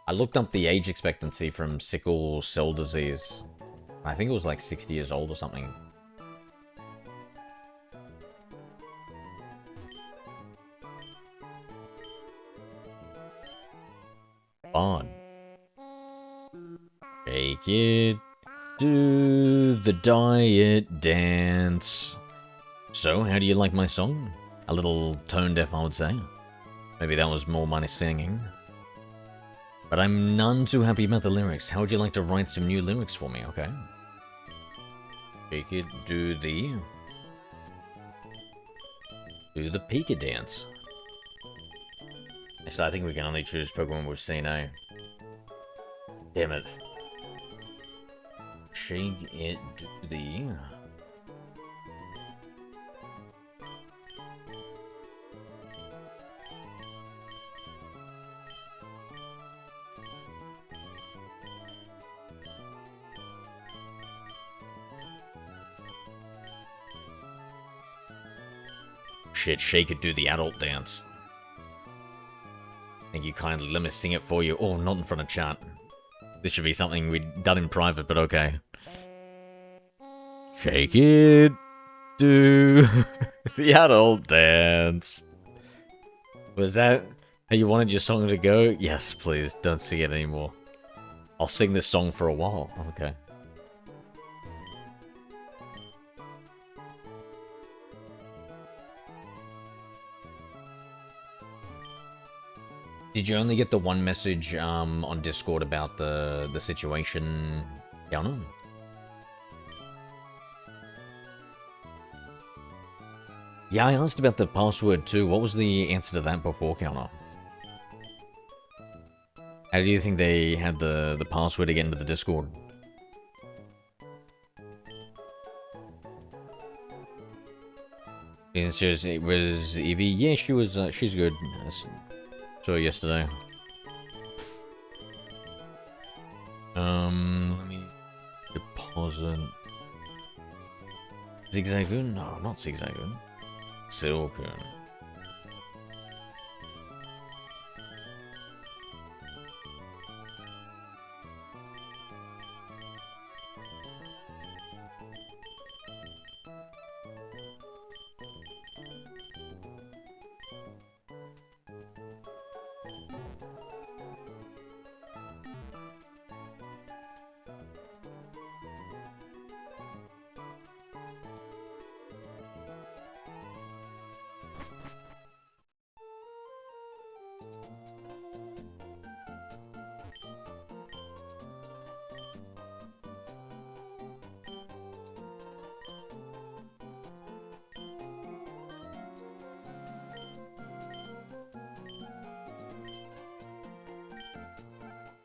I looked up the age expectancy from sickle cell disease. I think it was like 60 years old or something. On. Shake it. Do the diet dance. So, how do you like my song? A little tone deaf, I would say. Maybe that was more my singing. But I'm none too happy about the lyrics. How would you like to write some new lyrics for me, okay? Shake it, do the Pika dance. Actually, I think we can only choose Pokemon with Sinnoh. Damn it. Shake it, do the... Shit, Shake it, do the adult dance. Thank you kindly. Let me sing it for you. Oh, not in front of chat. This should be something we'd done in private, but okay. Shake it, do the adult dance. Was that how you wanted your song to go? Yes, please, don't sing it anymore. I'll sing this song for a while. Okay. Did you only get the one message on Discord about the situation, Yana? Yeah, I asked about the password too. What was the answer to that before, Counter? How do you think they had the password to get into the Discord? It was Evie. Yeah, she was. She's good. Saw her yesterday. Let me deposit. Zigzagoon? No, not Zigzagoon. Silcoon.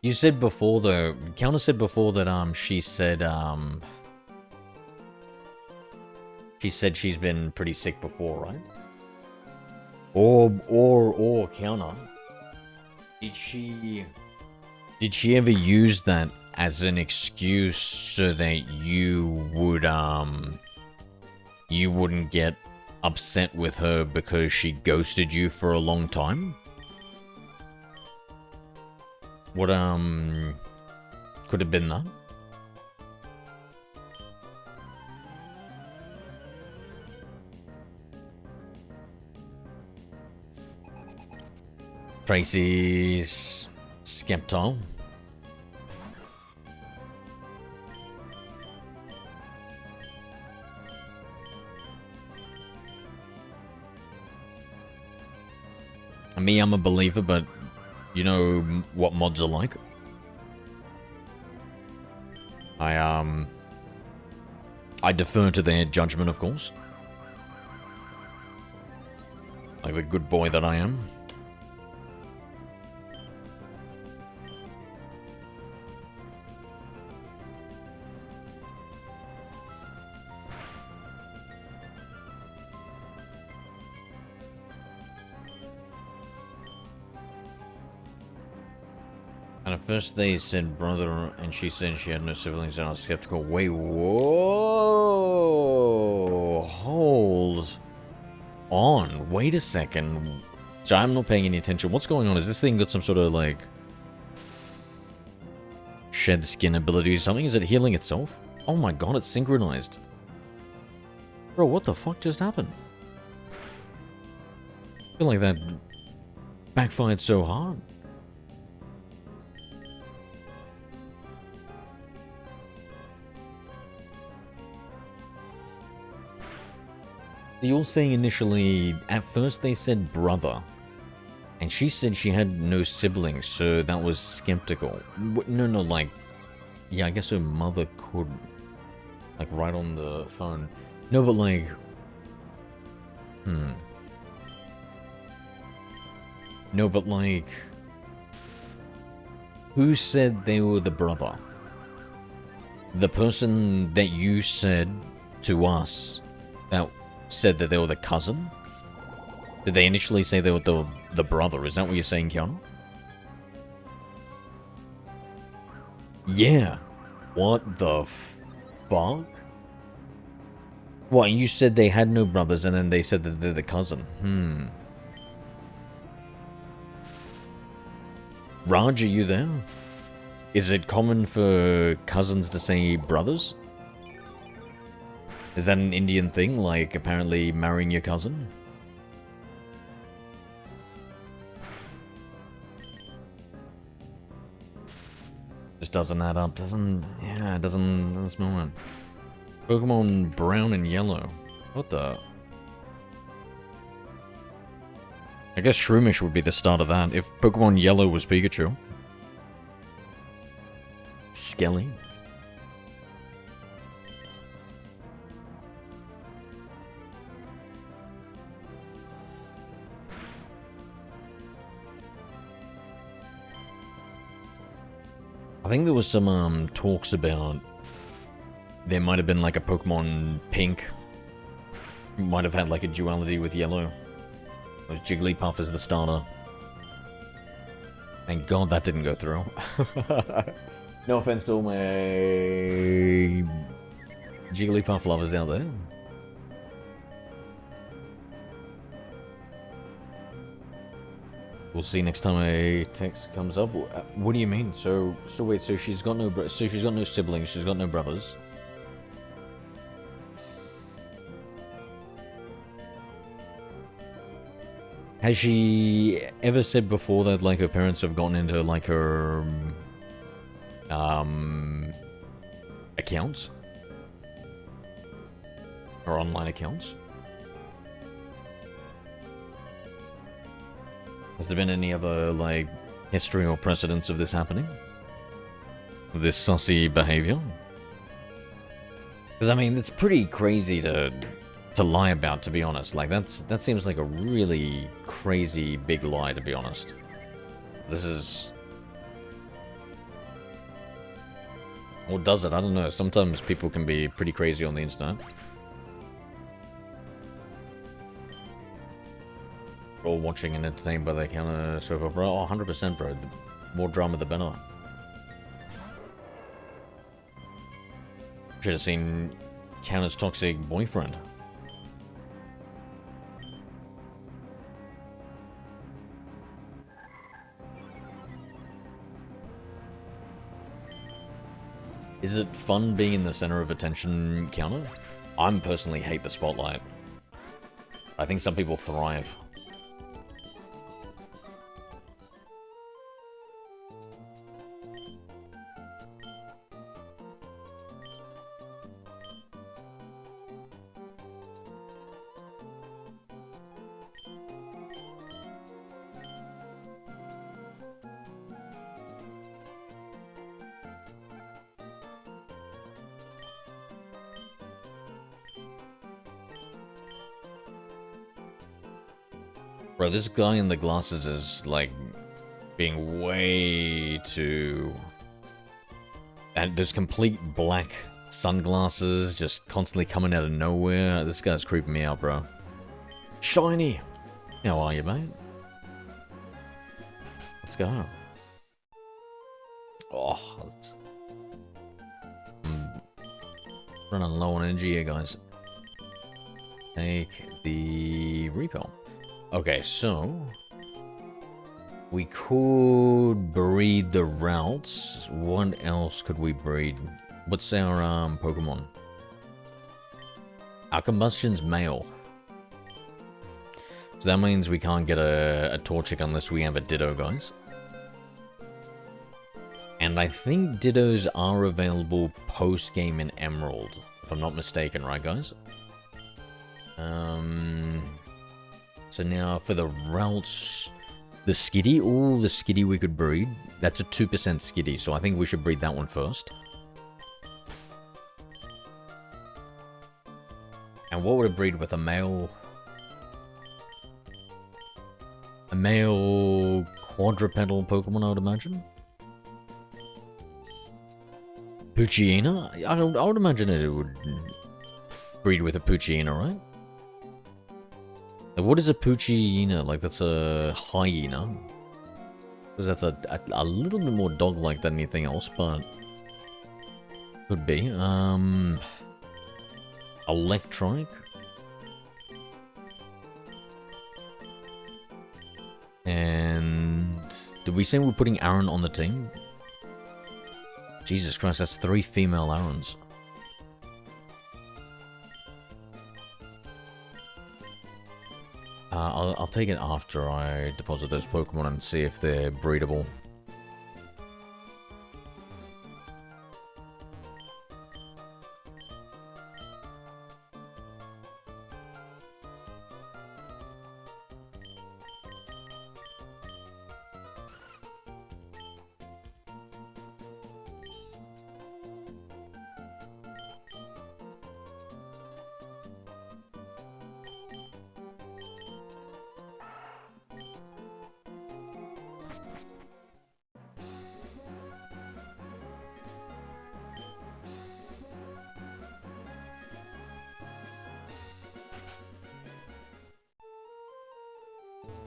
You said before though, Counter said before that she said she's been pretty sick before, right? Or Counter. Did she ever use that as an excuse so that you wouldn't get upset with her because she ghosted you for a long time? What, could have been that? Tracy's Skeptile. Me, I'm a believer, but you know what mods are like. I defer to their judgment, of course. Like the good boy that I am. And at first they said brother, and she said she had no siblings, and I was skeptical. Wait, whoa, hold on, wait a second. So I'm not paying any attention. What's going on? Is this thing got some sort of, like, shed skin ability or something? Is it healing itself? Oh my god, it's synchronized. Bro, what the fuck just happened? I feel like that backfired so hard. You're saying initially, at first they said brother, And she said she had no siblings, so that was skeptical. No, like... Yeah, I guess her mother could... Like, right on the phone. No, but like... No, but like... Who said they were the brother? The person that you said to us that said that they were the cousin? Did they initially say they were the brother? Is that what you're saying, Kiana? Yeah. What the fuck? What, you said they had no brothers and then they said that they're the cousin? Raj, are you there? Is it common for cousins to say brothers? Is that an Indian thing, like apparently marrying your cousin? Just doesn't add up, yeah, it doesn't smell right. Pokemon brown and yellow. What the? I guess Shroomish would be the start of that, if Pokemon yellow was Pikachu. Skelly. I think there was some talks about there might have been like a Pokemon Pink. Might have had like a duality with yellow. It was Jigglypuff as the starter. Thank God that didn't go through. No offense to all my Jigglypuff lovers out there. We'll see next time a text comes up. What do you mean? So wait, so she's got no siblings, she's got no brothers. Has she ever said before that like her parents have gotten into like her accounts? Or online accounts? Has there been any other, like, history or precedence of this happening? Of this sussy behavior? Because, I mean, it's pretty crazy to lie about, to be honest. Like, that seems like a really crazy big lie, to be honest. This is... Or does it? I don't know. Sometimes people can be pretty crazy on the internet. All watching and entertained by the counter soap opera. Oh, 100%, bro. The more drama, the better. Should have seen Counter's toxic boyfriend. Is it fun being in the center of attention, Counter? I personally hate the spotlight. I think some people thrive. Bro, this guy in the glasses is, like, being way too... And there's complete black sunglasses just constantly coming out of nowhere. This guy's creeping me out, bro. Shiny! How are you, mate? Let's go. Oh, I'm running low on energy here, guys. Take the repel. Okay, so we could breed the routes. What else could we breed? What's our Pokemon? Our combustion's male. So that means we can't get a Torchic unless we have a Ditto, guys. And I think Dittos are available post-game in Emerald, if I'm not mistaken, right, guys? So now for the routes, The Skitty? Ooh, the Skitty we could breed. That's a 2% Skitty, so I think we should breed that one first. And what would it breed with a male? A male quadrupedal Pokemon, I would imagine? Poochyena? I would imagine it would breed with a Poochyena, right? Like, what is a Poochyena? Like, that's a hyena. Because that's a little bit more dog-like than anything else, but... Could be. Electronic? And... Did we say we're putting Aaron on the team? Jesus Christ, that's 3 female Aarons. I'll take it after I deposit those Pokemon and see if they're breedable.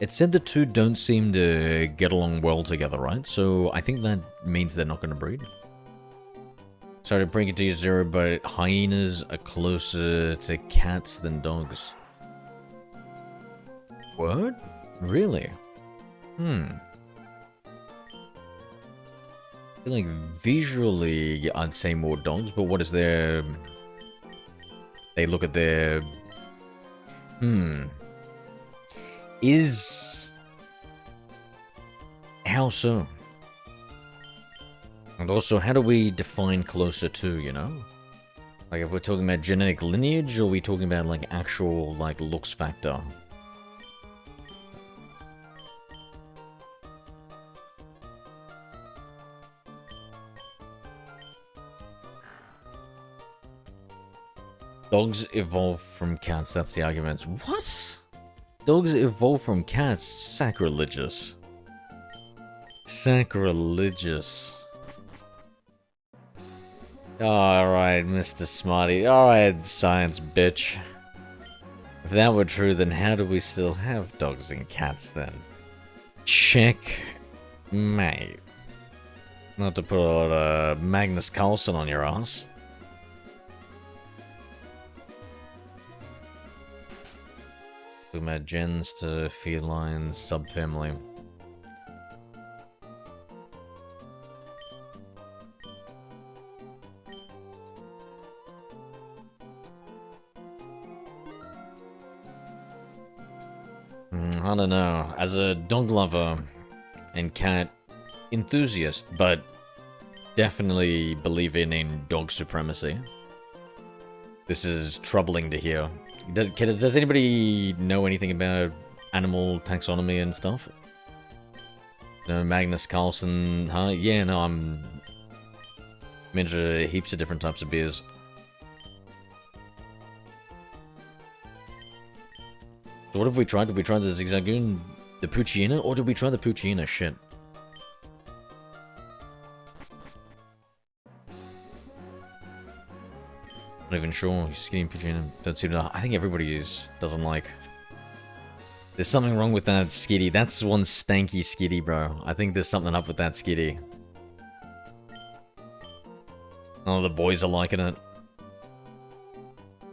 It said the two don't seem to get along well together, right? So I think that means they're not going to breed. Sorry to bring it to you, Zero, but hyenas are closer to cats than dogs. What? Really? I feel like visually I'd say more dogs, but what is their... They look at their... Is... How so? And also, how do we define closer to, you know? Like, if we're talking about genetic lineage, or are we talking about, like, actual, like, looks factor? Dogs evolve from cats, that's the argument. What? Dogs evolve from cats? Sacrilegious. Sacrilegious. Alright, Mr. Smarty. Alright, science bitch. If that were true, then how do we still have dogs and cats then? Check. Mate. Not to put a lot of Magnus Carlsen on your ass. Talking about gens to feline subfamily. I don't know. As a dog lover and cat enthusiast, but definitely believe in dog supremacy. This is troubling to hear. Does anybody know anything about animal taxonomy and stuff? No, Magnus Carlsen, huh? Yeah, no, I'm into heaps of different types of beers. So what have we tried? Did we try the Zigzagoon, the Poochyena, or did we try the Poochyena? Shit. Not even sure. Skinny Poochyena don't seem to. I think everybody doesn't like. There's something wrong with that Skitty. That's one stanky Skitty, bro. I think there's something up with that Skitty. Oh, the boys are liking it.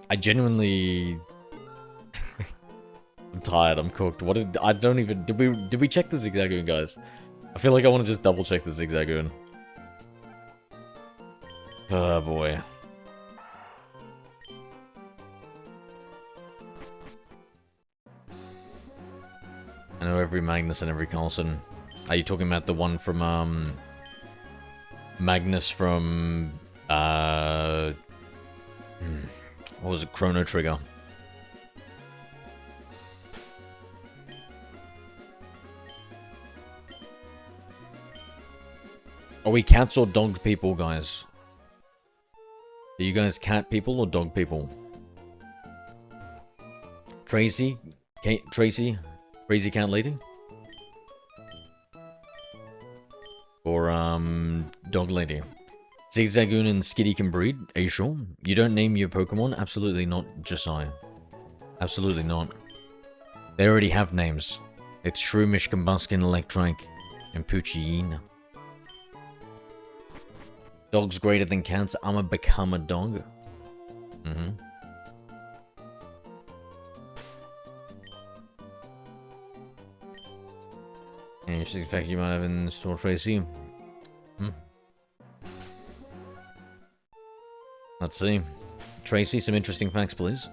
I genuinely. I'm tired. I'm cooked. What did I don't even did we check the Zigzagoon, guys? I feel like I want to just double check the Zigzagoon. Oh boy. I know every Magnus and every Carlsen. Are you talking about the one from, Magnus from, what was it? Chrono Trigger. Are we cats or dog people, guys? Are you guys cat people or dog people? Tracy? Tracy? Crazy cat lady? Or, dog lady? Zigzagoon and Skitty can breed? Are you sure? You don't name your Pokemon? Absolutely not, Josiah. Absolutely not. They already have names. It's Shroomish, Combuskin, Electrike, and Poochie. Dogs greater than cats. I'ma become a dog. And interesting fact you might have in store, Tracy. Let's see. Tracy, some interesting facts, please.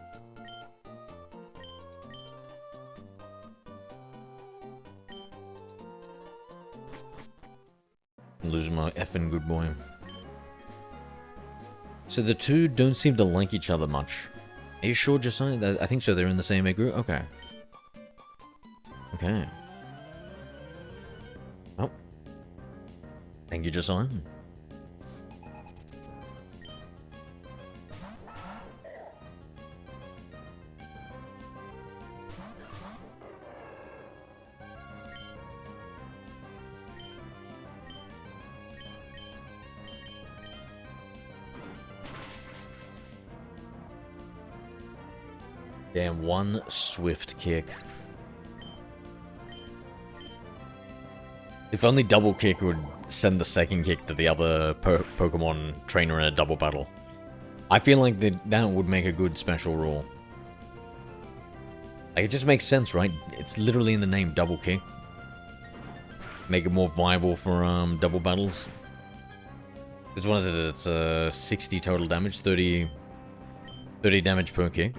I'm losing my effing good boy. So the two don't seem to like each other much. Are you sure, Josiah? I think so. They're in the same age group? Okay. Okay. Oh. Thank you, Josiah. Damn, one swift kick. If only double kick would send the second kick to the other Pokemon trainer in a double battle. I feel like that would make a good special rule. Like, it just makes sense, right? It's literally in the name, double kick. Make it more viable for double battles. Because what is it? It's 60 total damage, 30 damage per kick.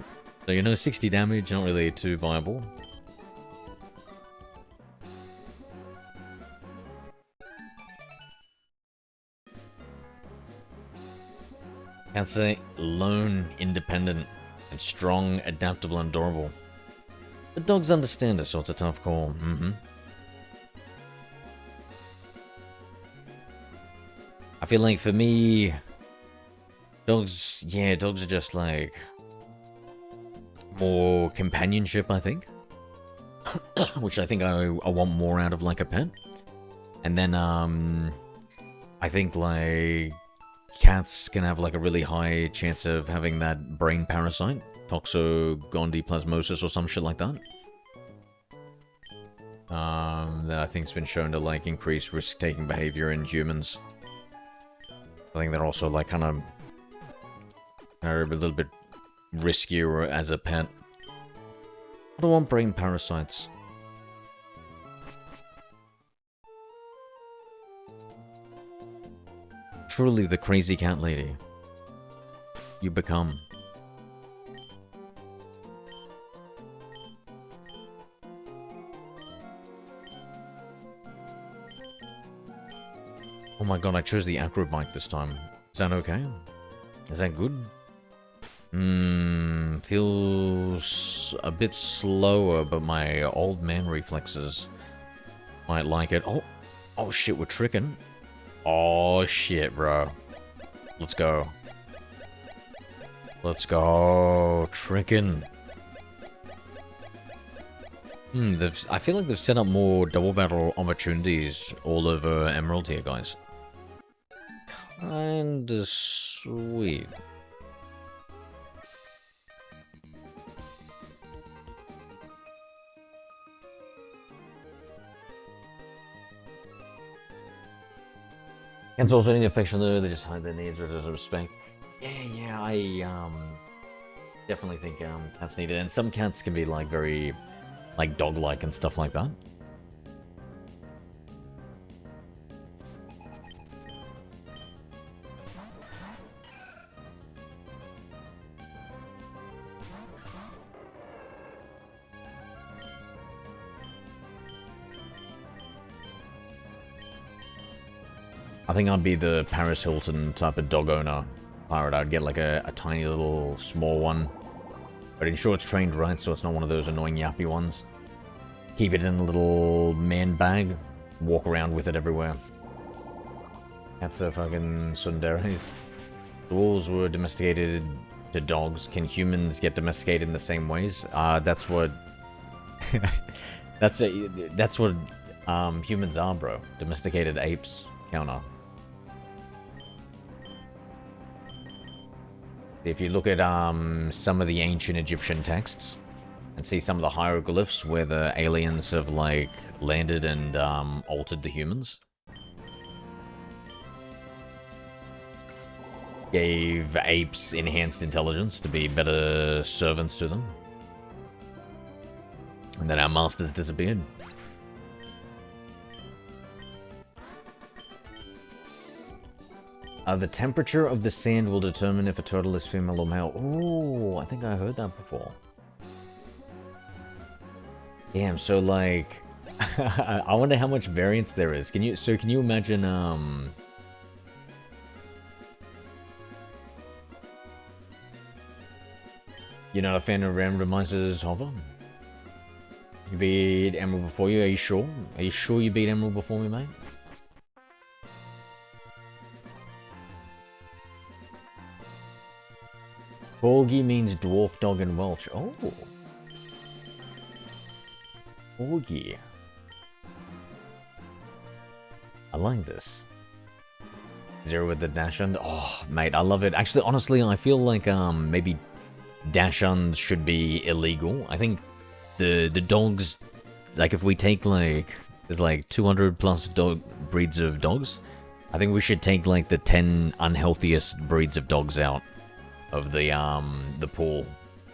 So, you know, 60 damage, not really too viable. Can't say lone, independent, and strong, adaptable, and adorable. The dogs understand it, so it's a tough call. I feel like for me, dogs, yeah, dogs are just like more companionship, I think. Which I think I want more out of like a pet. And then, I think like cats can have like a really high chance of having that brain parasite, toxogondiplasmosis or some shit like that. That I think's been shown to like increase risk-taking behavior in humans. I think they're also like kind of a little bit riskier as a pet. I don't want brain parasites. Truly the crazy cat lady. You become. Oh my god, I chose the acro bike this time. Is that okay? Is that good? Feels a bit slower, but my old man reflexes might like it. Oh shit, we're tricking. Oh shit, bro. Let's go. Let's go. Tricking. I feel like they've set up more double battle opportunities all over Emerald here, guys. Kinda sweet. Cats also need affection though, they just hide their needs with respect. Yeah, I definitely think cats need it. And some cats can be like very like dog-like and stuff like that. I think I'd be the Paris Hilton type of dog owner pirate. I'd get like a tiny little small one, but ensure it's trained right so it's not one of those annoying yappy ones. Keep it in a little man bag, walk around with it everywhere. Cats are fucking sundares. Wolves were domesticated to dogs. Can humans get domesticated in the same ways? That's what... that's what humans are, bro. Domesticated apes. Counter. If you look at some of the ancient Egyptian texts and see some of the hieroglyphs where the aliens have like landed and altered the humans, gave apes enhanced intelligence to be better servants to them, and then our masters disappeared. The temperature of the sand will determine if a turtle is female or male. Oh, I think I heard that before. Damn, so like... I wonder how much variance there is. Can you imagine, You're not a fan of randomizers, Hover? You beat Emerald before you? Are you sure? Are you sure you beat Emerald before me, mate? Corgi means dwarf dog in Welsh. Oh. Corgi. I like this. Zero with the Dachshund. Oh, mate, I love it. Actually, honestly, I feel like maybe Dachshunds should be illegal. I think the dogs, like if we take like, there's like 200 plus breeds of dogs. I think we should take like the 10 unhealthiest breeds of dogs out of the pool.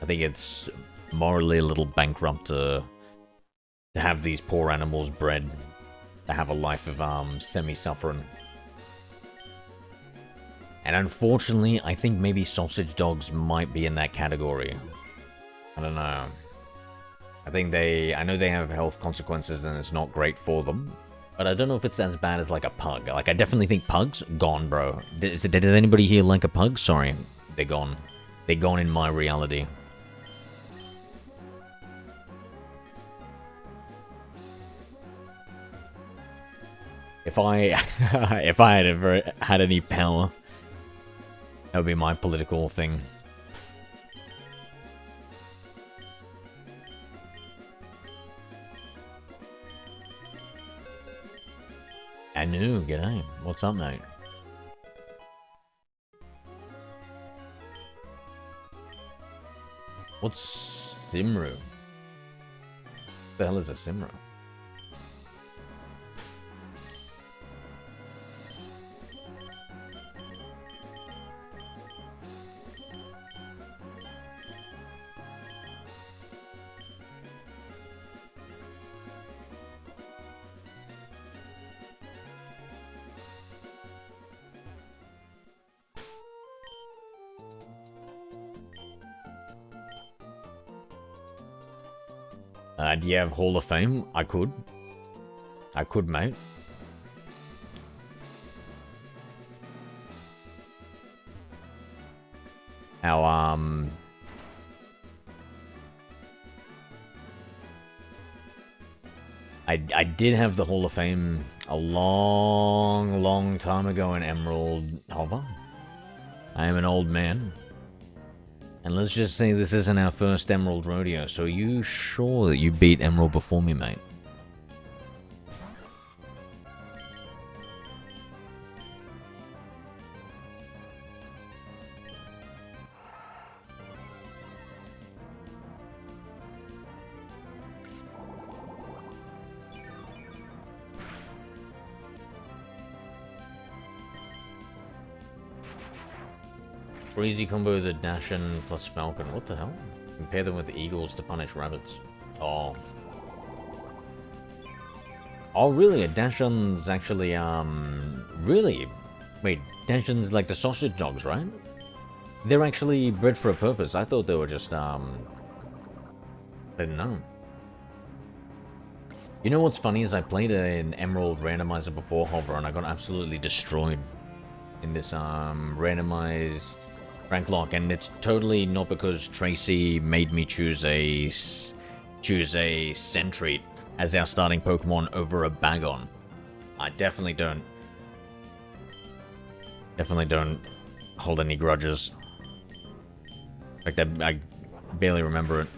I think it's morally a little bankrupt to have these poor animals bred to have a life of semi-suffering. And unfortunately, I think maybe sausage dogs might be in that category. I don't know. I know they have health consequences and it's not great for them. But I don't know if it's as bad as like a pug. Like I definitely think pugs, gone, bro. Does anybody here like a pug? Sorry. They're gone. They're gone in my reality. If I had ever had any power, that would be my political thing. Anu, g'day. What's up, mate? What's Simru? What the hell is a Simru? Do you have Hall of Fame? I could, mate. How, I did have the Hall of Fame a long time ago in Emerald, Hover. I am an old man. And let's just say this isn't our first Emerald rodeo, so are you sure that you beat Emerald before me, mate? Crazy combo the Dashin plus Falcon. What the hell? Compare them with eagles to punish rabbits. Oh. Oh, really? A Dashin's actually, really? Wait, Dashin's like the sausage dogs, right? They're actually bred for a purpose. I thought they were just, I didn't know. You know what's funny is I played an Emerald randomizer before, Hover, and I got absolutely destroyed in this, randomized rank lock, and it's totally not because Tracy made me choose a Sentry as our starting Pokemon over a Bagon. I definitely don't. Definitely don't hold any grudges. In fact, I barely remember it.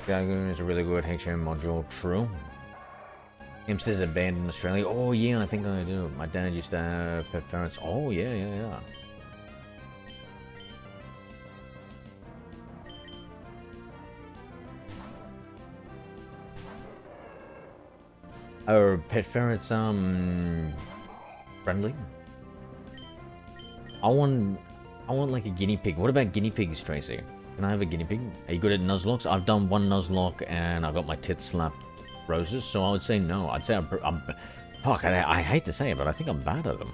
Gagoon is a really good HM module, true. Hamsters are banned in Australia. Oh yeah, I think I do. My dad used to have pet ferrets. Oh yeah, yeah, yeah. Are pet ferrets friendly? I want like a guinea pig. What about guinea pigs, Tracy? Can I have a guinea pig? Are you good at Nuzlocks? I've done one Nuzlocke and I got my tits slapped roses, so I would say no. I'd say I'm fuck, I hate to say it, but I think I'm bad at them.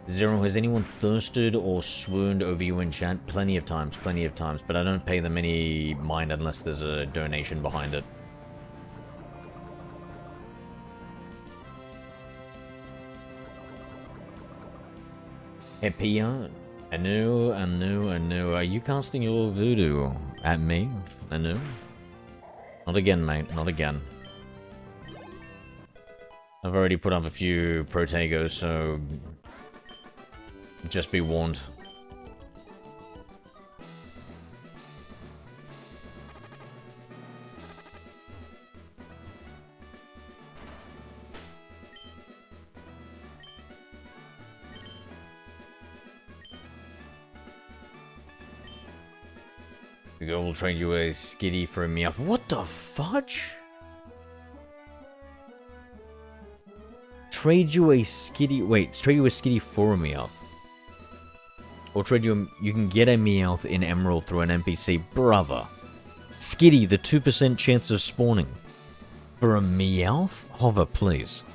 Zero, has anyone thirsted or swooned over you in chat? Plenty of times, but I don't pay them any mind unless there's a donation behind it. Hey Pia, Anu. Are you casting your voodoo at me, Anu? Not again, mate, not again. I've already put up a few Protagos, so just be warned. The girl will trade you a skitty for a Meowth. What the fudge? Trade you a skitty. Wait, trade you a skitty for a Meowth. Or trade you can get a Meowth in Emerald through an NPC. Brother. Skitty, the 2% chance of spawning. For a Meowth? Hover, please.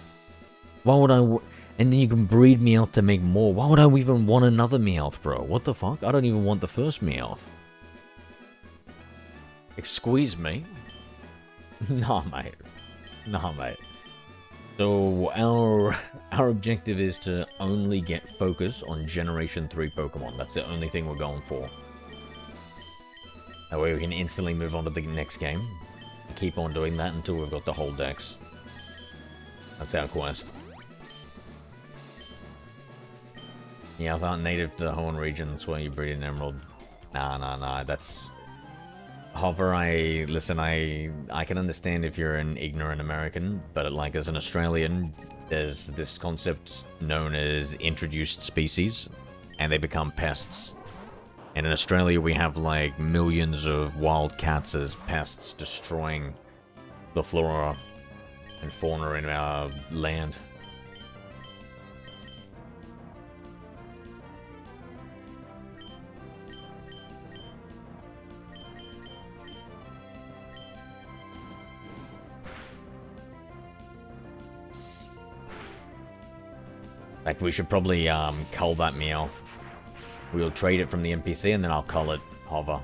Why would I... And then you can breed Meowth to make more. Why would I even want another Meowth, bro? What the fuck? I don't even want the first Meowth. Squeeze me? Nah, mate. Nah, mate. So, our objective is to only get focus on Generation 3 Pokemon. That's the only thing we're going for. That way we can instantly move on to the next game. And keep on doing that until we've got the whole dex. That's our quest. Yeah, I thought native to the Hoenn region, that's why you breed an Emerald. Nah, that's... Hover, listen, I can understand if you're an ignorant American, but like as an Australian, there's this concept known as introduced species, and they become pests. And in Australia, we have like millions of wild cats as pests, destroying the flora and fauna in our land. In fact, we should probably cull that Meowth. We'll trade it from the NPC and then I'll cull it, Hover.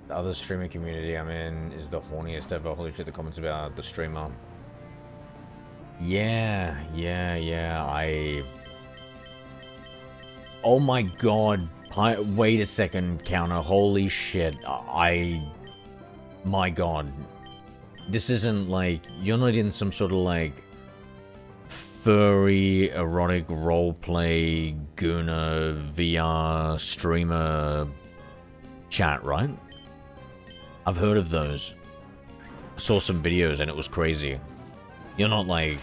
The other streamer community I'm in is the horniest ever. Holy shit, the comments about the streamer. Yeah, oh my god. Wait a second, Counter. Holy shit. My god. This isn't like... You're not in some sort of like... furry, erotic roleplay, Guna, VR, streamer... chat, right? I've heard of those. I saw some videos and it was crazy. You're not like...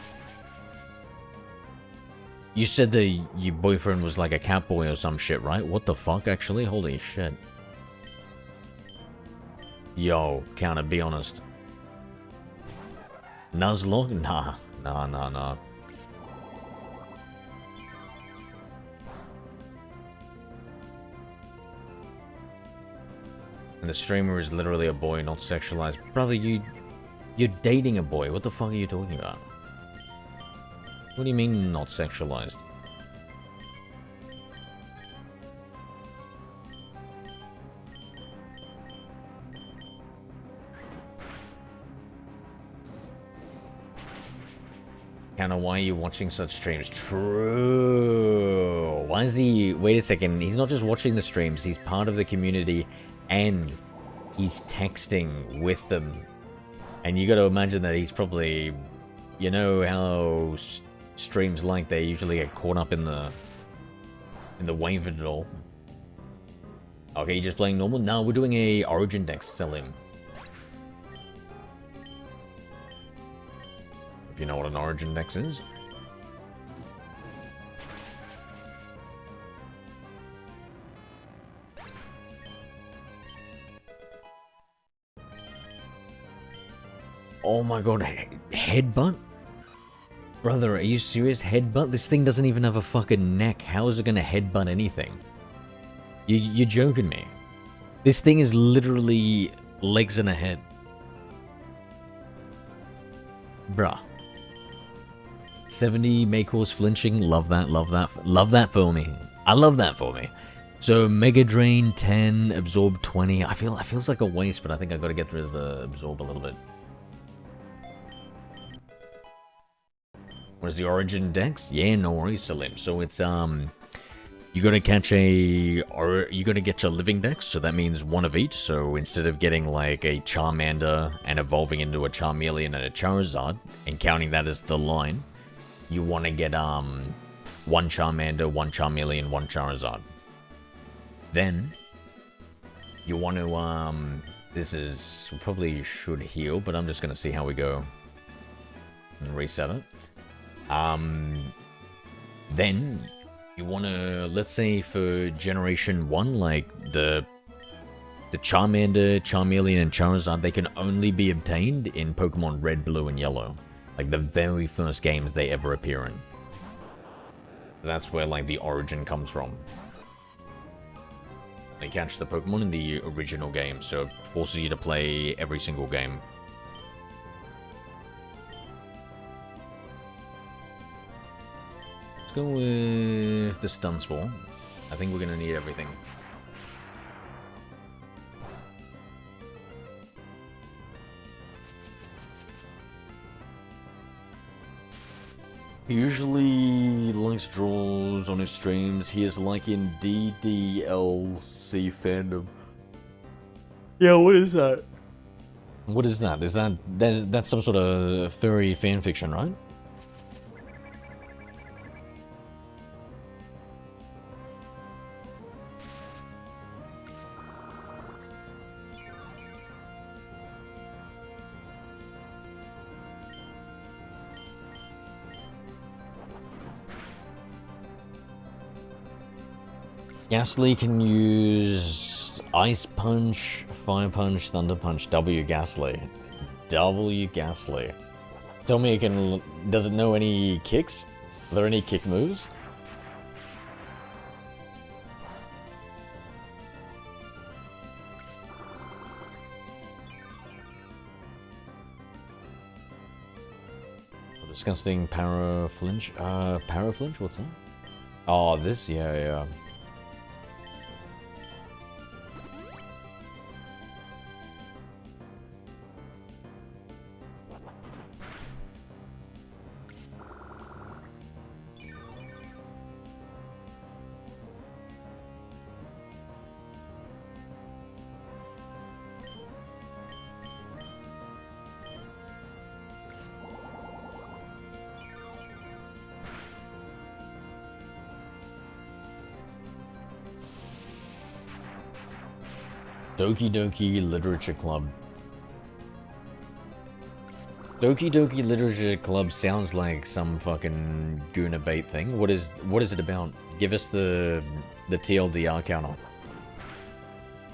You said that your boyfriend was like a cat boy or some shit, right? What the fuck, actually? Holy shit. Yo, Counter, be honest. Nuzlocke? Nah. And the streamer is literally a boy, not sexualized. Brother, you're dating a boy. What the fuck are you talking about? What do you mean, not sexualized? Hannah, why are you watching such streams? True. Why is he... Wait a second. He's not just watching the streams. He's part of the community. And he's texting with them. And you got to imagine that he's probably... You know how streams like, they usually get caught up in the wave of it all. Okay, you're just playing normal? No, we're doing a OriginDex sell him. If you know what an OriginDex is. Oh my god, headbutt? Brother, are you serious? Headbutt? This thing doesn't even have a fucking neck. How is it gonna headbutt anything? You're joking me. This thing is literally legs and a head. Bruh. 70 may cause flinching. Love that, love that. Love that for me. I love that for me. So, Mega Drain 10, Absorb 20. It feels like a waste, but I think I gotta get rid of the Absorb a little bit. What is the OriginDex? Yeah, no worries, Salim. So it's, you gotta get your living dex, so that means one of each. So instead of getting like a Charmander and evolving into a Charmeleon and a Charizard, and counting that as the line, you want to get one Charmander, one Charmeleon, one Charizard. Then you want to we probably should heal, but I'm just gonna see how we go and reset it. Then you want to, let's say for Generation 1, like the Charmander, Charmeleon, and Charizard, they can only be obtained in Pokemon Red, Blue, and Yellow. Like the very first games they ever appear in. That's where like the origin comes from. They catch the Pokemon in the original game, so it forces you to play every single game. Let's go with the Stun Spore. I think we're gonna need everything. He usually likes draws on his streams. He is like in DDLC fandom. Yeah, what is that? What is that? That's some sort of furry fanfiction, right? Ghastly can use Ice Punch, Fire Punch, Thunder Punch, W Ghastly. W Ghastly. Tell me does it know any kicks? Are there any kick moves? Disgusting Para Flinch? Para Flinch? What's that? Oh, this? Yeah. Doki Doki Literature Club. Doki Doki Literature Club sounds like some fucking Guna bait thing. What is it about? Give us the TLDR counter.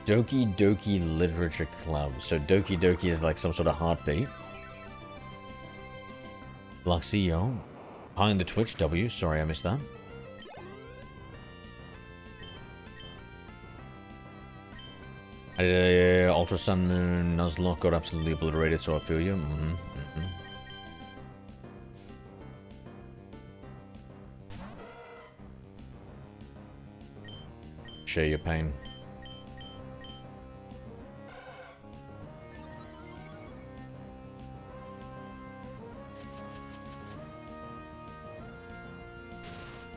Doki Doki Literature Club. So Doki Doki is like some sort of heartbeat. Luxio. Hi in the Twitch, W. Sorry I missed that. Ultra Sun Moon Nuzlocke got absolutely obliterated, so I feel you. Share your pain.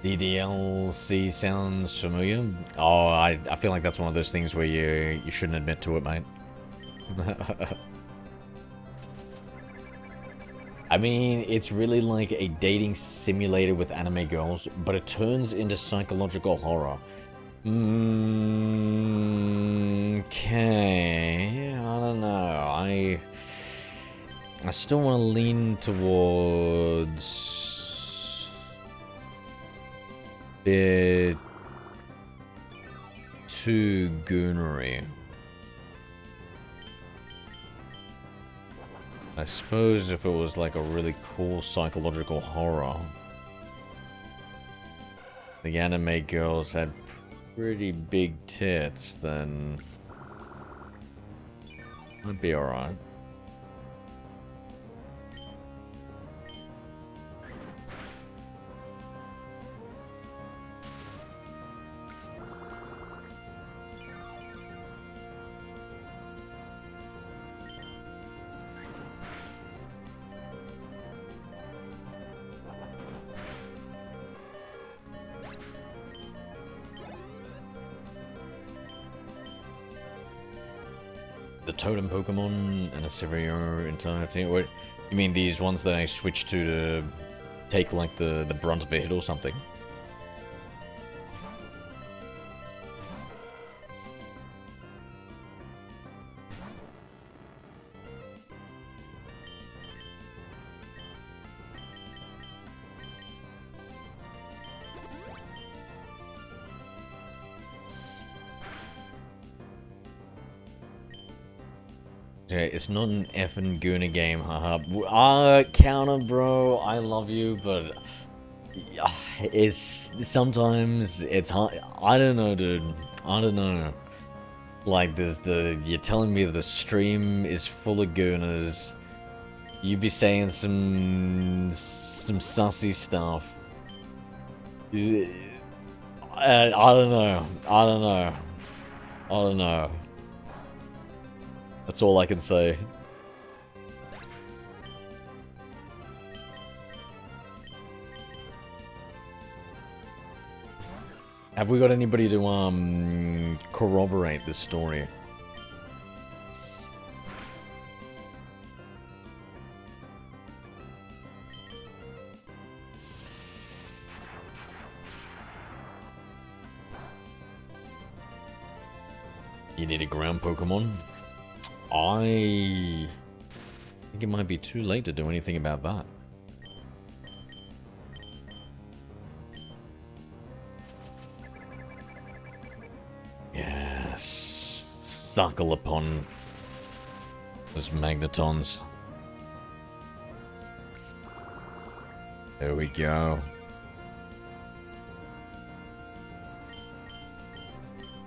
DDLC sounds familiar. Oh, I feel like that's one of those things where you shouldn't admit to it, mate. I mean, it's really like a dating simulator with anime girls, but it turns into psychological horror. Okay, I don't know. I still want to lean towards bit too goonery. I suppose if it was like a really cool psychological horror, the anime girls had pretty big tits, then I'd be alright. The totem Pokemon and a severe eternity. What you mean, these ones that I switched to take like the brunt of a hit or something? Yeah, it's not an effing Gooner game, haha. Counter, bro. I love you, but it's sometimes it's hard. I don't know, dude. I don't know. Like, you're telling me the stream is full of Gooners. You be saying some sussy stuff. I don't know. I don't know. I don't know. That's all I can say. Have we got anybody to corroborate this story? You need a ground Pokemon? I think it might be too late to do anything about that. Yes, suckle upon those magnetons. There we go.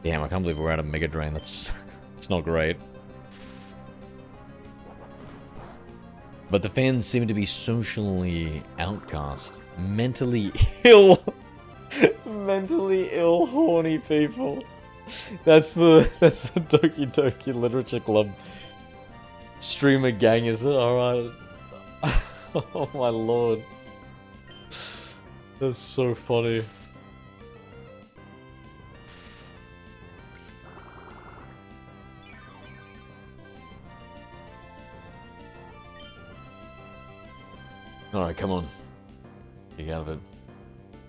Damn, I can't believe we're out of Mega Drain. That's not great. But the fans seem to be socially outcast, mentally ill, mentally ill, horny people. That's the Doki Doki Literature Club streamer gang, is it? All right. Oh my lord, that's so funny. Alright, come on. Get out of it.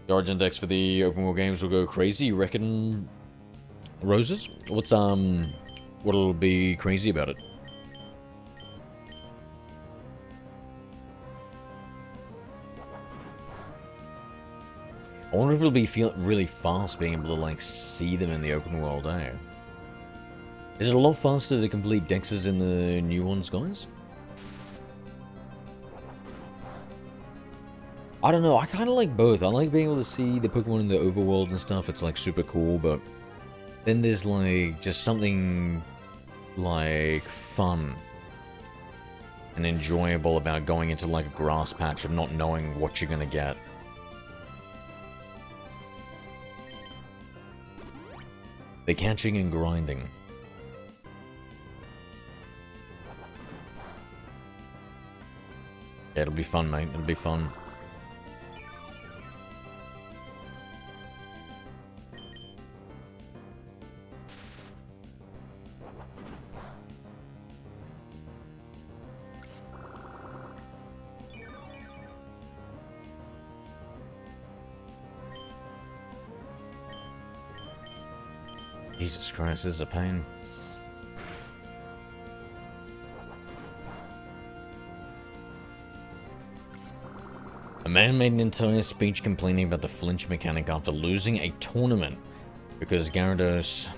The OriginDex for the open world games will go crazy, you reckon? Roses? What'll be crazy about it? I wonder if it'll be really fast being able to, like, see them in the open world, eh? Is it a lot faster to complete dexes in the new ones, guys? I don't know, I kind of like both. I like being able to see the Pokemon in the overworld and stuff. It's like super cool, but then there's like just something like fun and enjoyable about going into like a grass patch and not knowing what you're gonna get. The catching and grinding. Yeah, it'll be fun, mate. It'll be fun. Jesus Christ, this is a pain. A man made an entire speech complaining about the flinch mechanic after losing a tournament because Gyarados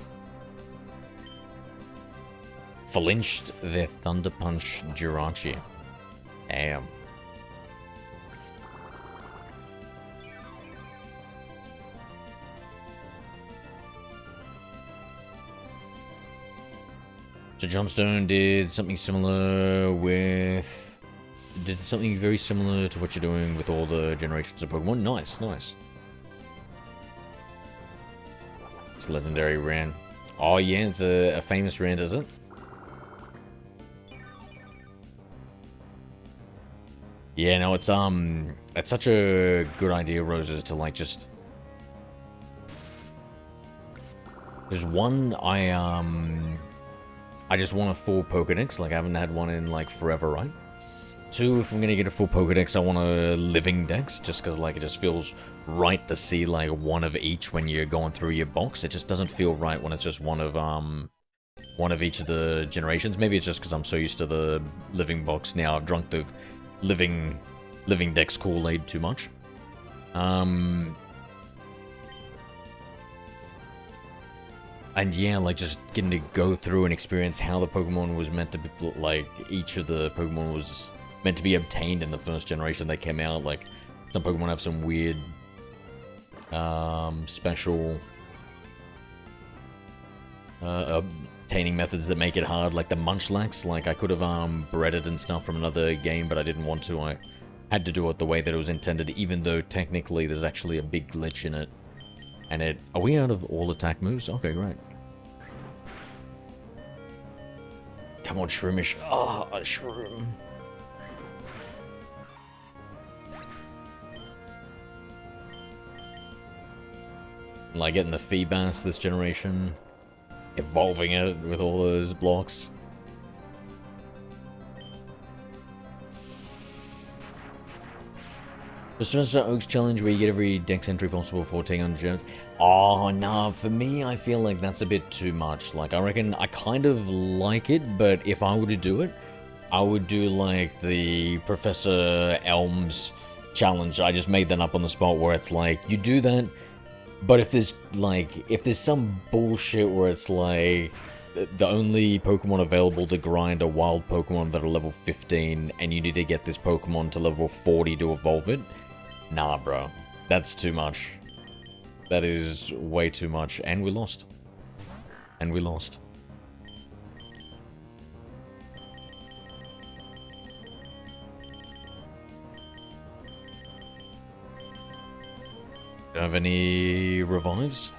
flinched their Thunder Punch Jirachi. Damn. So Johnstone did something similar with... Did something very similar to what you're doing with all the generations of Pokemon. Nice, nice. It's a legendary Rand. Oh yeah, it's a famous Rand, is it? Yeah, no, it's such a good idea, Roses, to like just... There's one I just want a full Pokédex, like I haven't had one in like forever, right? Two, if I'm gonna get a full Pokédex, I want a living dex, just because like it just feels right to see like one of each when you're going through your box. It just doesn't feel right when it's just one of each of the generations. Maybe it's just because I'm so used to the living box now. I've drunk the living dex Kool-Aid too much. And yeah, like just getting to go through and experience how the Pokemon was meant to be, like each of the Pokemon was meant to be obtained in the first generation they came out. Like some Pokemon have some weird special obtaining methods that make it hard, like the Munchlax. Like I could have bred it and stuff from another game, but I didn't want to. I had to do it the way that it was intended, even though technically there's actually a big glitch in it. And it... Are we out of all attack moves? Okay, great. Come on, Shroomish. Ah, oh, Shroom. Like getting the Feebas this generation. Evolving it with all those blocks. The Sinister Oaks challenge where you get every dex entry possible for taking on gems. Oh, nah, for me, I feel like that's a bit too much. Like, I reckon I kind of like it, but if I were to do it, I would do, like, the Professor Elms challenge. I just made that up on the spot where it's like, you do that, but if there's, like, if there's some bullshit where it's like, the only Pokemon available to grind are wild Pokemon that are level 15, and you need to get this Pokemon to level 40 to evolve it. Nah, bro. That's too much. That is way too much. And we lost. And we lost. Don't have any revives?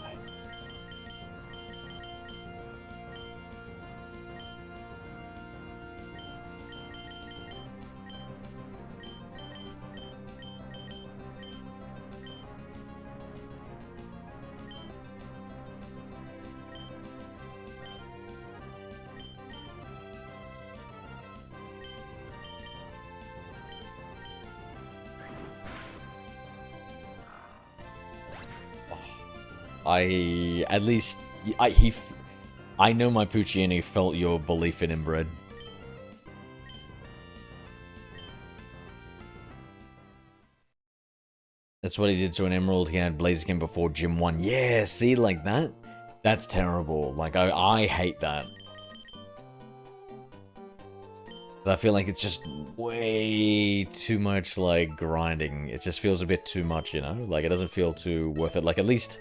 I know my Pucciini felt your belief in inbred. That's what he did to an Emerald. He had Blaziken before Gym 1. Yeah, see, like that? That's terrible. Like, I hate that. I feel like it's just way too much, like, grinding. It just feels a bit too much, you know? Like, it doesn't feel too worth it. Like, at least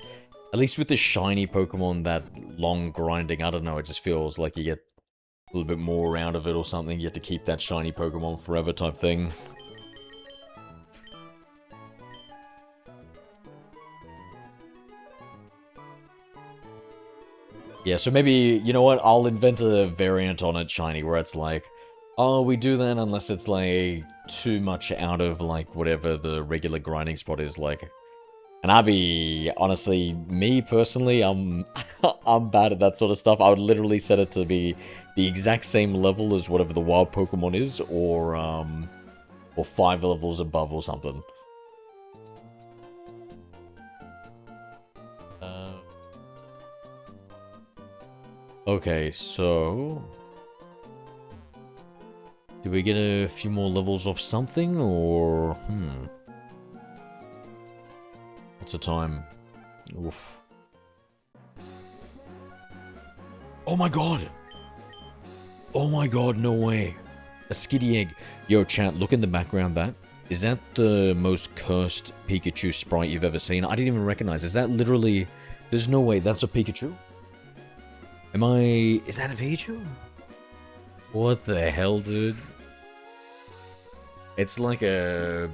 with the shiny Pokemon, that long grinding, I don't know, it just feels like you get a little bit more out of it or something. You have to keep that shiny Pokemon forever type thing. Yeah, so maybe, you know what, I'll invent a variant on it, shiny, where it's like, oh, we do that unless it's, like, too much out of, like, whatever the regular grinding spot is, like. And I'd be, honestly, me personally, I'm bad at that sort of stuff. I would literally set it to be the exact same level as whatever the wild Pokemon is, or 5 levels above or something. Okay, so... do we get a few more levels of something, or... What's the time? Oof. Oh my god! Oh my god, no way. A skitty egg. Yo, chat, look in the background, that. Is that the most cursed Pikachu sprite you've ever seen? I didn't even recognize. Is that literally... there's no way that's a Pikachu? Am I... is that a Pikachu? What the hell, dude? It's like a...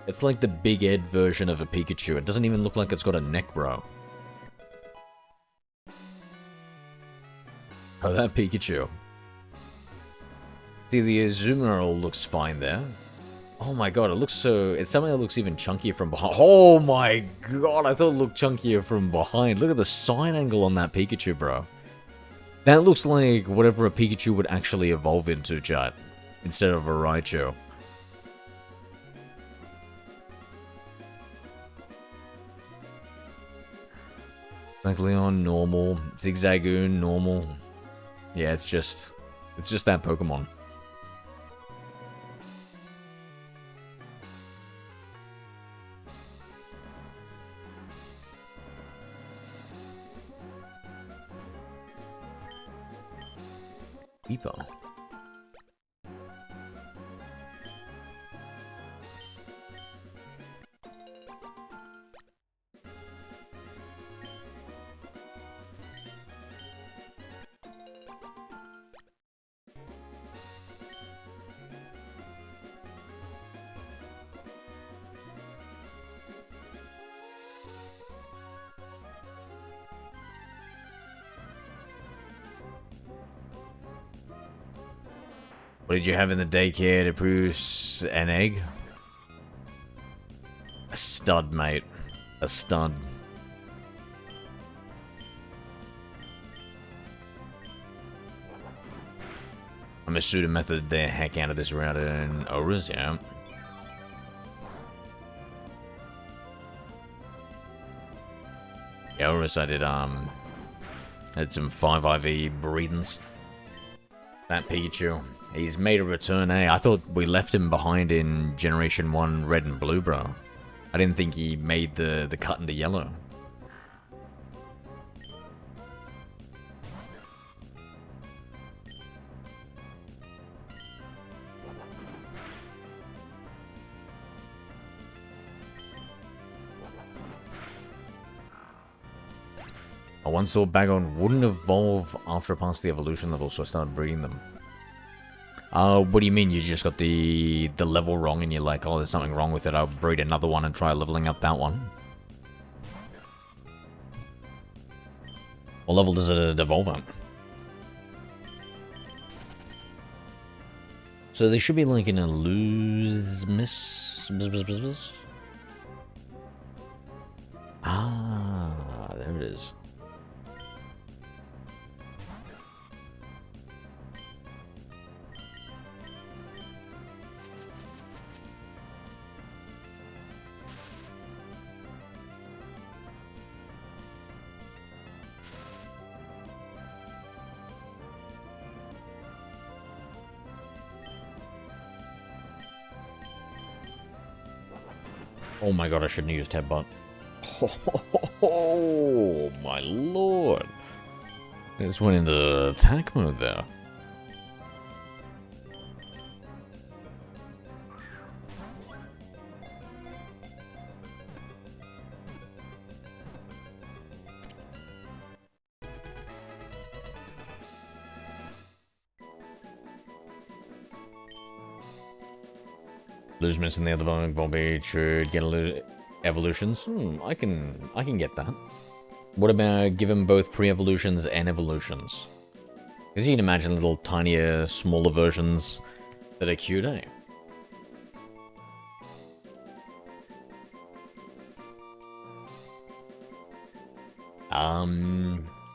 it's like the Big Ed version of a Pikachu. It doesn't even look like it's got a neck, bro. Oh, that Pikachu. See, the Azumarill looks fine there. Oh my god, it looks so... it somehow looks even chunkier from behind. Oh my god, I thought it looked chunkier from behind. Look at the side angle on that Pikachu, bro. That looks like whatever a Pikachu would actually evolve into, chat. Instead of a Raichu. Like Leon, normal. Zigzagoon, normal. Yeah, it's just that Pokemon. Peeper. What did you have in the daycare to produce an egg? A stud, mate. A stud. I'm a pseudo method the heck out of this router in Auras, yeah. Yeah, Auras, I did had some 5IV breedings. That Pikachu. He's made a return, eh? I thought we left him behind in Generation 1 Red and Blue, bro. I didn't think he made the cut into yellow. I once thought Bagon wouldn't evolve after I passed the evolution level, so I started breeding them. What do you mean you just got the level wrong and you're like, oh, there's something wrong with it, I'll breed another one and try leveling up that one? What level does it evolve at? So they should be like in a lose-miss... Ah, there it is. Oh my god, I shouldn't have used headbutt. Oh my lord. I just went into attack mode there. Lose missing the other bone, Volbeat should get a evolutions. I can get that. What about give him both pre-evolutions and evolutions? Because you can imagine little tinier, smaller versions that are cute, eh?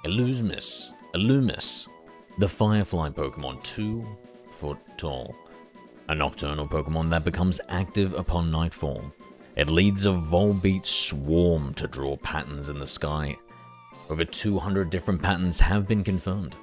Illumis. The Firefly Pokemon, 2 foot tall. A nocturnal Pokemon that becomes active upon nightfall. It leads a Volbeat swarm to draw patterns in the sky. Over 200 different patterns have been confirmed.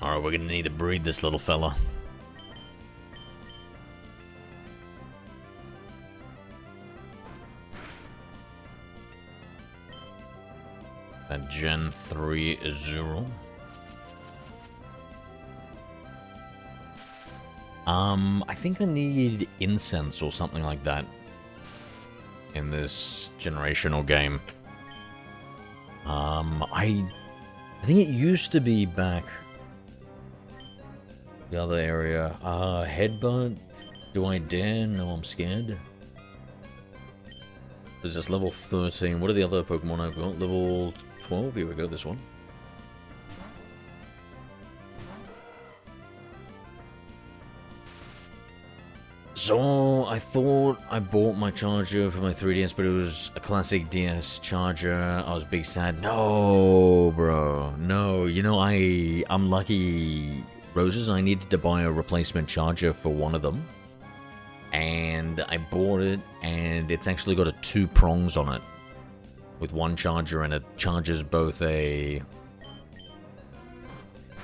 Alright, we're gonna need to breed this little fella. That Gen 3 Azurill. I think I need incense or something like that in this generational game. I think it used to be back the other area. Headbutt? Do I dare? No, I'm scared. Is this level 13? What are the other Pokemon I've got? Level 12? Here we go, this one. So, I thought I bought my charger for my 3DS, but it was a classic DS charger. I was big sad. No, bro. No, you know, I'm lucky Roses. I needed to buy a replacement charger for one of them. And I bought it, and it's actually got 2 prongs on it. With one charger, and it charges both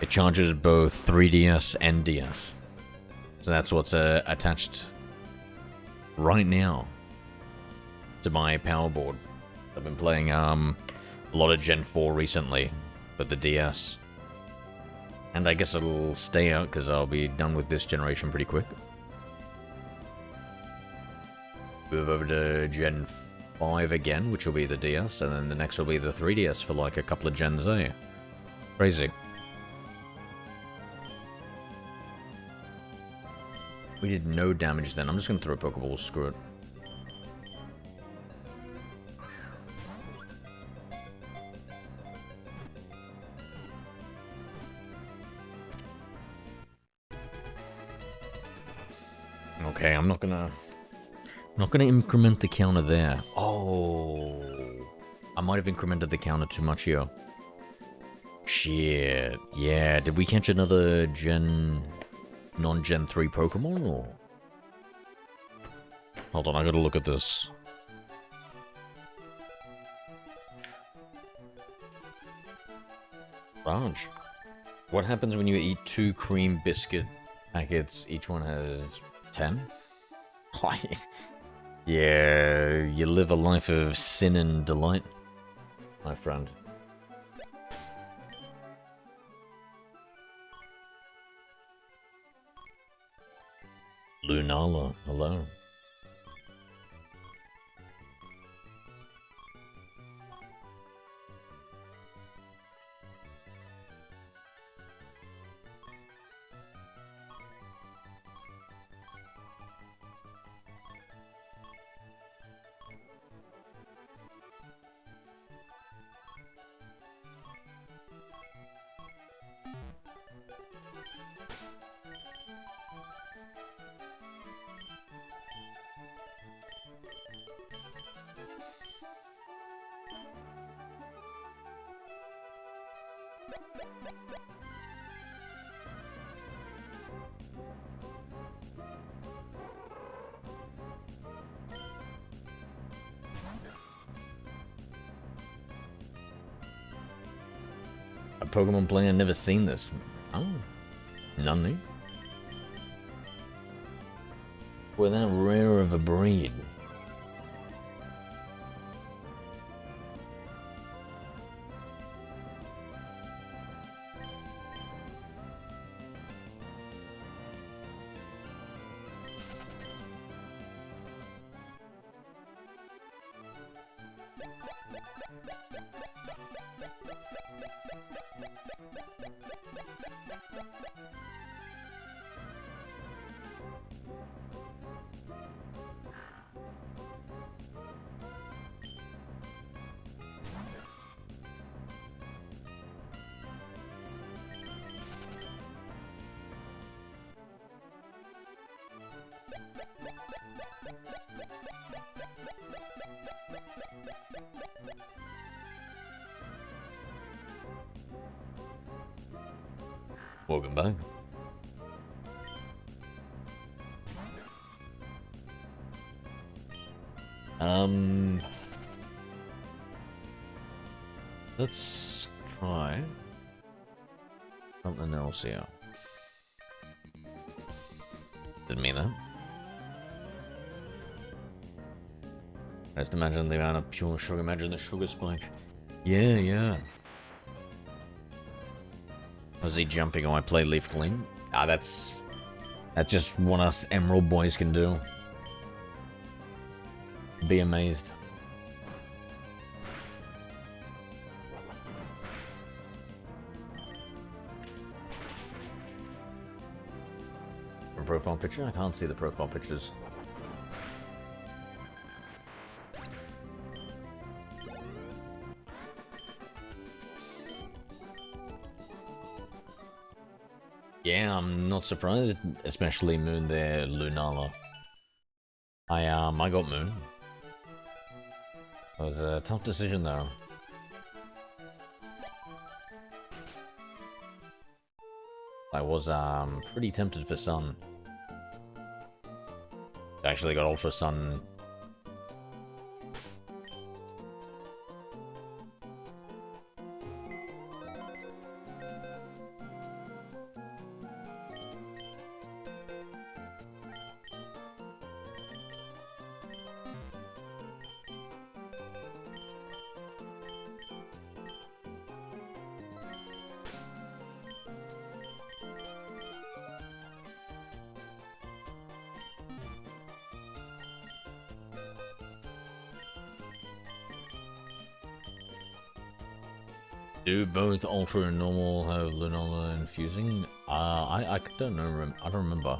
3DS and DS. So that's what's attached right now to my power board. I've been playing a lot of Gen 4 recently for the DS. And I guess it'll stay out because I'll be done with this generation pretty quick. Move over to Gen 5 again, which will be the DS, and then the next will be the 3DS for like a couple of gens, eh? Crazy. We did no damage then. I'm just going to throw a Pokeball, screw it. Okay, I'm not gonna increment the counter there. Oh, I might have incremented the counter too much here. Shit. Yeah, did we catch another non-Gen 3 Pokemon, or? Hold on, I gotta look at this. Branch. What happens when you eat 2 cream biscuit packets? Each one has 10? Yeah, you live a life of sin and delight, my friend. Lunala, hello. A Pokemon player never seen this. Oh, none. We're that rare of a breed. Welcome back. Let's try something else here. Didn't mean that. Just imagine the amount of pure sugar. Imagine the sugar spike. Yeah, yeah. Was he jumping? Oh, I play Leaf Clean. Ah, that's just what us Emerald boys can do. Be amazed. Profile picture? I can't see the profile pictures. Yeah, I'm not surprised, especially Moon there, Lunala. I got Moon. It was a tough decision though. I was pretty tempted for Sun. I actually got Ultra Sun. Do both Ultra and Normal have Lunala infusing? I don't know. I don't remember.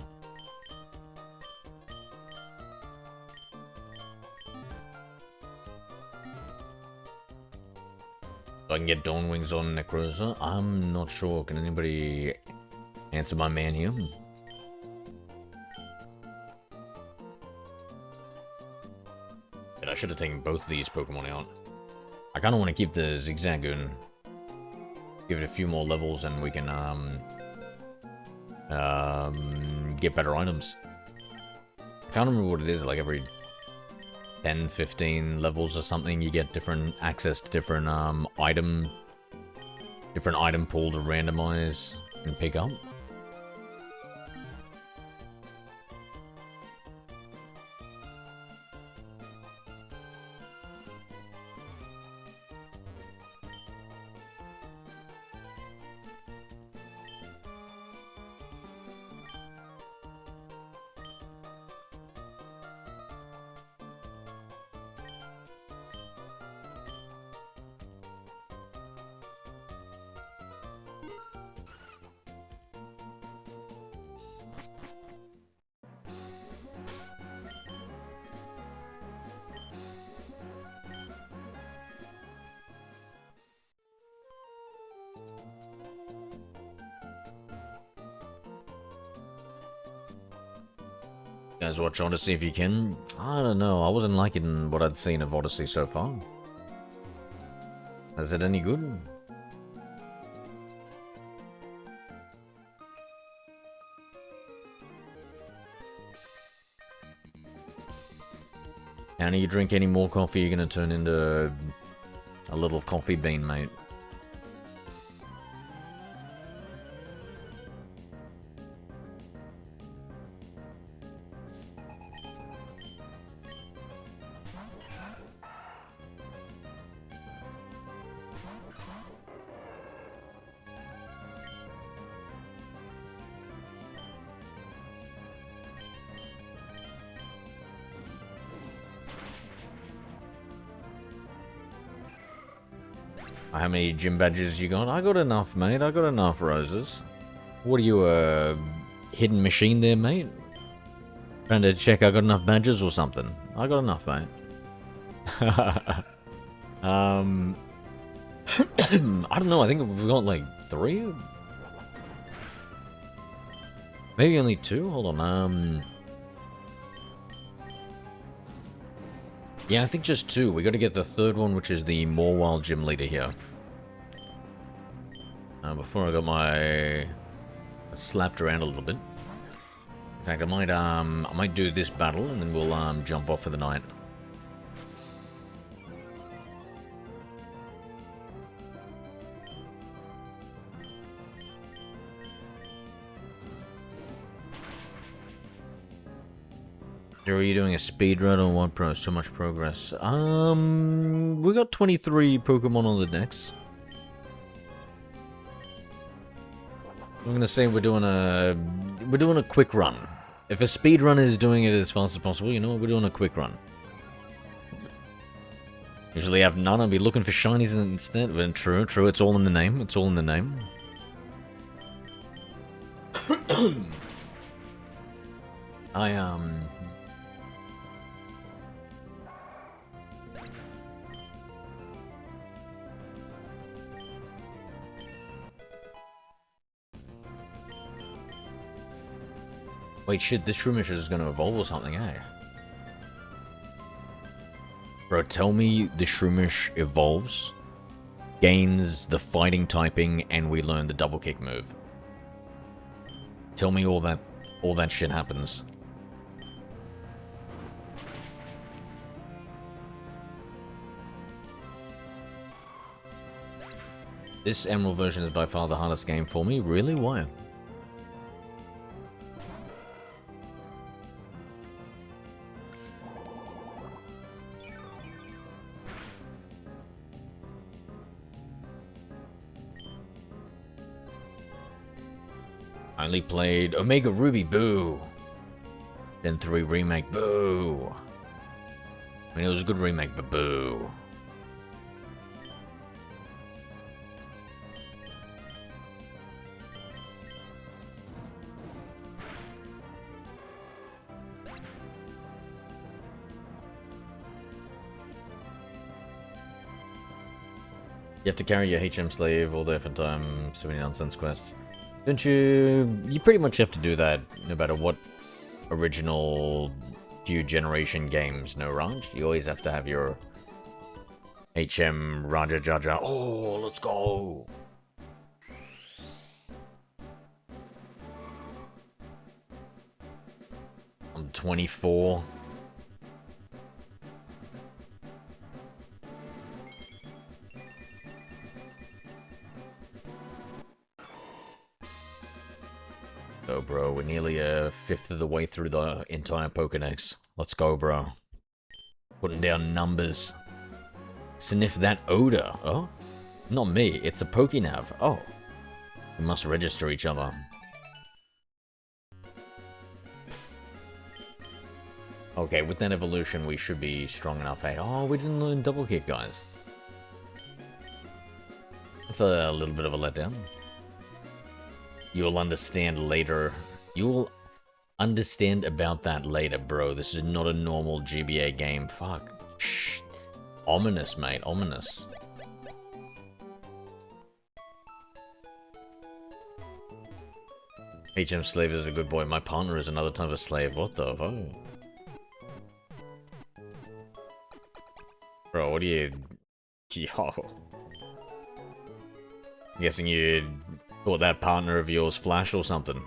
So I can get Dawn Wings on Necroza? I'm not sure. Can anybody answer my man here? And I should have taken both of these Pokemon out. I kind of want to keep the Zigzagoon. Give it a few more levels and we can get better items. I can't remember what it is, like every 10, 15 levels or something, you get different access to different item pool to randomize and pick up. Guys, watch Odyssey if you can. I don't know, I wasn't liking what I'd seen of Odyssey so far. Is it any good? And you drink any more coffee, you're gonna turn into a little coffee bean, mate. How many gym badges you got? I got enough, mate. I got enough roses. What are you, a hidden machine there, mate? Trying to check I got enough badges or something. I got enough, mate. I don't know. I think we've got like 3? Maybe only 2? Hold on. Yeah, I think just 2. We got to get the 3rd one, which is the Morwild gym leader here. Before I got my... slapped around a little bit. In fact, I might do this battle, and then we'll jump off for the night. So are you doing a speed run or what, bro? So much progress. We got 23 Pokemon on the Dex. I'm gonna say we're doing a quick run. If a speed run is doing it as fast as possible, you know what? We're doing a quick run. Usually have none. I'll be looking for shinies instead. But true. It's all in the name. It's all in the name. Wait, shit, this Shroomish is gonna evolve or something, eh? Bro, tell me the Shroomish evolves, gains the fighting typing, and we learn the double kick move. Tell me all that shit happens. This Emerald version is by far the hardest game for me. Really? Why? I only played Omega Ruby, boo. Then 3 remake, boo. I mean, it was a good remake, but boo. You have to carry your HM slave all day for time, so many nonsense quests. Don't you... You pretty much have to do that, no matter what original few generation games, no, right? You always have to have your HM Raja Jaja. Oh, let's go! I'm 24. Oh, bro, we're nearly a 1/5 of the way through the entire Pokédex. Let's go, bro. Putting down numbers. Sniff that odor. Oh? Not me, it's a Pokénav. Oh. We must register each other. Okay, with that evolution, we should be strong enough, eh? Oh, we didn't learn double kick, guys. That's a little bit of a letdown. You'll understand later. You'll understand about that later, bro. This is not a normal GBA game. Fuck. Shh. Ominous, mate. Ominous. HM slave is a good boy. My partner is another type of slave. What the fuck? Bro, what are you... Yo. I'm guessing you... thought that partner of yours Flash or something.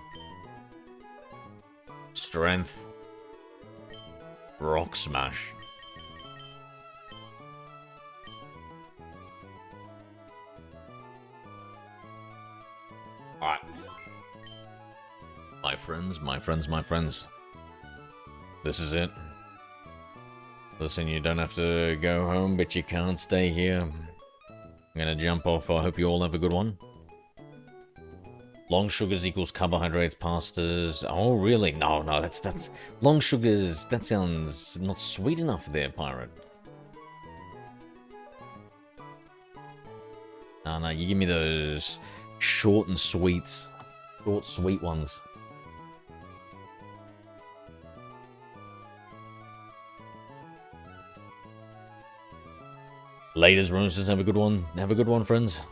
Strength. Rock Smash. Alright. My friends, my friends, my friends. This is it. Listen, you don't have to go home, but you can't stay here. I'm gonna jump off. I hope you all have a good one. Long sugars equals carbohydrates, pastas. Oh, really? No, that's... Long sugars, that sounds not sweet enough there, pirate. No, you give me those short and sweets. Short, sweet ones. Laters, Roses, have a good one. Have a good one, friends.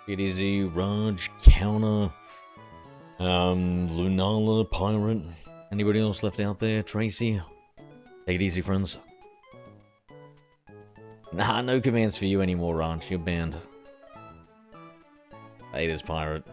Take it easy, Raj, Counter, Lunala, Pirate. Anybody else left out there? Tracy? Take it easy, friends. Nah, no commands for you anymore, Raj. You're banned. Laters, Pirate.